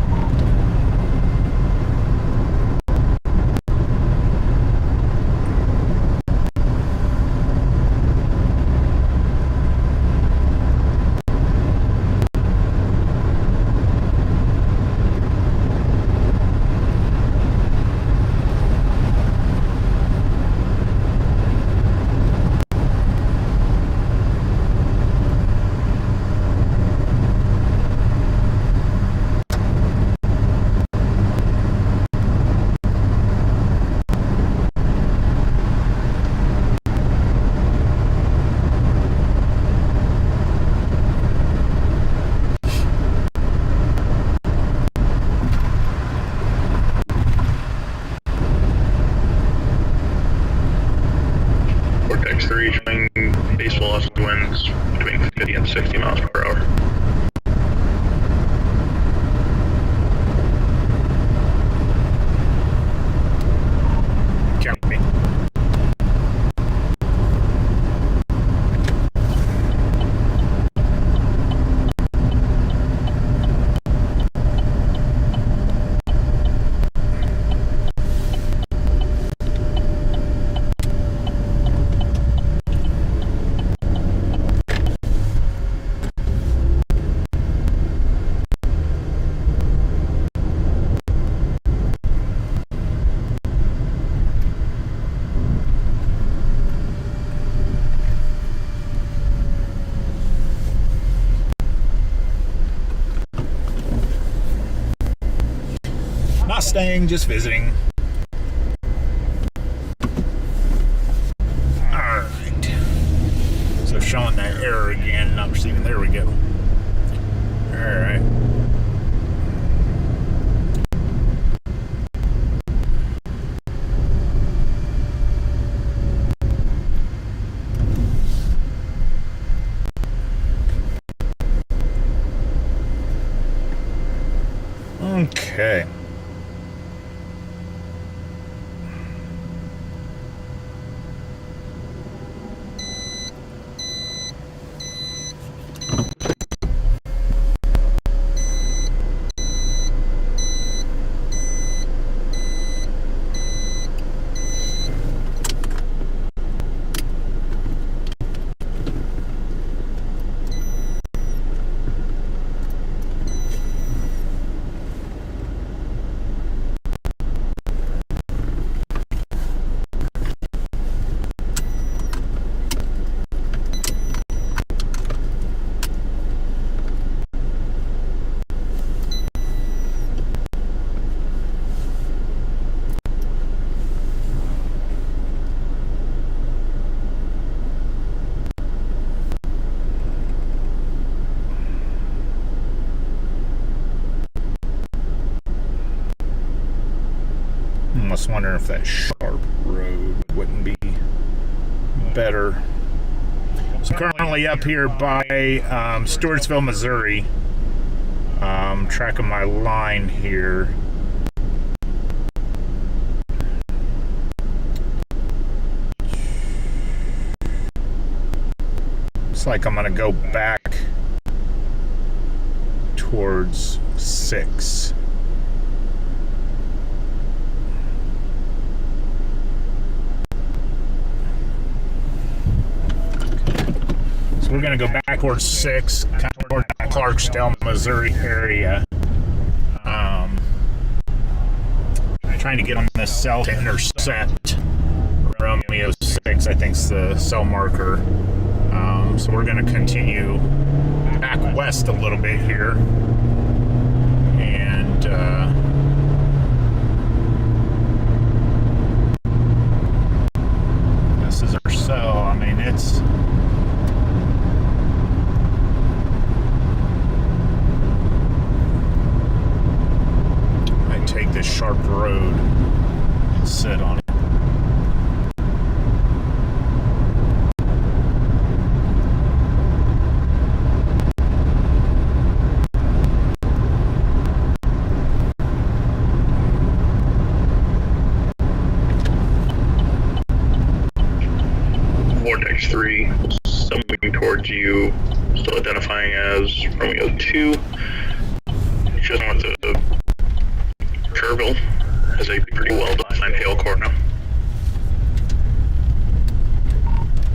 Vortex 3 showing base velocity winds between 50 and 60 miles per hour. Copy. Not staying, just visiting. Alright. So showing that error again, not receiving. There we go. Alright. almost wondering if that sharp road wouldn't be better. So currently up here by Stewartsville, Missouri. Tracking my line here. Looks like I'm gonna go back towards 6. So we're gonna go back towards 6, kind of towards the Clarksdale, Missouri area. Trying to get on this cell to intercept Romeo 6, I think is the cell marker. So we're going to continue back west a little bit here. And this is our cell. I mean, it's... I take this sharp road and sit on it. Vortex 3, still moving towards you, still identifying as Romeo 2. Just north of Kerrville has a pretty well-defined hail corner.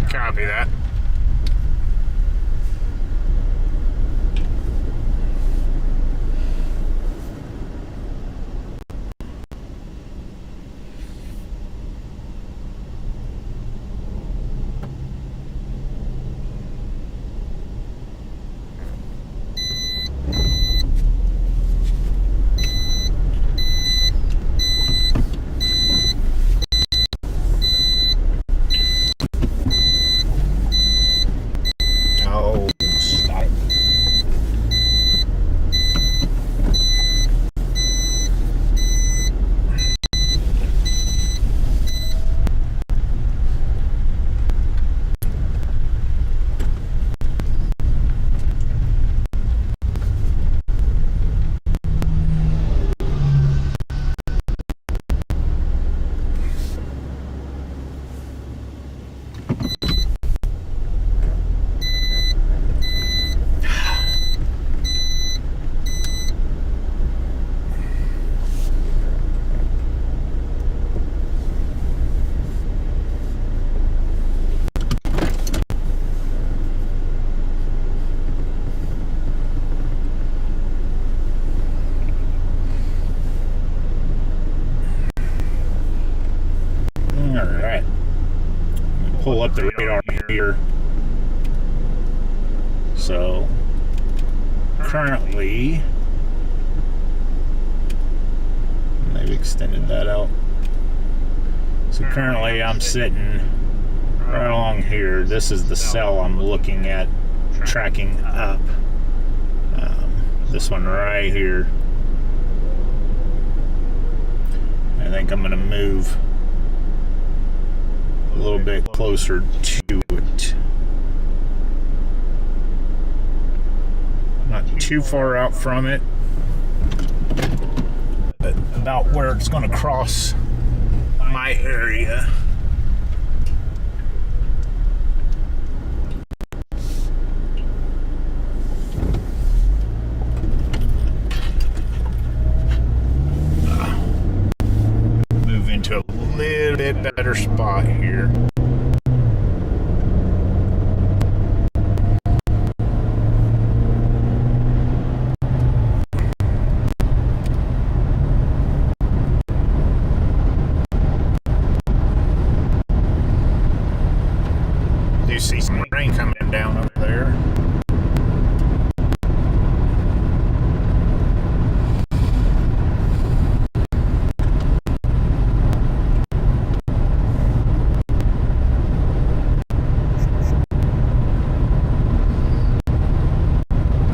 Copy that. Pull up the radar here. So currently, they've extended that out. So currently I'm sitting right along here. This is the cell I'm looking at, tracking up. This one right here. I think I'm gonna move a little bit closer to it. Not too far out from it, but about where it's going to cross my area. Move into a little bit better spot here. You see some rain coming down over there.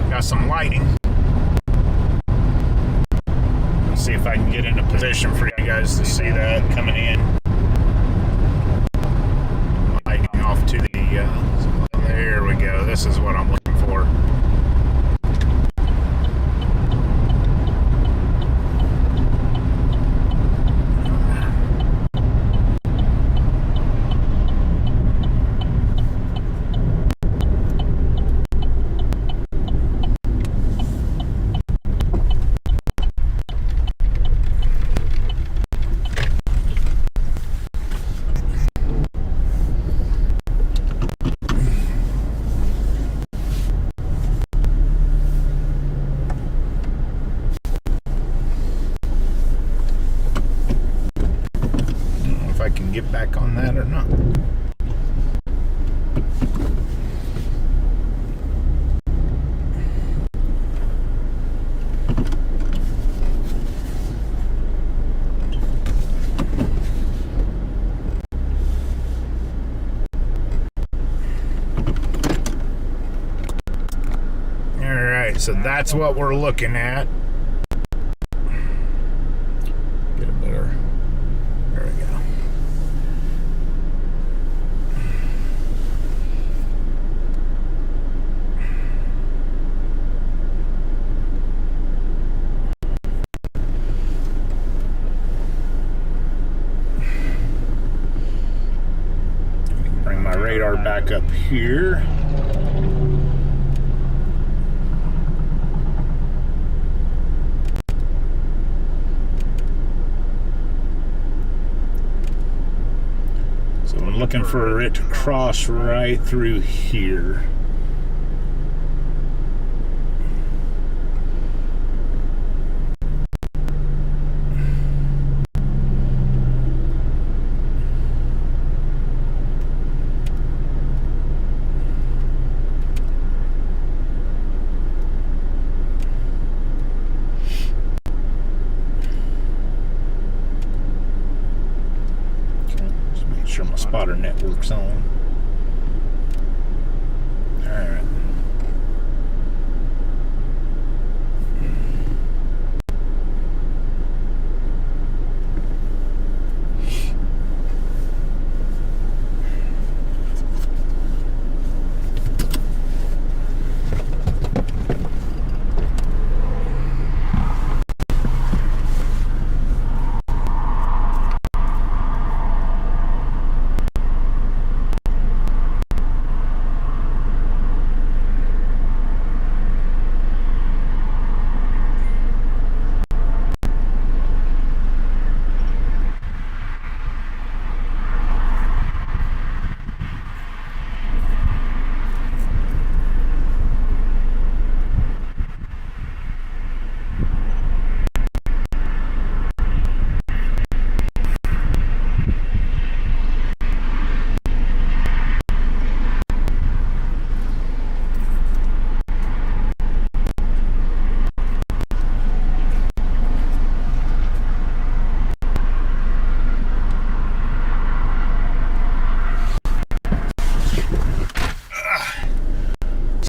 Got some lighting. Let's see if I can get into position for you guys to see that coming in. Lighting off to the, there we go. This is what I'm looking for. If I can get back on that or not. All right, so that's what we're looking at. Get a better. There we go. Bring my radar back up here. So I'm looking for it to cross right through here. Sure my spotter network's on. Alright.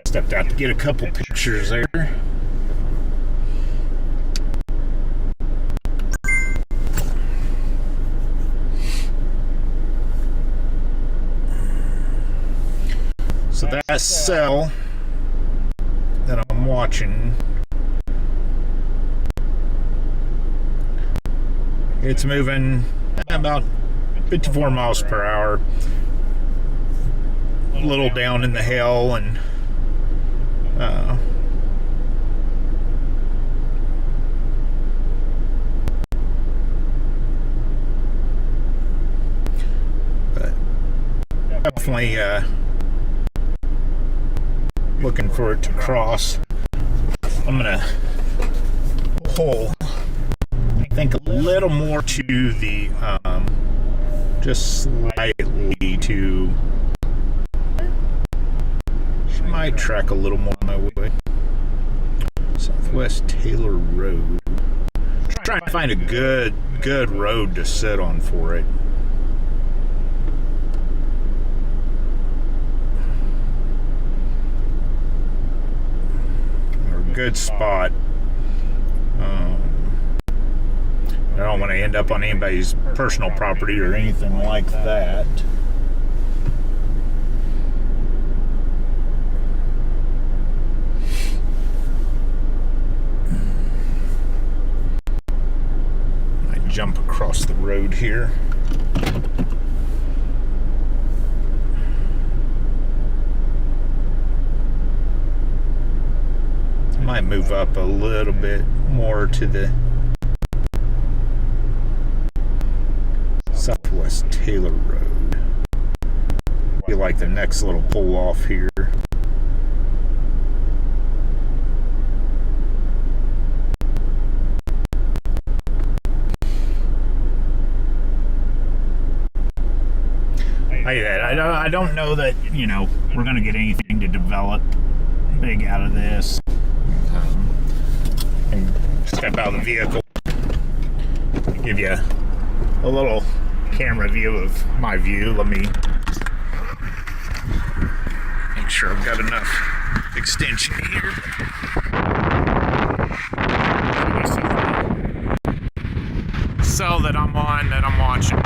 Stepped out to get a couple pictures there. So that cell that I'm watching, it's moving about 54 miles per hour, a little down in the hill, and but definitely looking for it to cross. I'm gonna pull, I think, a little more to the just slightly to might track a little more my way. Southwest Taylor Road. Trying to find a good road to sit on for it. Or a good spot. I don't want to end up on anybody's personal property or anything like that. I jump across the road here. Might move up a little bit more to the Southwest Taylor Road. Be like the next little pull off here. I don't know that, you know, we're going to get anything to develop big out of this. And step out of the vehicle, give you a little camera view of my view. Let me make sure I've got enough extension here. Cell that I'm on, that I'm watching.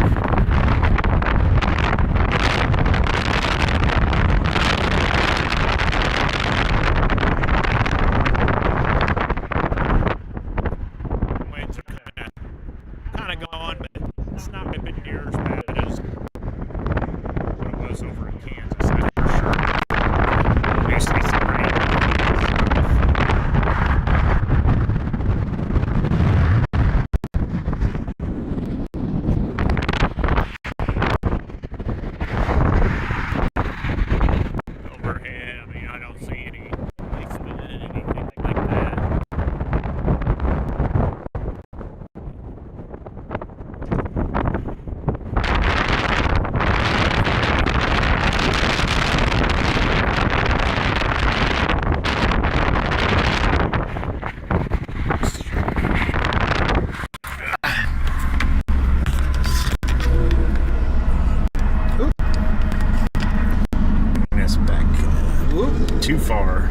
Too far.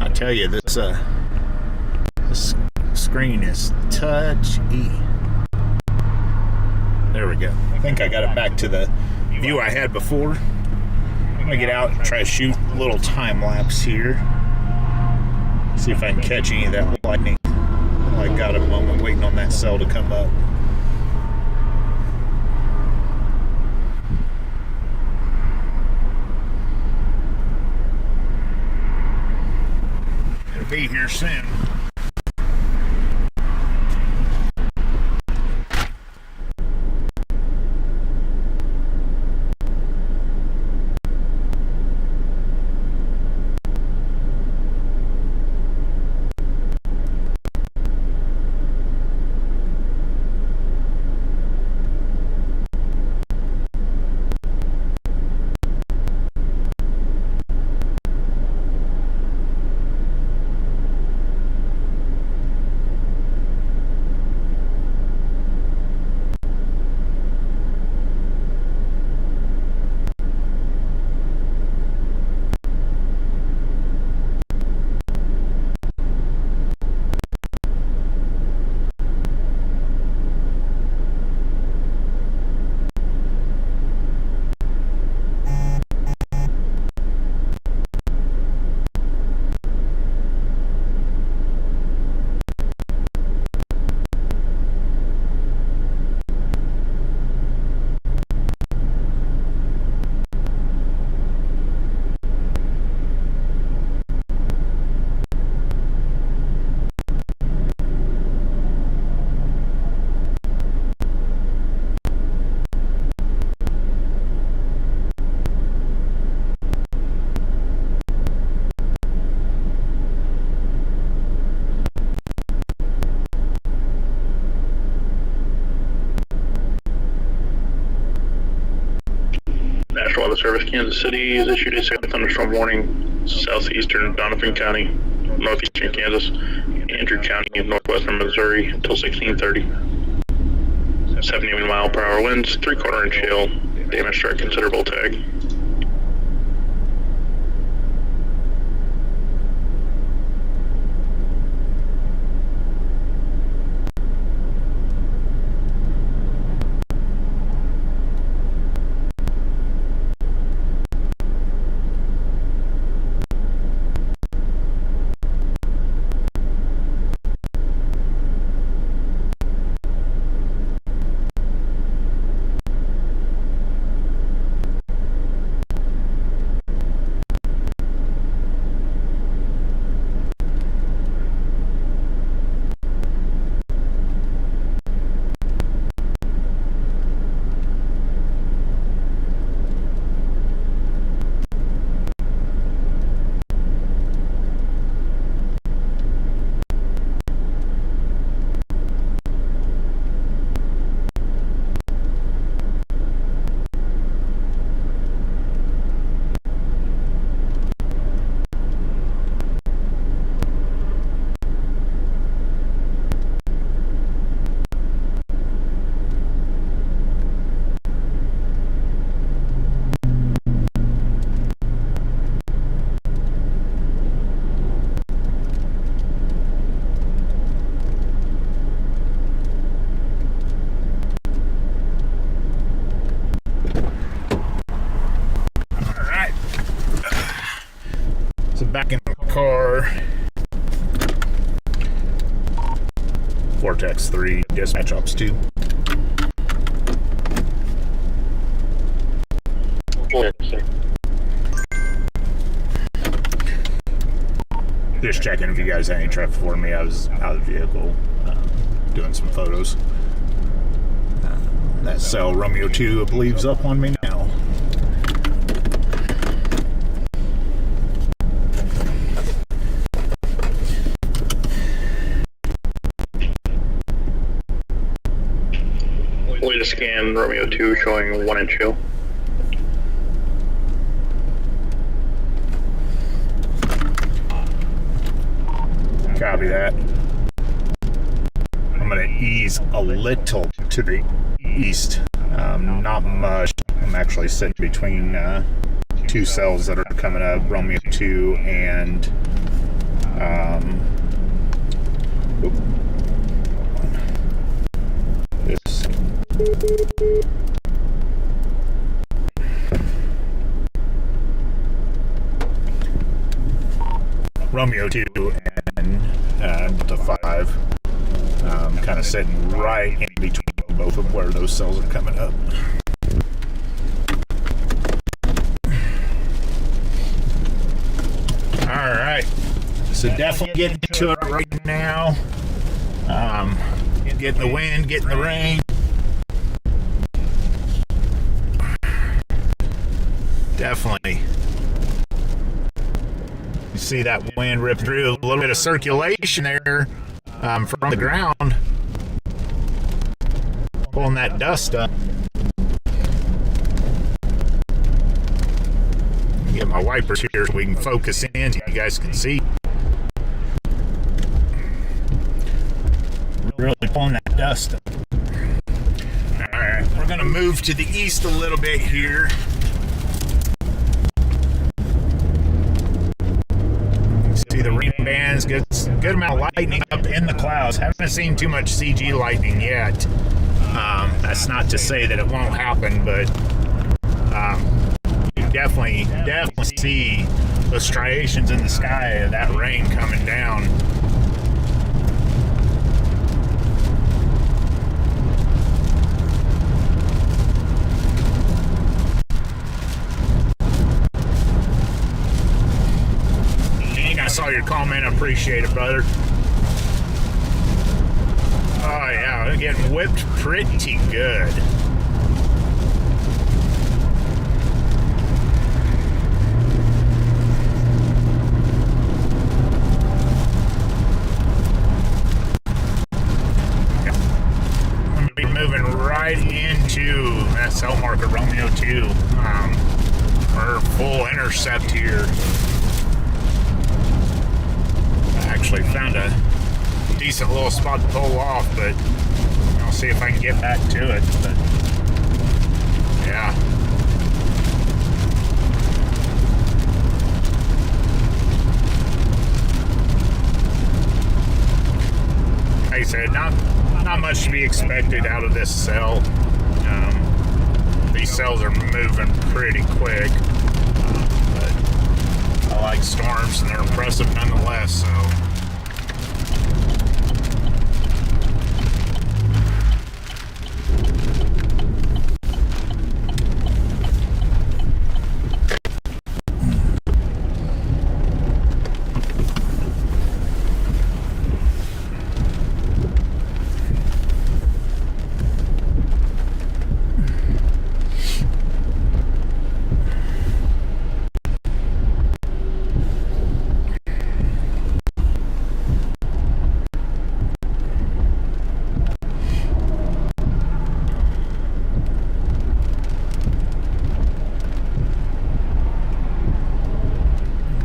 I tell you, this screen is touchy. There we go. I think I got it back to the view I had before. I'm gonna get out and try to shoot a little time lapse here. See if I can catch any of that lightning. I got a moment waiting on that cell to come up. Be here soon. National Weather Service, Kansas City has issued a second thunderstorm warning. Southeastern Donovan County, northeastern Kansas, Andrew County, northwestern Missouri until 1630. 70-mile-per-hour winds, 3/4 inch hail, damage to a considerable tag. Vortex 3 dispatch ops 2. Just checking if you guys had any traffic for me. I was out of the vehicle doing some photos. That cell Romeo 2, I believe, is up on me now. Latest scan, Romeo 2 showing 1-inch hill. Copy that. I'm going to ease a little to the east. Not much. I'm actually sitting between two cells that are coming up, Romeo 2 and this. Romeo 2 and the 5. Kind of sitting right in between both of where those cells are coming up. Alright, so definitely getting to it right now. Getting the wind, getting the rain. Definitely. You see that wind rip through, a little bit of circulation there from the ground, pulling that dust up. Get my wipers here so we can focus in so you guys can see. Really pulling that dust up. Alright, we're going to move to the east a little bit here. See the rain bands, good amount of lightning up in the clouds. Haven't seen too much CG lightning yet. That's not to say that it won't happen, but you definitely see the striations in the sky of that rain coming down. I saw your comment. I appreciate it, brother. Oh yeah, we're getting whipped pretty good. I'm gonna be moving right into that cell marker Romeo 2. We're full intercept here. Actually found a decent little spot to pull off, but I'll see if I can get back to it. But yeah, like I said, not much to be expected out of this cell. These cells are moving pretty quick, but I like storms and they're impressive nonetheless. So.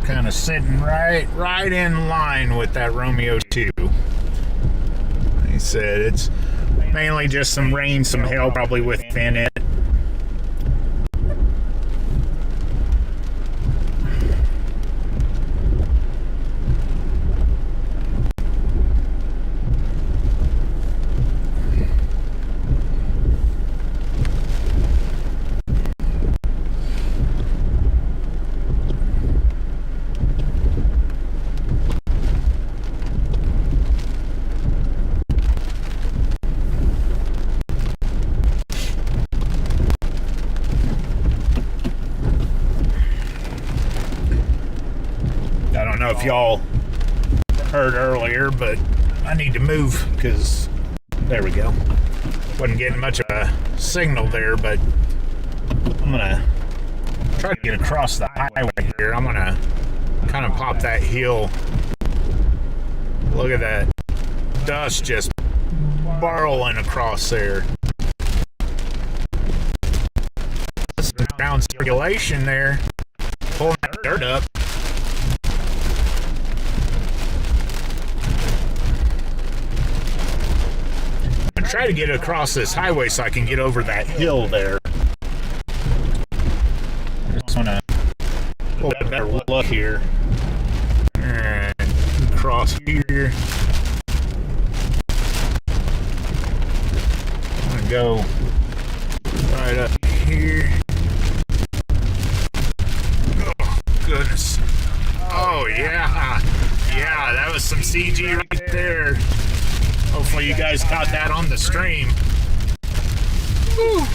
Kind of sitting right in line with that Romeo 2. Like I said, it's mainly just some rain, some hail probably within it. if y'all heard earlier, but I need to move because there we go. Wasn't getting much of a signal there, but I'm gonna try to get across the highway here. I'm gonna kind of pop that hill. Look at that dust just barreling across there. That's ground circulation there, pulling that dirt up. I'm gonna try to get across this highway so I can get over that hill there. Just wanna a little bit better look here. Alright, across here. I'm gonna go right up here. Oh, goodness. Oh, yeah. Yeah, that was some CG right there. Hopefully you guys caught that on the stream. Woo.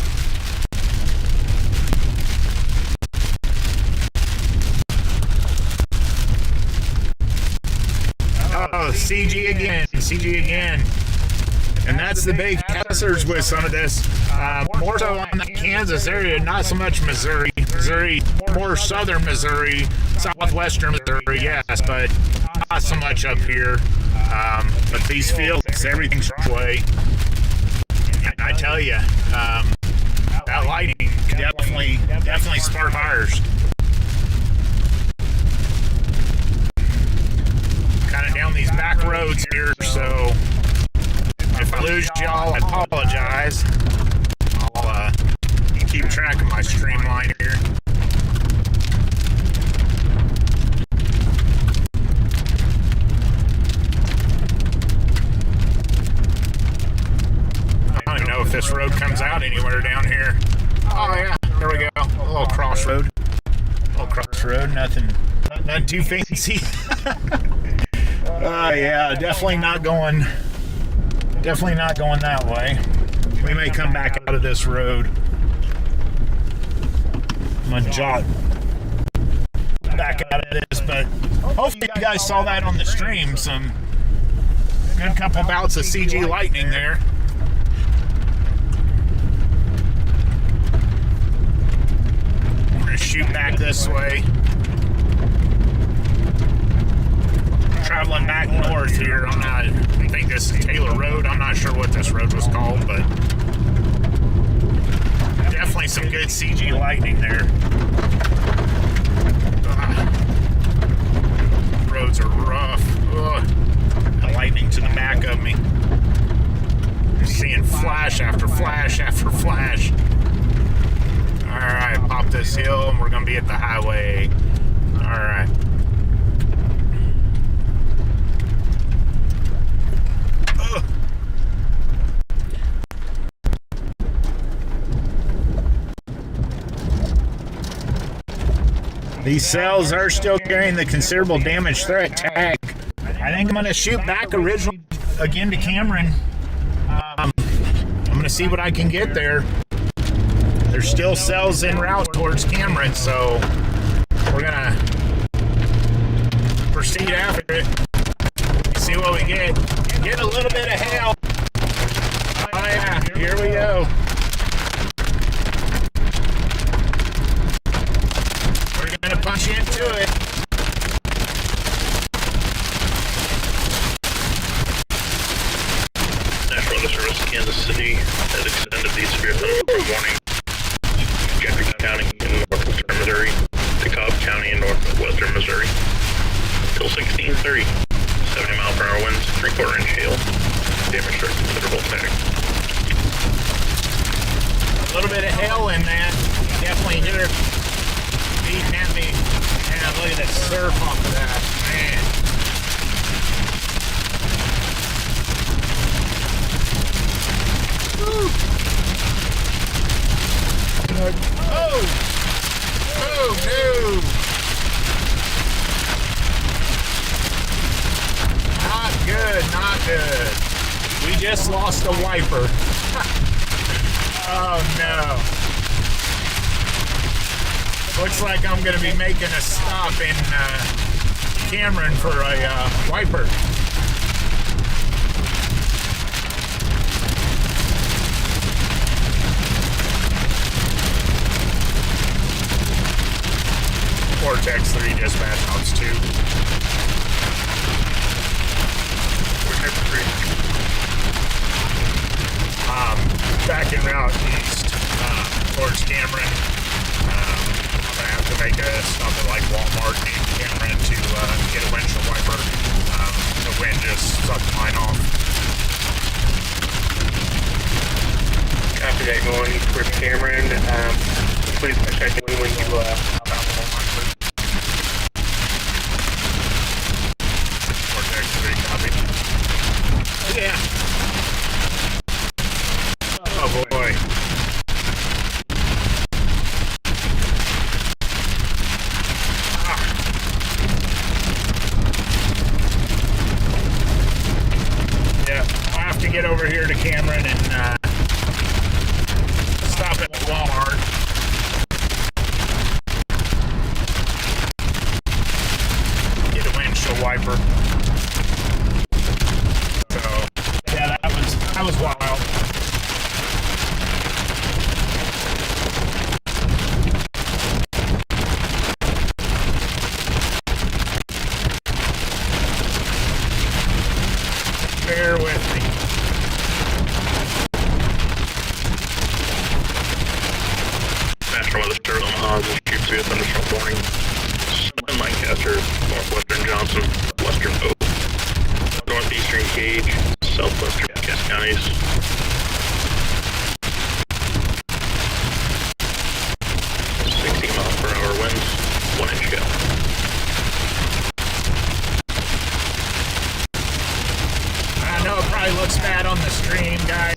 Oh, CG again, CG again. And that's the big hazards with some of this. More so on the Kansas area, not so much Missouri. Missouri, more southern Missouri, southwestern Missouri, yes, but not so much up here. But these fields, everything's way. And I tell you, that lighting definitely spark fires. Kind of down these back roads here, so if I lose y'all, I apologize. I'll keep track of my streamline here. I don't even know if this road comes out anywhere down here. Oh yeah, there we go. A little crossroad. Nothing too fancy. Yeah, definitely not going that way. We may come back out of this road. I'm gonna jot back out of this, but hopefully you guys saw that on the stream. Some good couple bouts of CG lightning there. We're gonna shoot back this way. Traveling back north here. I think this is Taylor Road. I'm not sure what this road was called, but definitely some good CG lightning there. Roads are rough. The lightning to the back of me. I'm seeing flash after flash after flash. Alright, pop this hill and we're going to be at the highway. Alright. These cells are still carrying the considerable damage threat tag. I think I'm going to shoot back again to Cameron. I'm going to see what I can get there. There's still cells en route towards Cameron, so we're going to proceed after it. See what we get. Get a little bit of hail. Oh yeah, here we go. We're going to punch into it. National Weather Service, Kansas City has extended the severe thunderstorm warning in Gentry County in northwestern Missouri to Cobb County in northwestern Missouri until 16:30. 70-mile-per-hour winds, 3/4 inch hail. Damage for considerable tag. A little bit of hail in that. Definitely hit her. Beating at me. Man, look at that surf off of that. Man. Woo. Oh! Oh, no! Not good, not good. We just lost a wiper. Oh, no. Looks like I'm going to be making a stop in Cameron for a wiper. Vortex 3 dispatch house 2. Back en route east towards Cameron. I'm gonna have to make a stop at like Walmart in Cameron to get a windshield wiper. The wind just sucked mine off. Copy that, going towards Cameron. Please check in when you found the Walmart. Vortex 3 copy. Yeah. Oh boy. Yeah, I'll have to get over here to Cameron and stop at Walmart. Get a windshield wiper. So, yeah, that was wild. Bear with me. National Weather Service Omaha is issued to a thunderstorm warning. Southern Lancaster, northwestern Johnson, western Oak, northeastern Gage, southwestern Cass counties. .60 mph winds, 1-inch gale. I know it probably looks bad on the stream, guys.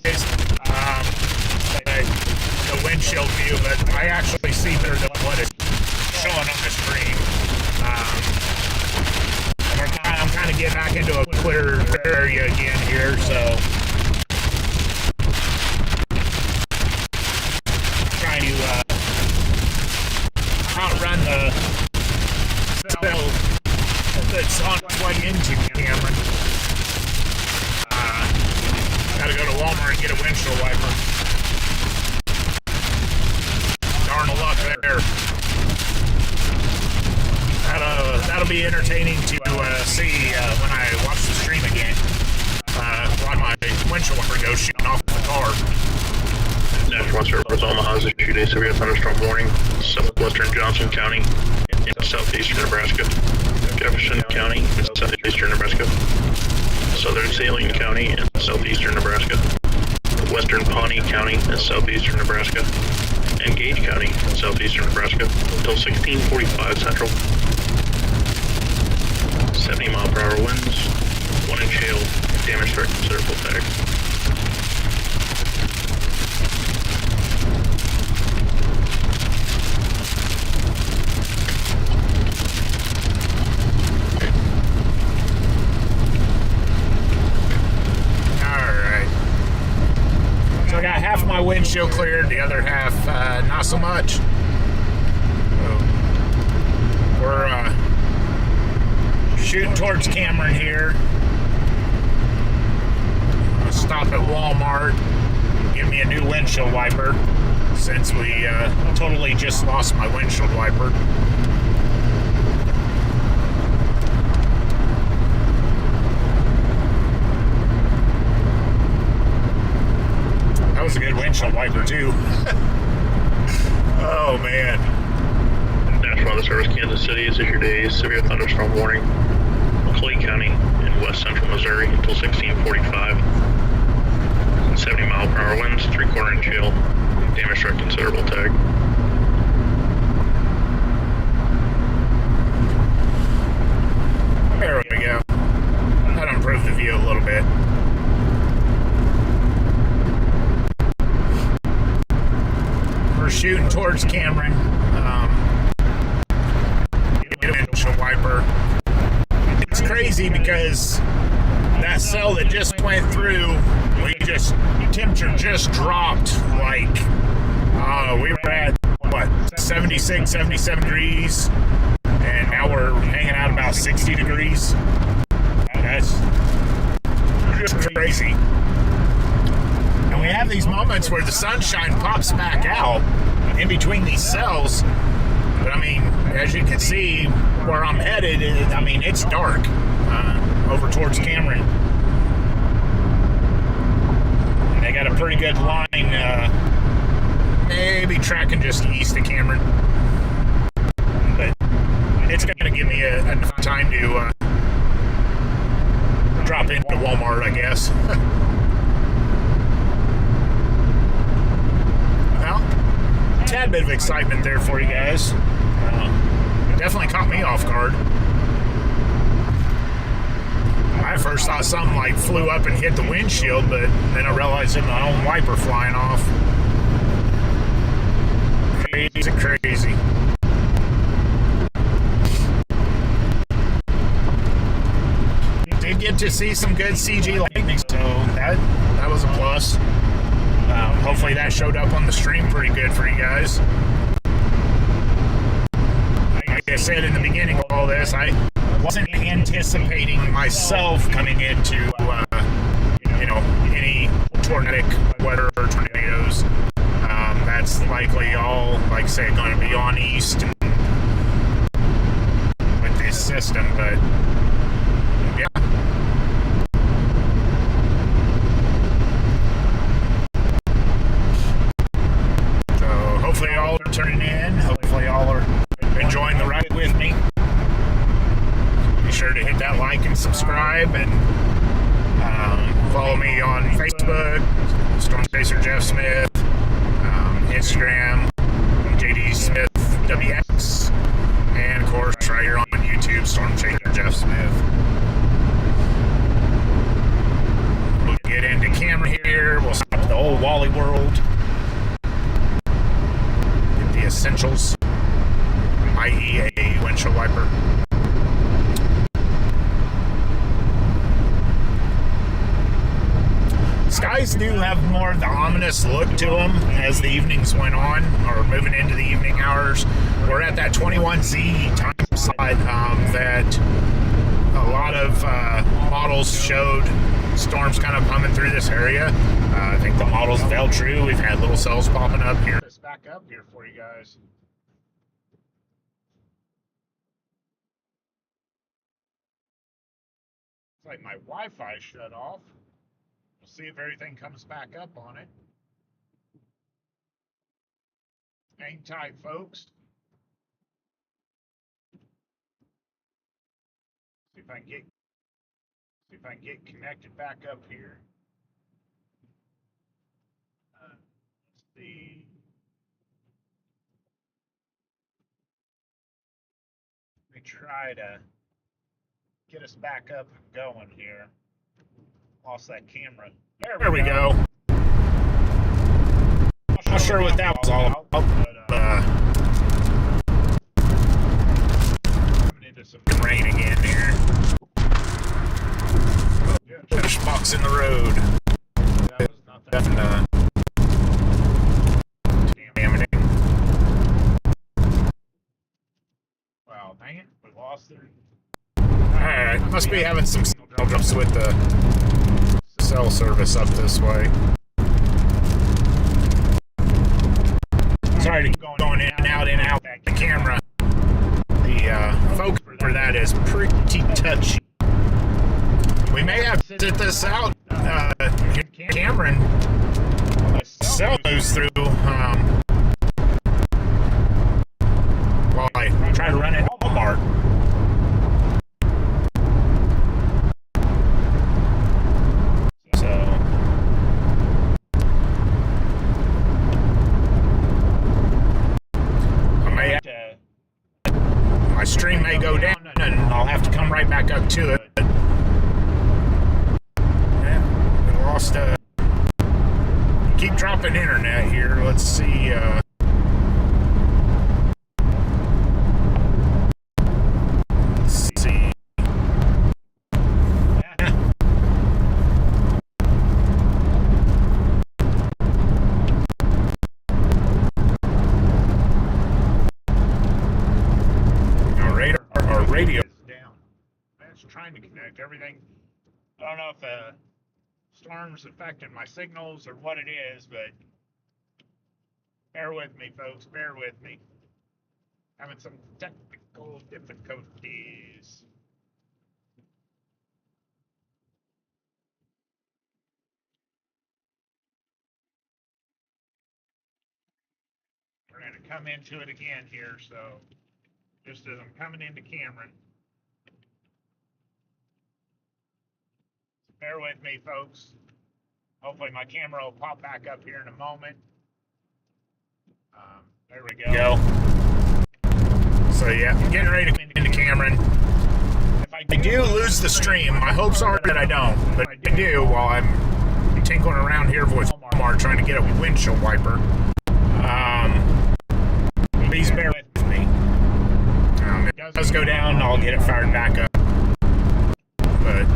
The windshield view, but I actually see better than what is showing on the stream. I'm kind of getting back into a clear area again here, so trying to outrun the cell that's on its way into Cameron. Gotta go to Walmart and get a windshield wiper. Darn a luck there. That'll be entertaining to see when I watch the stream again. While my windshield wiper goes shooting off the car. National Weather Service Omaha has issued a severe thunderstorm warning. Southwestern Johnson County in southeastern Nebraska, Jefferson County in southeastern Nebraska, southern Saline County in southeastern Nebraska, western Pawnee County in southeastern Nebraska, and Gage County in southeastern Nebraska until 16:45 Central. 70 mph winds, 1-inch hail, damage threat considerable tag. So I got half my windshield cleared, the other half not so much. So we're shooting towards Cameron here. I'll stop at Walmart, give me a new windshield wiper, since we totally just lost my windshield wiper. That was a good windshield wiper too. Oh man. National Weather Service Kansas City has issued a severe thunderstorm warning. Clay County in west central Missouri until 16:45. 70 mph winds, 3/4 inch hail, damage threat considerable tag. There we go. That'll improve the view a little bit. We're shooting towards Cameron. Get a windshield wiper. It's crazy because that cell that just went through, temperature just dropped like, we were at, what, 76, 77 degrees, and now we're hanging out about about 60 degrees. That's just crazy. And we have these moments where the sunshine pops back out in between these cells. But I mean, as you can see, where I'm headed, it's dark over towards Cameron. And they got a pretty good line, maybe tracking just east of Cameron. But it's going to give me enough time to drop into Walmart, I guess. Well, a tad bit of excitement there for you guys. It definitely caught me off guard. I first thought something like flew up and hit the windshield, but then I realized it my own wiper flying off. Crazy. Did get to see some good CG lightning, so that was a plus. Hopefully that showed up on the stream pretty good for you guys. Like I said in the beginning of all this, I wasn't anticipating myself coming into any tornadic weather or tornadoes. That's likely all, like I said, going to be on east and with this system, but yeah. So hopefully y'all are turning in. Hopefully y'all are enjoying the ride with me. Be sure to hit that like and subscribe, and follow me on Facebook, Storm Chaser Jeff Smith, Instagram, JD Smith WX, and of course right here on YouTube, Storm Chaser Jeff Smith. We'll get into camera here. We'll stop at the old Wally World. Get the essentials, i.e. a windshield wiper. Skies do have more of the ominous look to them as the evenings went on, or moving into the evening hours. We're at that 21Z time slide that a lot of models showed storms kind of coming through this area. I think the models have held true. We've had little cells popping up here. Let's back up here for you guys. It's like my Wi-Fi shut off. We'll see if everything comes back up on it. Hang tight, folks. See if I can get connected back up here. Let's see. Let me try to get us back up and going here. Lost that camera. There we go. Not sure what that was all about, but coming into some rain again here. Fish box in the road. That was nothing. Damaging. Wow, dang it, we lost it. Alright, must be having some problems with the cell service up this way. Sorry to keep going in and out the camera. The focus for that is pretty touchy. We may have to sit this out. Cameron cell goes through while I try to run it Walmart. My stream may go down and I'll have to come right back up to it. Yeah, we lost keep dropping internet here. Let's see radio is down. trying to connect everything. I don't know if the storm's affecting my signals or what it is, but bear with me, folks. Bear with me. Having some technical difficulties. We're going to come into it again here, so just as I'm coming into Cameron. So bear with me, folks. Hopefully my camera will pop back up here in a moment. There we go. So yeah, getting ready to come into Cameron. If I do lose the stream, my hopes are that I don't, but I do while I'm tinkling around here with Walmart trying to get a windshield wiper. Please bear with me. It does go down, I'll get it fired back up. But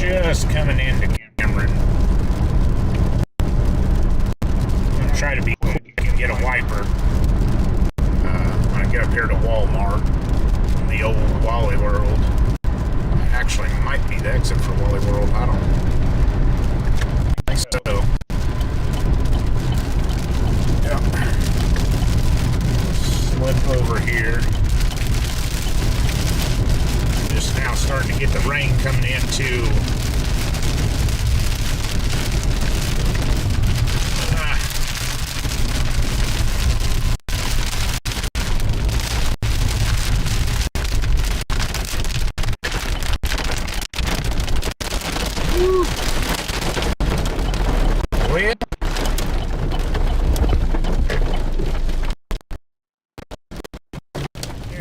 just coming into Cameron. I'm gonna try to be quick and get a wiper. When I get up here to Walmart, in the old Wally World. Actually, might be the exit for Wally World. I don't think so. Yep. Slip over here. Just now starting to get the rain coming in too.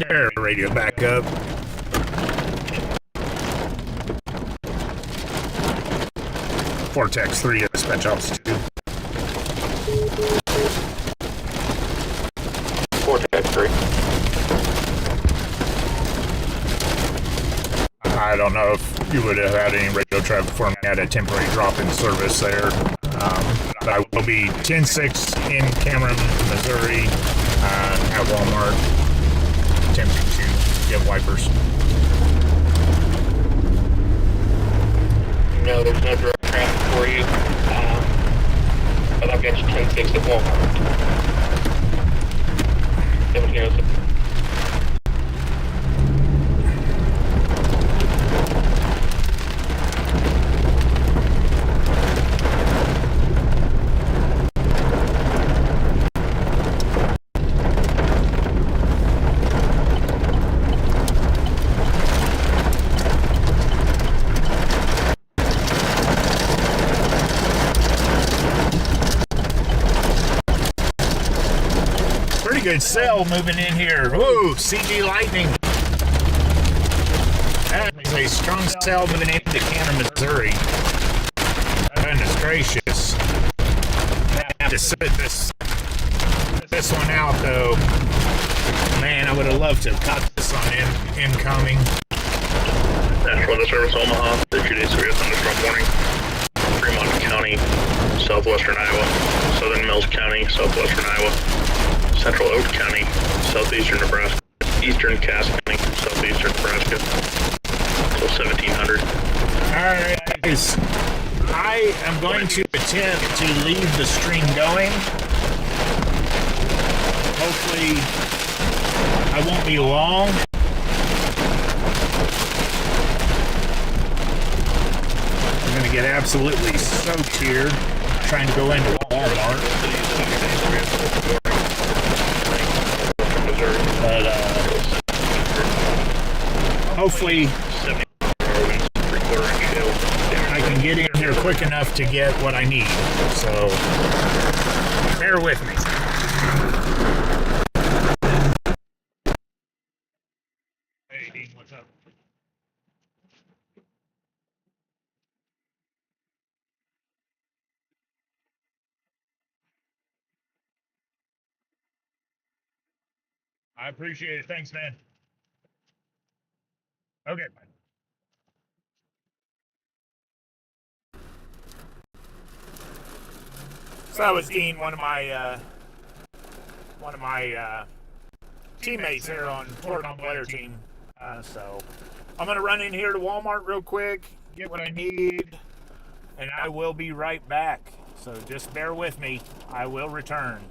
There, radio back up. Vortex 3 dispatch officer 2. Vortex 3. I don't know if you would have had any radio traffic for me at a temporary drop in service there. But I will be 10-6 in Cameron, Missouri, at Walmart, attempting to get wipers. No, there's no direct traffic for you. But I've got you 10-6 at Walmart. 1706. Good cell moving in here. Whoa, CG Lightning. That is a strong cell moving into Cameron, Missouri. Goodness gracious. I have to sit this one out though. Man, I would have loved to have caught this on incoming. National Weather Service Omaha, 30 days severe thunderstorm warning. Fremont County, southwestern Iowa. Southern Mills County, southwestern Iowa. Central Oak County, southeastern Nebraska. Eastern Cass County, southeastern Nebraska. Until 1700. Alright guys, I am going to attempt to leave the stream going. Hopefully I won't be long. I'm going to get absolutely soaked here trying to go into Walmart. But hopefully 70 3/4 inch hail. I can get in here quick enough to get what I need. So bear with me. Hey, Dean, what's up? I appreciate it. Thanks, man. Okay, bye. So that was Dean, one of my teammates here on Portland Blair team. So I'm gonna run in here to Walmart real quick, get what I need, and I will be right back. So just bear with me. I will return.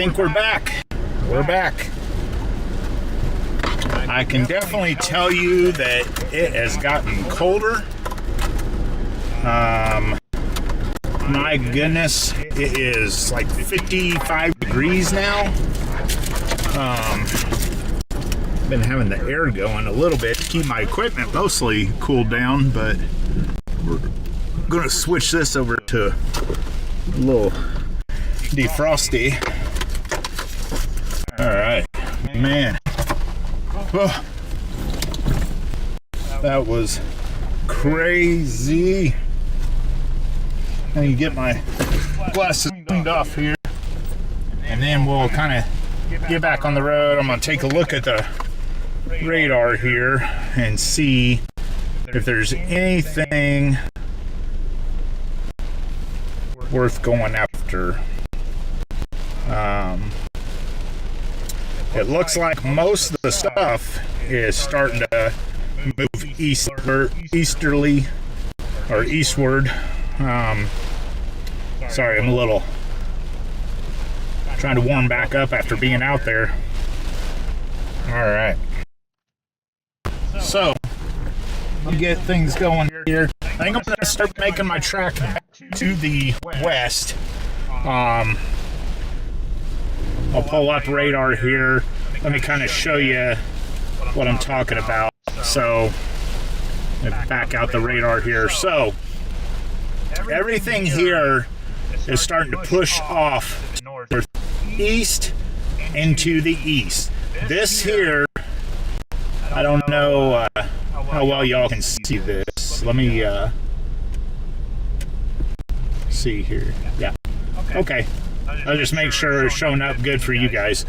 think we're back. We're back. I can definitely tell you that it has gotten colder. My goodness, it is like 55 degrees now. Been having the air going a little bit to keep my equipment mostly cooled down, but we're gonna switch this over to a little defrosty. All right, man. Oh, that was crazy. I need to get my glasses cleaned off here, and then we'll kind of get back on the road. I'm gonna take a look at the radar here and see if there's anything worth going after. It looks like most of the stuff is starting to move easterly or eastward. Sorry, I'm a little trying to warm back up after being out there. All right. So, I'll get things going here. I think I'm going to start making my track back to the west. I'll pull up radar here. Let me kind of show you what I'm talking about. So, back out the radar here. So, everything here is starting to push off to northeast into the east. This here, I don't know how well y'all can see this. Let me see here. Yeah. Okay. I'll just make sure it's showing up good for you guys.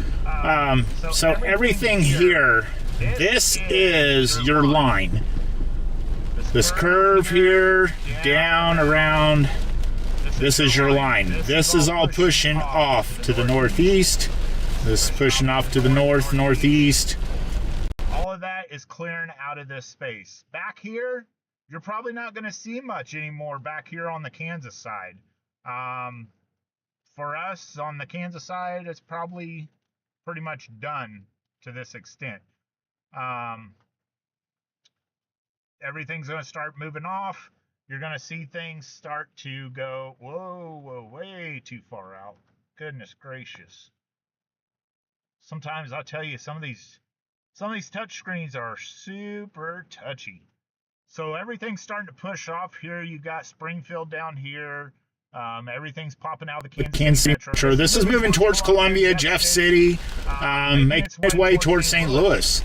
So everything here, this is your line. This curve here, down, around, this is your line. This is all pushing off to the northeast. This is pushing off to the northeast. All of that is clearing out of this space. Back here, you're probably not going to see much anymore back here on the Kansas side. For us on the Kansas side, it's probably pretty much done to this extent. Everything's going to start moving off. You're going to see things start to go, whoa, way too far out. Goodness gracious. Sometimes I'll tell you, some of these touch screens are super touchy. So everything's starting to push off here. You got Springfield down here. Everything's popping out of the Kansas City Metro. This is moving towards Columbia, Jeff City, making its way towards St. Louis.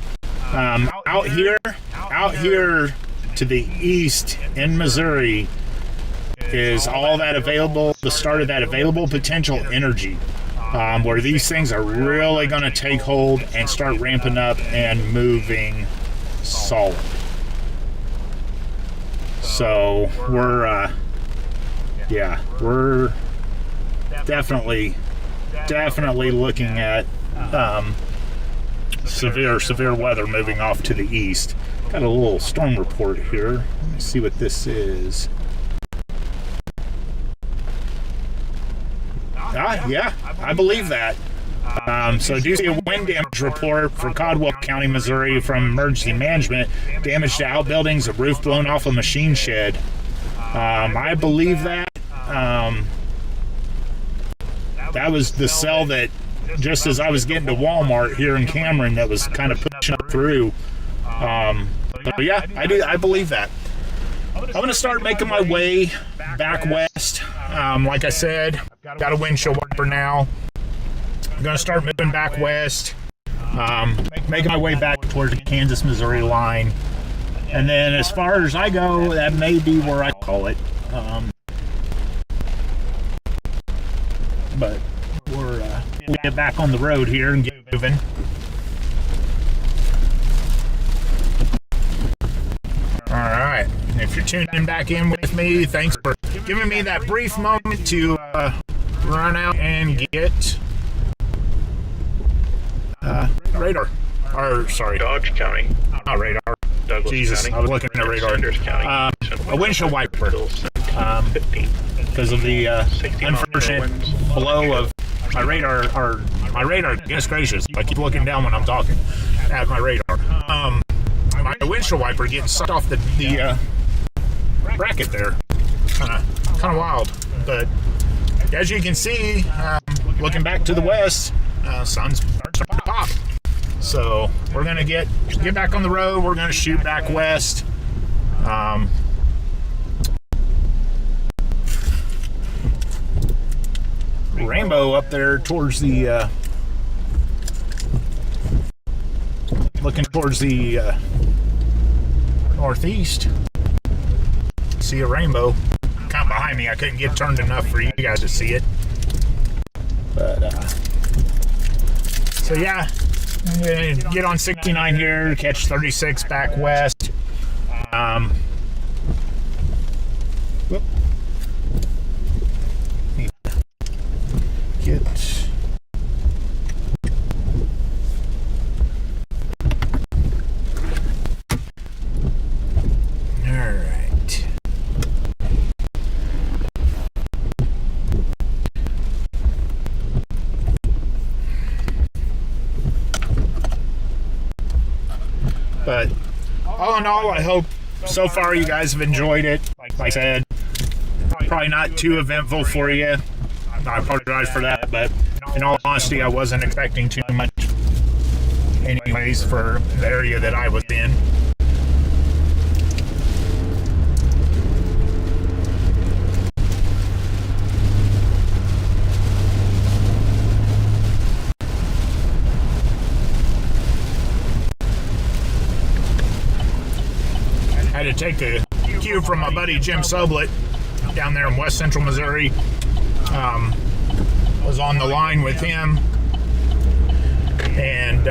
Out here to the east in Missouri is all that available, the start of that available potential energy, where these things are really going to take hold and start ramping up and moving solid. So we're definitely looking at severe weather moving off to the east. Got a little storm report here. Let's see what this is. Yeah, I believe that. So I do see a wind damage report for Caldwell County, Missouri from Emergency Management. Damage to outbuildings, a roof blown off a machine shed. I believe that. That was the cell that, just as I was getting to Walmart here in Cameron, that was kind of pushing through. So yeah, I believe that. I'm going to start making my way back west. Like I said, got a windshield wiper now. I'm going to start moving back west, making my way back towards the Kansas-Missouri line. And then as far as I go, that may be where I call it. But we'll get back on the road here and get moving. All right. If you're tuning back in with me, thanks for giving me that brief moment to run out and get radar. Or, sorry. Dodge County. Not radar. Douglas Jesus, County. I was looking at radar. A windshield wiper. Because of the unfortunate blow of my radar, or my radar, goodness gracious, I keep looking down when I'm talking at my radar. My windshield wiper getting sucked off the bracket there. Kind of wild. But as you can see, looking back to the west, sun's starting to pop. So we're gonna get back on the road. We're gonna shoot back west. Rainbow up there towards the looking towards the northeast. See a rainbow kind of behind me. I couldn't get turned enough for you guys to see it, but so yeah, I'm gonna get on 69 here, catch 36 back west. Whoop. Get all right. But all in all, I hope so far you guys have enjoyed it. Like I said, probably not too eventful for you. I apologize for that, but in all honesty, I wasn't expecting too much anyways for the area that I was in. I had to take a cue from my buddy Jim Soblet down there in West Central Missouri. Was on the line with him and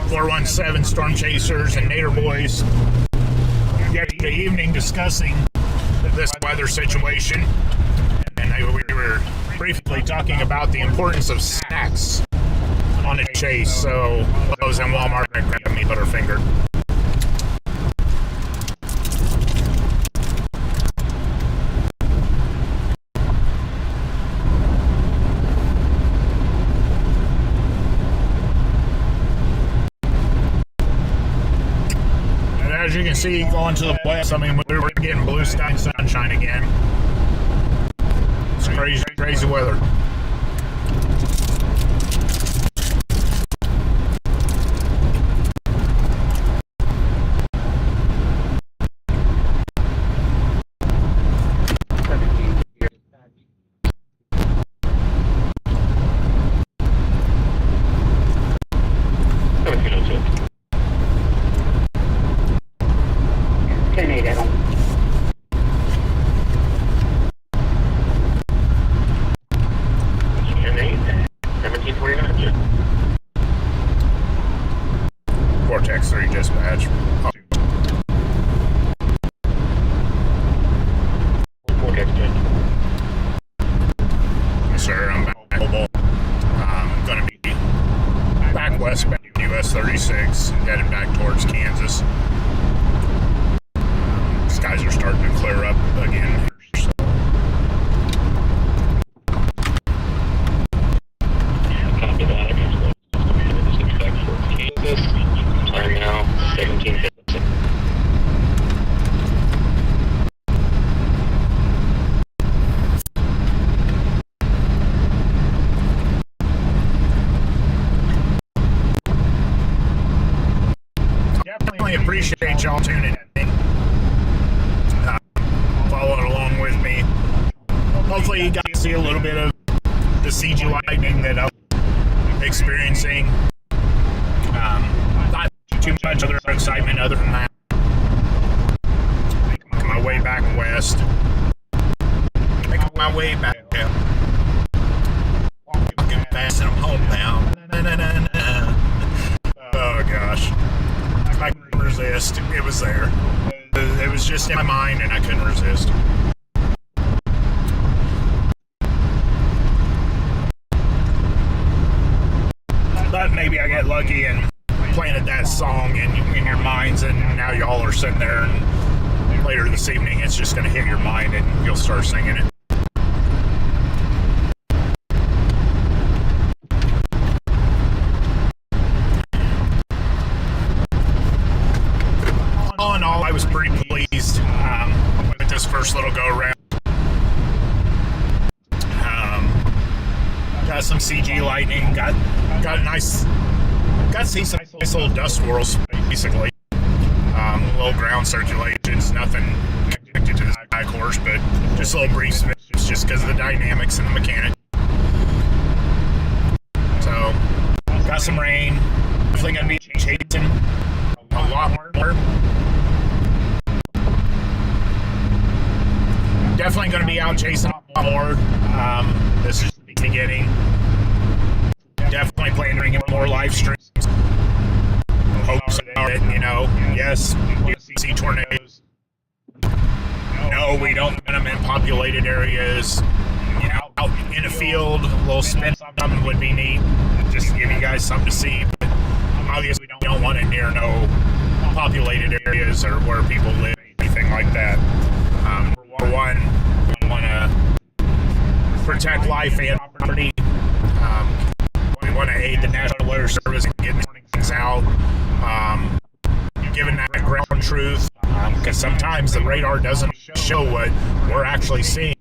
417 Storm Chasers and Nader Boys yesterday evening discussing this weather situation, and we were briefly talking about the importance of snacks on a chase. So I was in Walmart and grabbed me Butterfinger. As you can see, going to the west, I mean, we're getting blue sky and sunshine again. It's crazy, crazy weather. Vortex 3 dispatch. Oh. Yes, sir, I'm back mobile. I'm going to be back west, back US 36, headed back towards Kansas. Skies are starting to clear up again. So. Copy that. Expect for Kansas. Time now 17:56. Definitely appreciate y'all tuning in, following along with me. Hopefully you guys see a little bit of the CG lightning that I'm experiencing. Not too much other excitement other than that. Making my way back west. Making my way back down. Walking fast and I'm homebound. Oh gosh. I couldn't resist. It was there. It was just in my mind and I couldn't resist. But maybe I got lucky and planted that song in your minds, and now y'all are sitting there, and later this evening it's just going to hit your mind and you'll start singing it. got to see some nice little dust swirls, basically. Low ground circulations, nothing connected to the sky course, but just little brief snips just because of the dynamics and the mechanics. So, got some rain. Definitely going to be chasing a lot more. Definitely going to be out chasing a lot more. This is the beginning. Definitely planning to bring in more live streams. Hopes are that, yes, we see tornadoes. No, we don't want them in populated areas. Out in a field, a little spin something would be neat, just to give you guys something to see. But obviously, we don't want it near no populated areas or where people live, anything like that. For one, we want to protect life and property. We want to aid the National Weather Service in getting things out, giving that ground truth, because sometimes the radar doesn't show what we're actually seeing.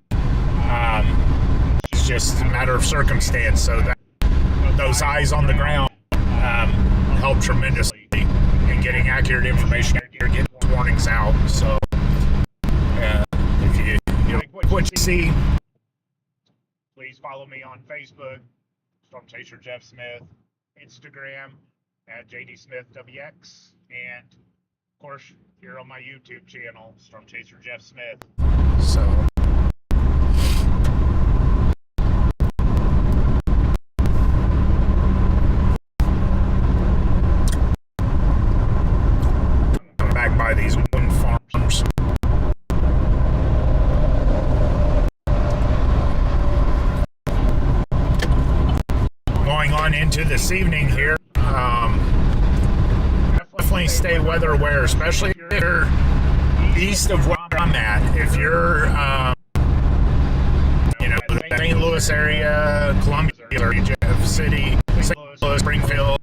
It's just a matter of circumstance, so that those eyes on the ground help tremendously in getting accurate information, getting warnings out. So if you like what you see, please follow me on Facebook, Storm Chaser Jeff Smith, Instagram at JDSmithWX, and of course here on my YouTube channel, Storm Chaser Jeff Smith. So I'm back by these wooden farms. Going on into this evening here, definitely stay weather aware, especially if you're east of where I'm at. If you're, the St. Louis area, Columbia area, Jeff City, St. Louis, Springfield,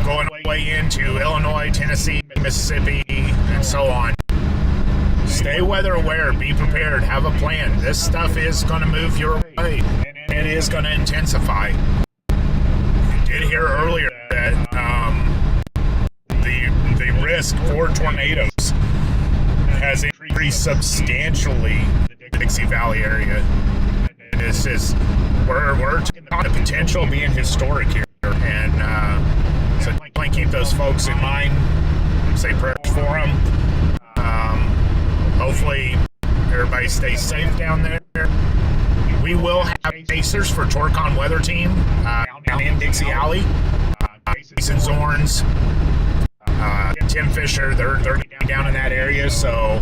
going way into Illinois, Tennessee, Mississippi, and so on. Stay weather aware, be prepared, have a plan. This stuff is going to move your way, and it is going to intensify. Did hear earlier that the risk for tornadoes has increased substantially in the Dixie Valley area. It's just we're talking the potential being historic here, and so definitely keep those folks in mind. Say prayers for them. Hopefully everybody stays safe down there. We will have chasers for Torcon Weather Team down in Dixie Alley. Jason Zorns, Tim Fisher, they're down in that area, so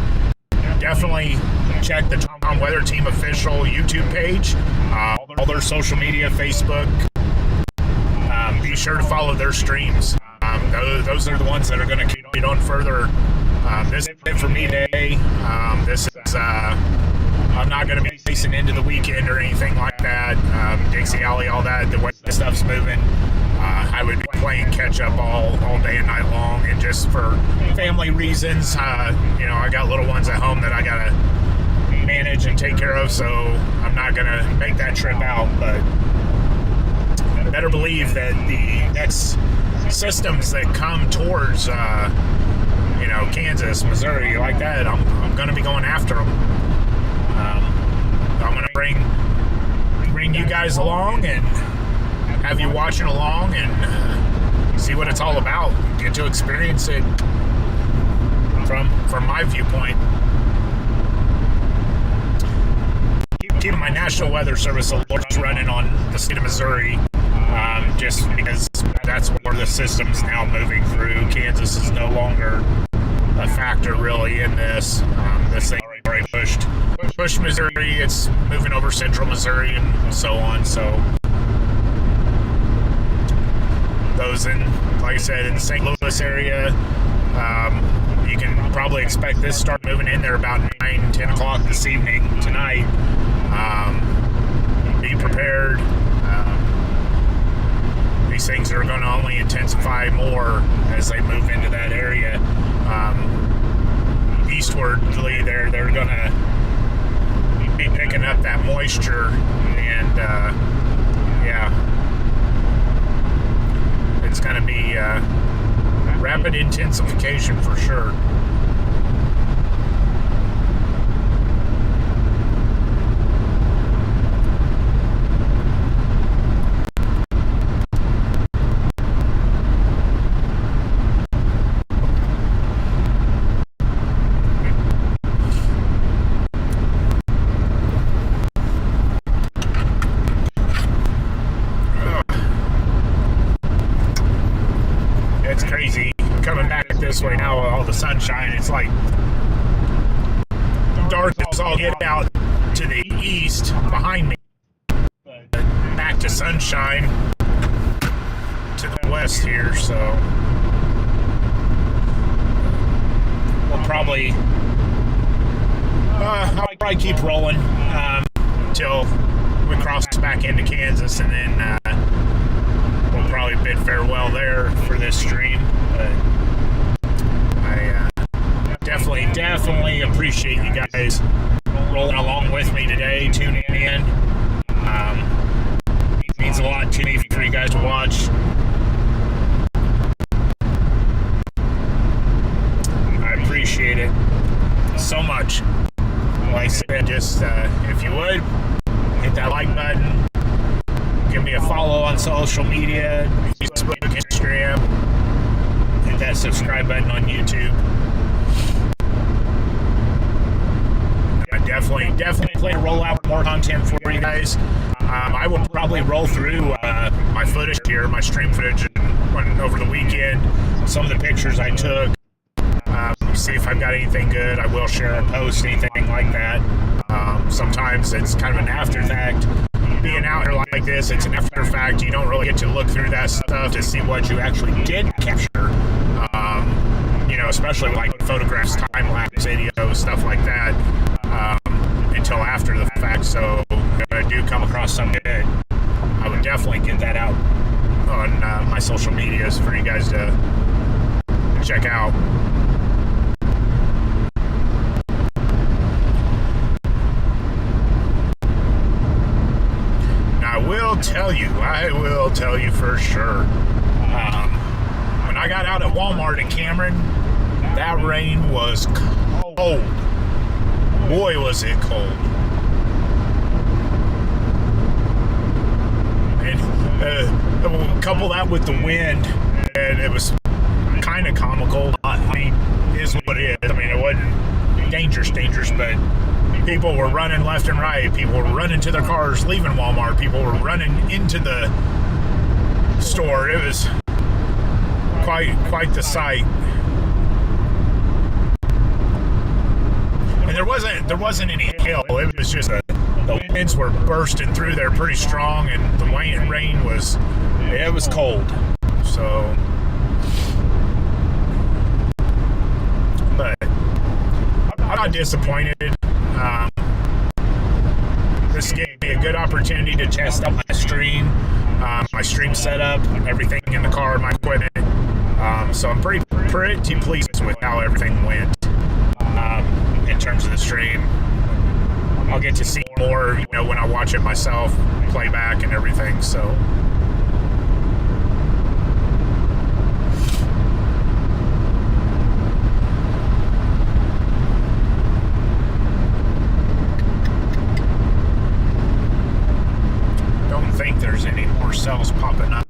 definitely check the Torcon Weather Team official YouTube page, all their social media, Facebook. Be sure to follow their streams. Those are the ones that are going to keep it on further. This is it for me today. This is I'm not going to be racing into the weekend or anything like that. Dixie Alley, all that, the way the stuff's moving, I would be playing catch up all day and night long. And just for family reasons, I got little ones at home that I got to manage and take care of, so I'm not going to make that trip out. But better believe that the next systems that come towards, Kansas, Missouri, like that, I'm going to be going after them. I'm going to bring you guys along and have you watching along and see what it's all about. Get to experience it from my viewpoint. Keeping my National Weather Service alerts running on the state of Missouri, just because that's where the system's now moving through. Kansas is no longer a factor really in this. This thing already pushed Missouri. It's moving over central Missouri and so on. So those in, like I said, in the St. Louis area, you can probably expect this to start moving in there about 9-10 o'clock this evening tonight. Be prepared. These things are going to only intensify more as they move into that area. Eastwardly, they're going to be picking up that moisture, and rapid intensification for sure. It's crazy coming back this way now with all the sunshine. It's like dark as all get out to the east behind me, but back to sunshine to the west here. So we'll probably I'll probably keep rolling until we cross back into Kansas, and then we'll probably bid farewell there for this stream. But I definitely appreciate you guys rolling along with me today, tuning in. It means a lot to me for you guys to watch. I appreciate it so much. Like I said, just if you would, hit that like button. Give me a follow on social media, Facebook, Instagram. Hit that subscribe button on YouTube. I definitely plan to roll out more content for you guys. I will probably roll through my footage here, my stream footage over the weekend. Some of the pictures I took. See if I've got anything good. I will share a post, anything like that. Sometimes it's kind of an after fact. Being out here like this, it's an after fact. You don't really get to look through that stuff to see what you actually did capture. Especially like photographs, time lapse videos, stuff like that, until after the fact. So if I do come across something good, I would definitely get that out on my social medias for you guys to check out. I will tell you for sure. When I got out at Walmart in Cameron, that rain was cold. Boy, was it cold. And couple that with the wind, and it was kind of comical. I mean, it is what it is. I mean, it wasn't dangerous, but people were running left and right. People were running to their cars, leaving Walmart. People were running into the store. It was quite the sight. And there wasn't any hail. It was just the winds were bursting through there pretty strong, and the rain was cold. So, but I'm not disappointed. This gave me a good opportunity to test out my stream setup, everything in the car, my equipment. So I'm pretty pleased with how everything went in terms of the stream. I'll get to see more, when I watch it myself, play back and everything. So. Think there's any more cells popping up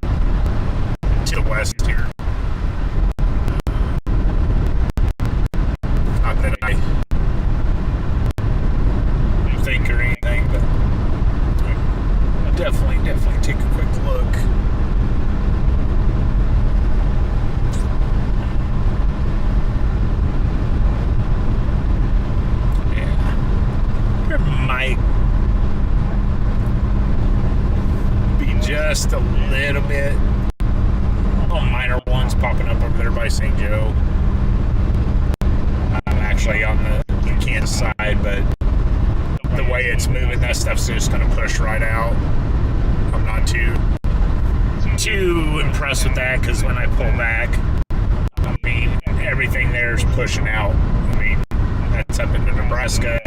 to the west here. Not that I think or anything, but I'll definitely take a quick look. Yeah. There might just a little bit. Minor ones popping up over there by St. Joe. I'm actually on the Kansas side, but the way it's moving, that stuff's just going to push right out. I'm not too impressed with that, because when I pull back, I mean, everything there's pushing out. I mean, that's up into Nebraska.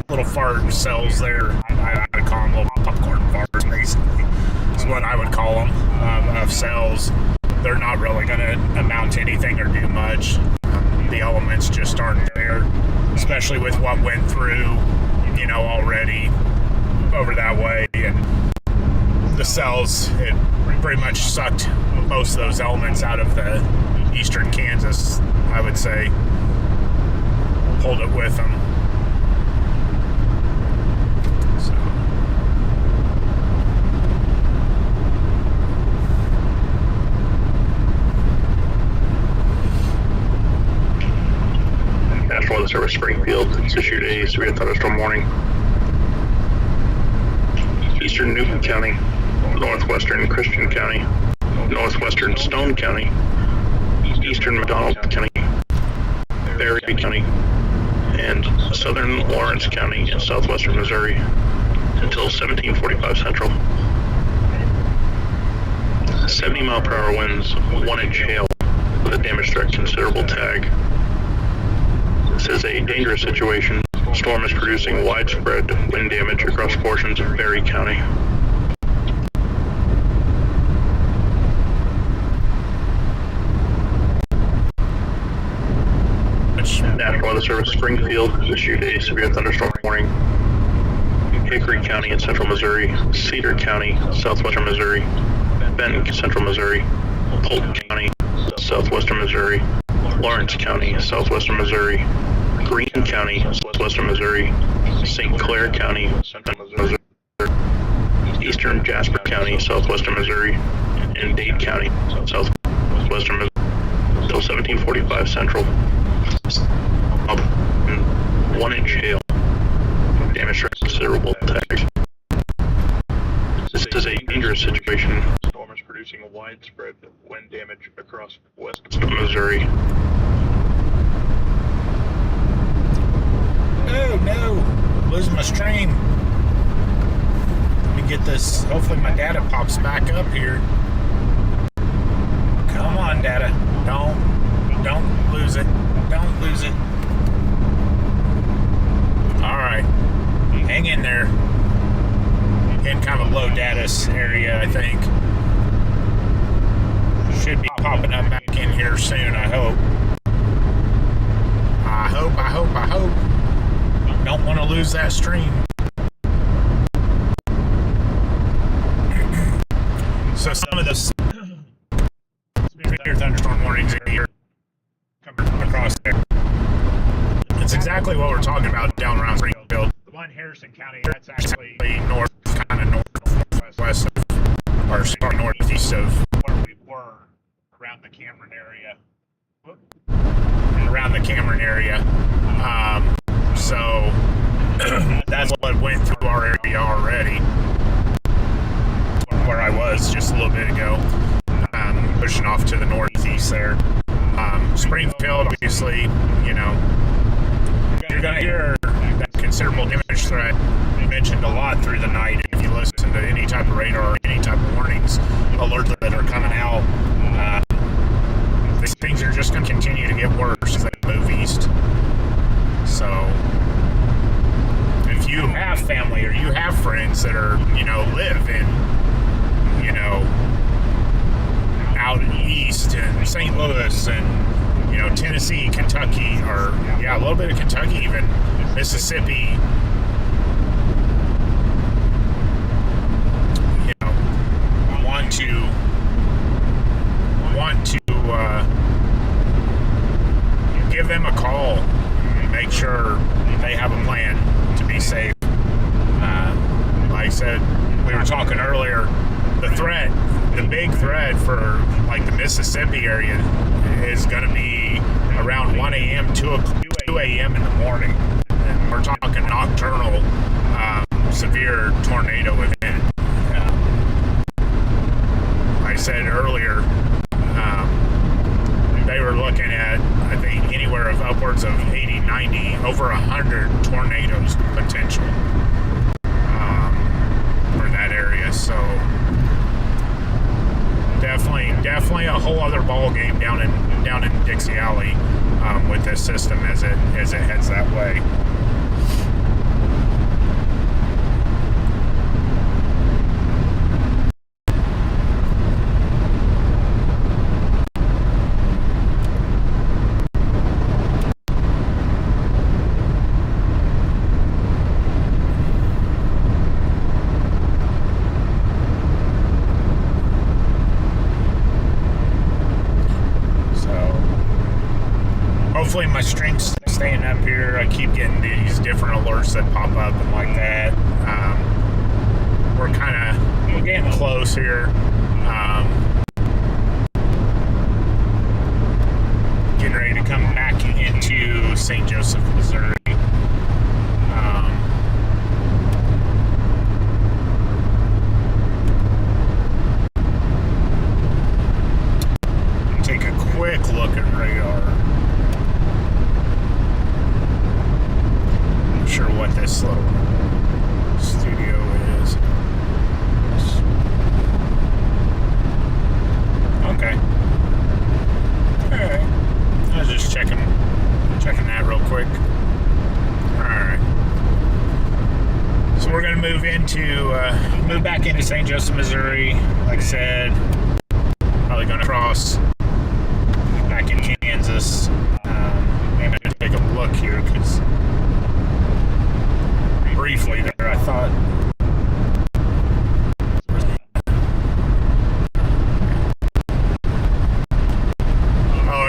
Little fart cells there. I call them little popcorn farts, basically. what I would call them, of cells. They're not really going to amount to anything or do much. The elements just aren't there, especially with what went through, already over that way. And the cells, it pretty much sucked most of those elements out of the eastern Kansas, I would say. Pulled it with them. So. National Weather Service Springfield. It's issued a severe thunderstorm warning. Eastern Newton County, northwestern Christian County, northwestern Stone County, eastern McDonald County, Berry County, and southern Lawrence County in southwestern Missouri until 1745 Central. 70-mile-per-hour winds, 1-inch hail with a damage threat considerable tag. This is a dangerous situation. The storm is producing widespread wind damage across portions of Berry County. National Weather Service Springfield issued a severe thunderstorm warning. Hickory County in central Missouri, Cedar County, southwestern Missouri, Benton, central Missouri, Polk County, southwestern Missouri, Lawrence County, southwestern Missouri, Greene County, southwestern Missouri, St. Clair County, central Missouri, eastern Jasper County, southwestern Missouri, and Dade County, southwestern Missouri, until 1745 Central. 1-inch hail. Damage threat considerable tags. This is a dangerous situation. The storm is producing a widespread wind damage across western Missouri. No, losing my stream. Let me get this. Hopefully my data pops back up here. Come on, data. Don't lose it. Don't lose it. Alright. Hang in there. In kind of a low data area, I think. Should be popping up back in here soon, I hope. I hope. Don't want to lose that stream. So some of those severe thunderstorm warnings here coming across there. It's exactly what we're talking about down around Springfield. The one in Harrison County, that's actually northwest of, or sorry, northeast of where we were, around the Cameron area. So that's what went through our area already, where I was just a little bit ago, pushing off to the northeast there. Springfield, obviously, you're going to hear that considerable damage threat mentioned a lot through the night if you listen to any type of radar or any type of warnings, alerts that are coming out. These things are just going to continue to get worse as they move east. So, if you have family or you have friends that are, live in, out east in St. Louis and, Tennessee, Kentucky, or, a little bit of Kentucky even, Mississippi, want to give them a call and make sure they have a plan to be safe. Like I said, we were talking earlier, the big threat for like the Mississippi area is going to be around 1 a.m. to 2 a.m. in the morning. And we're talking nocturnal severe tornado event. Like I said earlier, they were looking at, I think, anywhere of upwards of 80, 90, over 100 tornadoes potential for that area. So definitely a whole other ball game down in Dixie Alley with this system as it heads that way. my stream's staying up here. I keep getting these different alerts that pop up and like that. We're getting close here. Getting ready to come back into St. Joseph, Missouri. Take a quick look at radar. Not sure what this little studio is. Okay. Alright. I was just checking that real quick. Alright. So we're gonna move back into St. Joseph, Missouri. Like I said, probably gonna cross back in Kansas. Maybe I'll take a look here, because briefly there I thought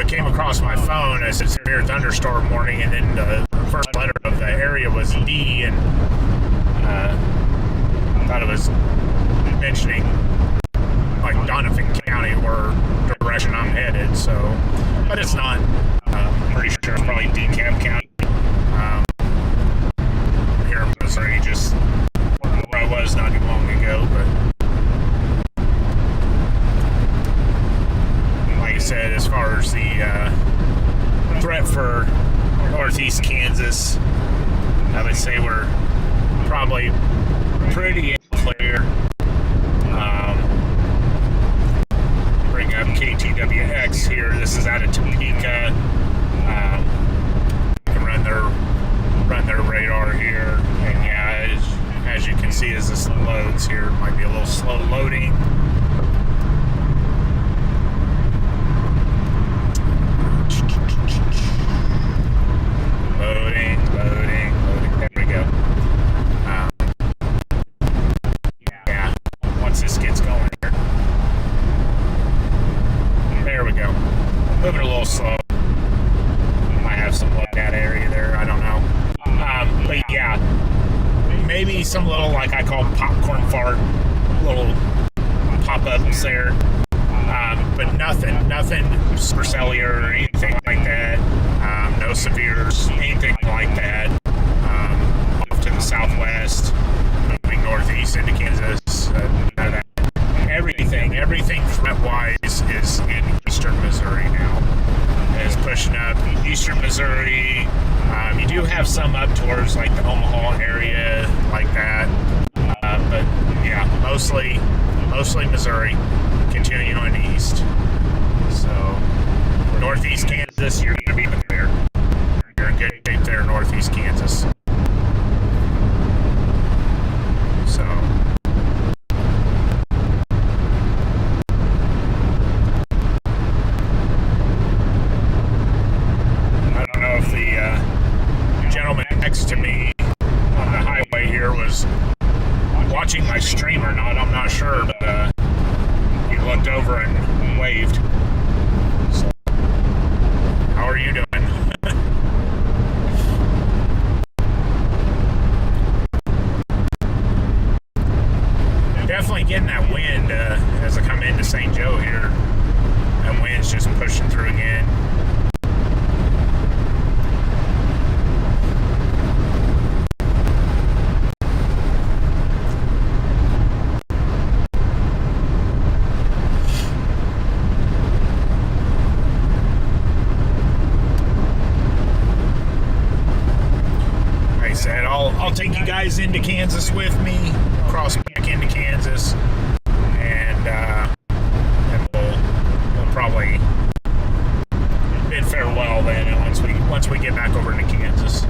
it came across my phone as a severe thunderstorm warning, and then the first letter of the area was D, and I thought it was mentioning like Donovan County, where direction I'm headed, so, but it's not. I'm pretty sure it's probably DeKalb County. Here in Missouri, just where I was not too long ago, but like I said, as far as the threat for northeast Kansas, I would say we're probably pretty clear. Bring up KTWX here. This is out of Topeka. You can run their radar here, and yeah, as you can see, as this loads here, it might be a little slow loading. Loading. There we go. Yeah, once this gets going here. There we go. Moving a little slow. Might have some load out area there, I don't know. But yeah, maybe some little, like I call popcorn fart, little pop-ups there. But nothing supercellular or anything like that. No severes, anything like that. Off to the southwest, moving northeast into Kansas. None of that. Everything threat-wise is in eastern Missouri now. It's pushing up eastern Missouri. You do have some up towards like the Omaha area, like that. But yeah, mostly Missouri, continuing on east. So northeast Kansas, you're going to be there. You're in good shape there, northeast Kansas. So I don't know if the gentleman next to me on the highway here was watching my stream or not. I'm not sure, but he looked over and waved. So, how are you doing? Definitely getting that wind as I come into St. Joe here. That wind's just pushing through again. I'll take you guys into Kansas with me, cross back into Kansas, and we'll probably bid farewell then once we get back over into Kansas.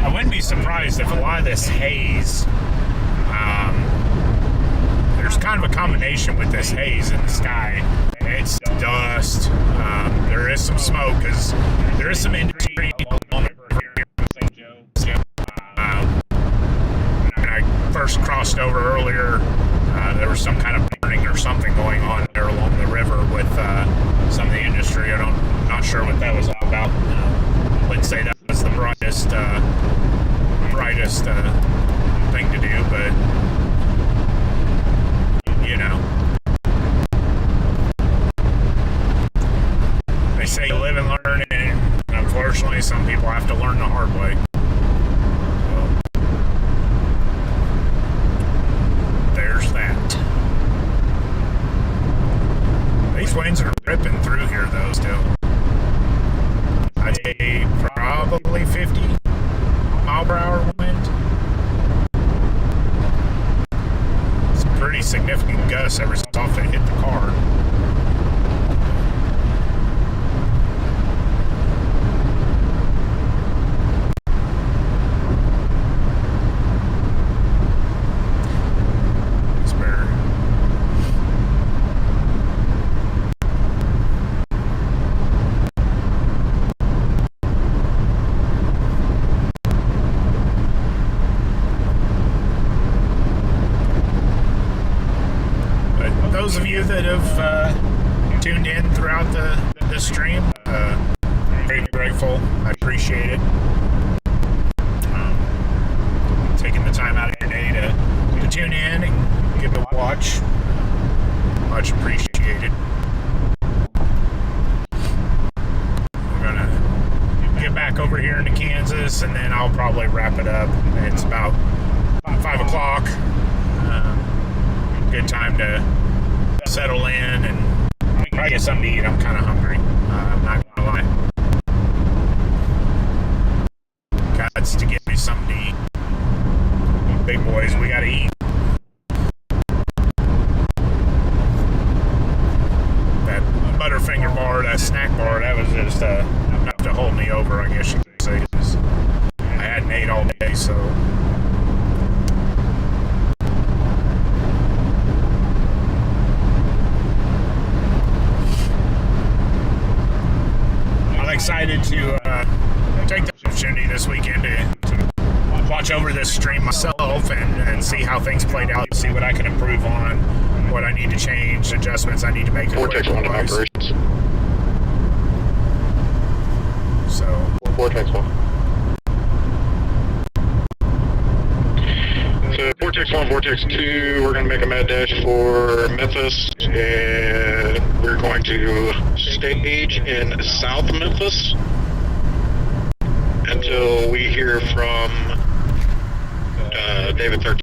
I wouldn't be surprised if a lot of this haze, there's kind of a combination with this haze in the sky. It's dust. There is some smoke because there is some industry along the river here in St. Joe. When I first crossed over earlier, there was some kind of burning or something going on there along the river with some of the industry. I'm not sure what that was all about. Wouldn't say that was the brightest thing to do, but you know, they say you live and learn, and unfortunately, some people have to learn the hard way. So, there's that. These winds are ripping through here, though, still. I'd say probably 50 mile per hour wind. It's a pretty significant gust every so often hit the car. Those of you that have tuned in throughout the stream, very grateful. I appreciate it. Taking the time out of your day to tune in and give it a watch. Much appreciated. We're gonna get back over here into Kansas, and then I'll probably wrap it up. It's about 5 o'clock. Good time to settle in and probably get something to eat. I'm kind of hungry. I'm not gonna lie. Gots to get me something to eat. Big boys, we gotta eat. That Butterfinger bar, that snack bar, that was just enough to hold me over, I guess you could say. 'Cause I hadn't ate all day, so. Excited to take the opportunity this weekend to watch over this stream myself and see how things played out, see what I can improve on, what I need to change, adjustments I need to make. Vortex 1 operations. So. Vortex 1. So Vortex 1, Vortex 2, we're going to make a mad dash for Memphis, and we're going to stage in South Memphis until we hear from David 13.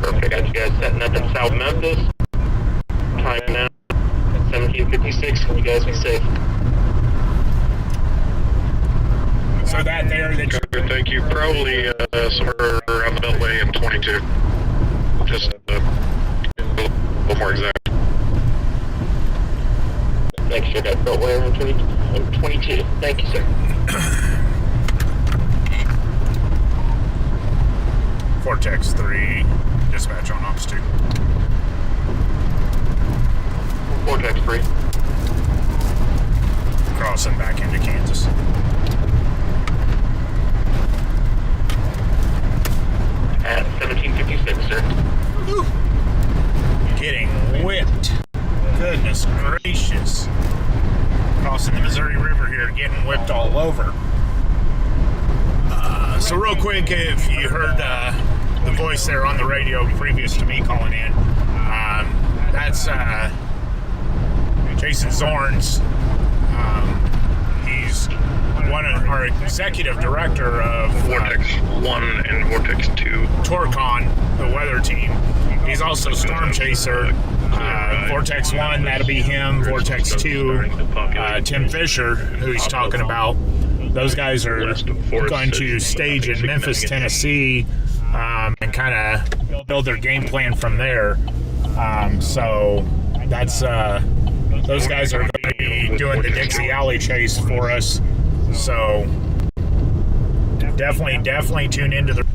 Perfect. Got you guys setting up in South Memphis. Time now at 17:56. Can you guys be safe? So that there, Thank you. Probably somewhere around the Beltway in 22. Just a little more exact. Make sure that Beltway around 22. Thank you, sir. Vortex 3, dispatch on Ops 2. Vortex 3. Crossing back into Kansas. At 17:56, sir. Woo. Getting whipped. Goodness gracious. Crossing the Missouri River here, getting whipped all over. So real quick, if you heard the voice there on the radio previous to me calling in, that's Jason Zorns. He's one of our executive director of Vortex 1 and Vortex 2. Torcon, the weather team. He's also Storm Chaser. Vortex 1, that'll be him. Vortex 2, Tim Fisher, who he's talking about. Those guys are going to stage in Memphis, Tennessee, and kind of build their game plan from there. So that's those guys are going to be doing the Dixie Alley chase for us. So definitely tune into the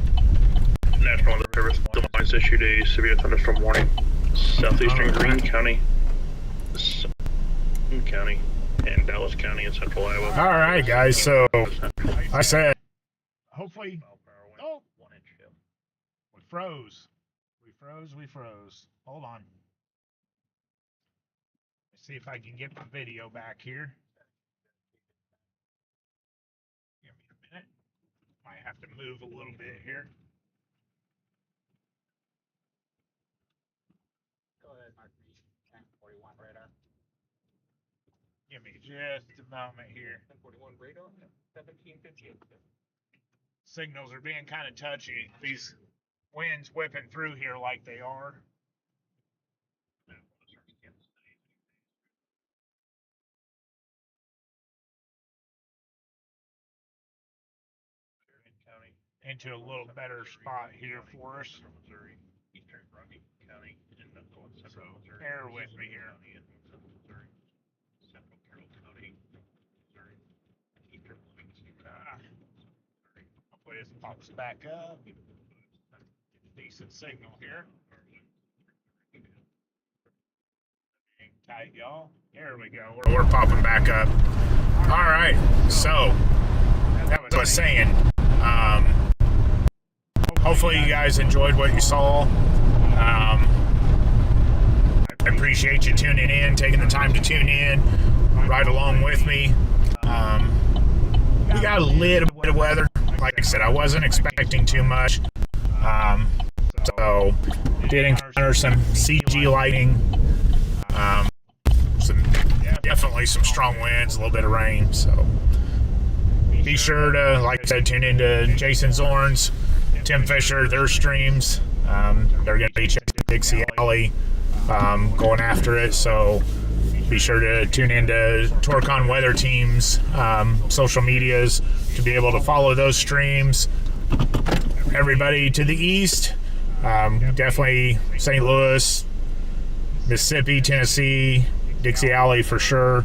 National Weather Service still lines issued a severe thunderstorm warning. Southeastern Greene County, and Dallas County in central Iowa. All right, guys. So I said, hopefully, oh, we We froze. Hold on. Let's see if I can get my video back here. Give me a minute. Might have to move a little bit here. Go ahead, Mark. 1041 radar. Give me just a moment here. 1041 radar. 1758. Signals are being kind of touchy. These winds whipping through here like they are. Into a little better spot here for us. So bear with me here. Hopefully this pops back up. Decent signal here. Tight, y'all. There we go. We're popping back up. All right. So that was what I was saying. Hopefully you guys enjoyed what you saw. I appreciate you tuning in, taking the time to tune in, right along with me. We got a little bit of weather. Like I said, I wasn't expecting too much. So did encounter some CG lightning. Definitely some strong winds, a little bit of rain. So be sure to, like I said, tune into Jason Zorn's, Tim Fisher, their streams. They're going to be checking Dixie Alley, going after it. So be sure to tune into Torcon Weather Team's social medias to be able to follow those streams. Everybody to the east, definitely St. Louis, Mississippi, Tennessee, Dixie Alley for sure.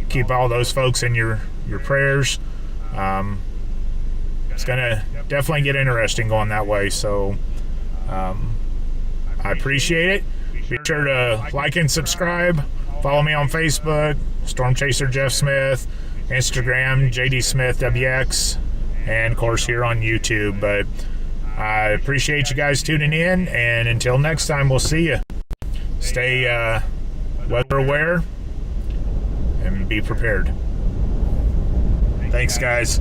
Keep all those folks in your prayers. It's gonna definitely get interesting going that way. So I appreciate it. Be sure to like and subscribe. Follow me on Facebook, Storm Chaser Jeff Smith, Instagram JD Smith WX, and of course here on YouTube. But I appreciate you guys tuning in, and until next time, we'll see you. Stay weather aware and be prepared. Thanks, guys.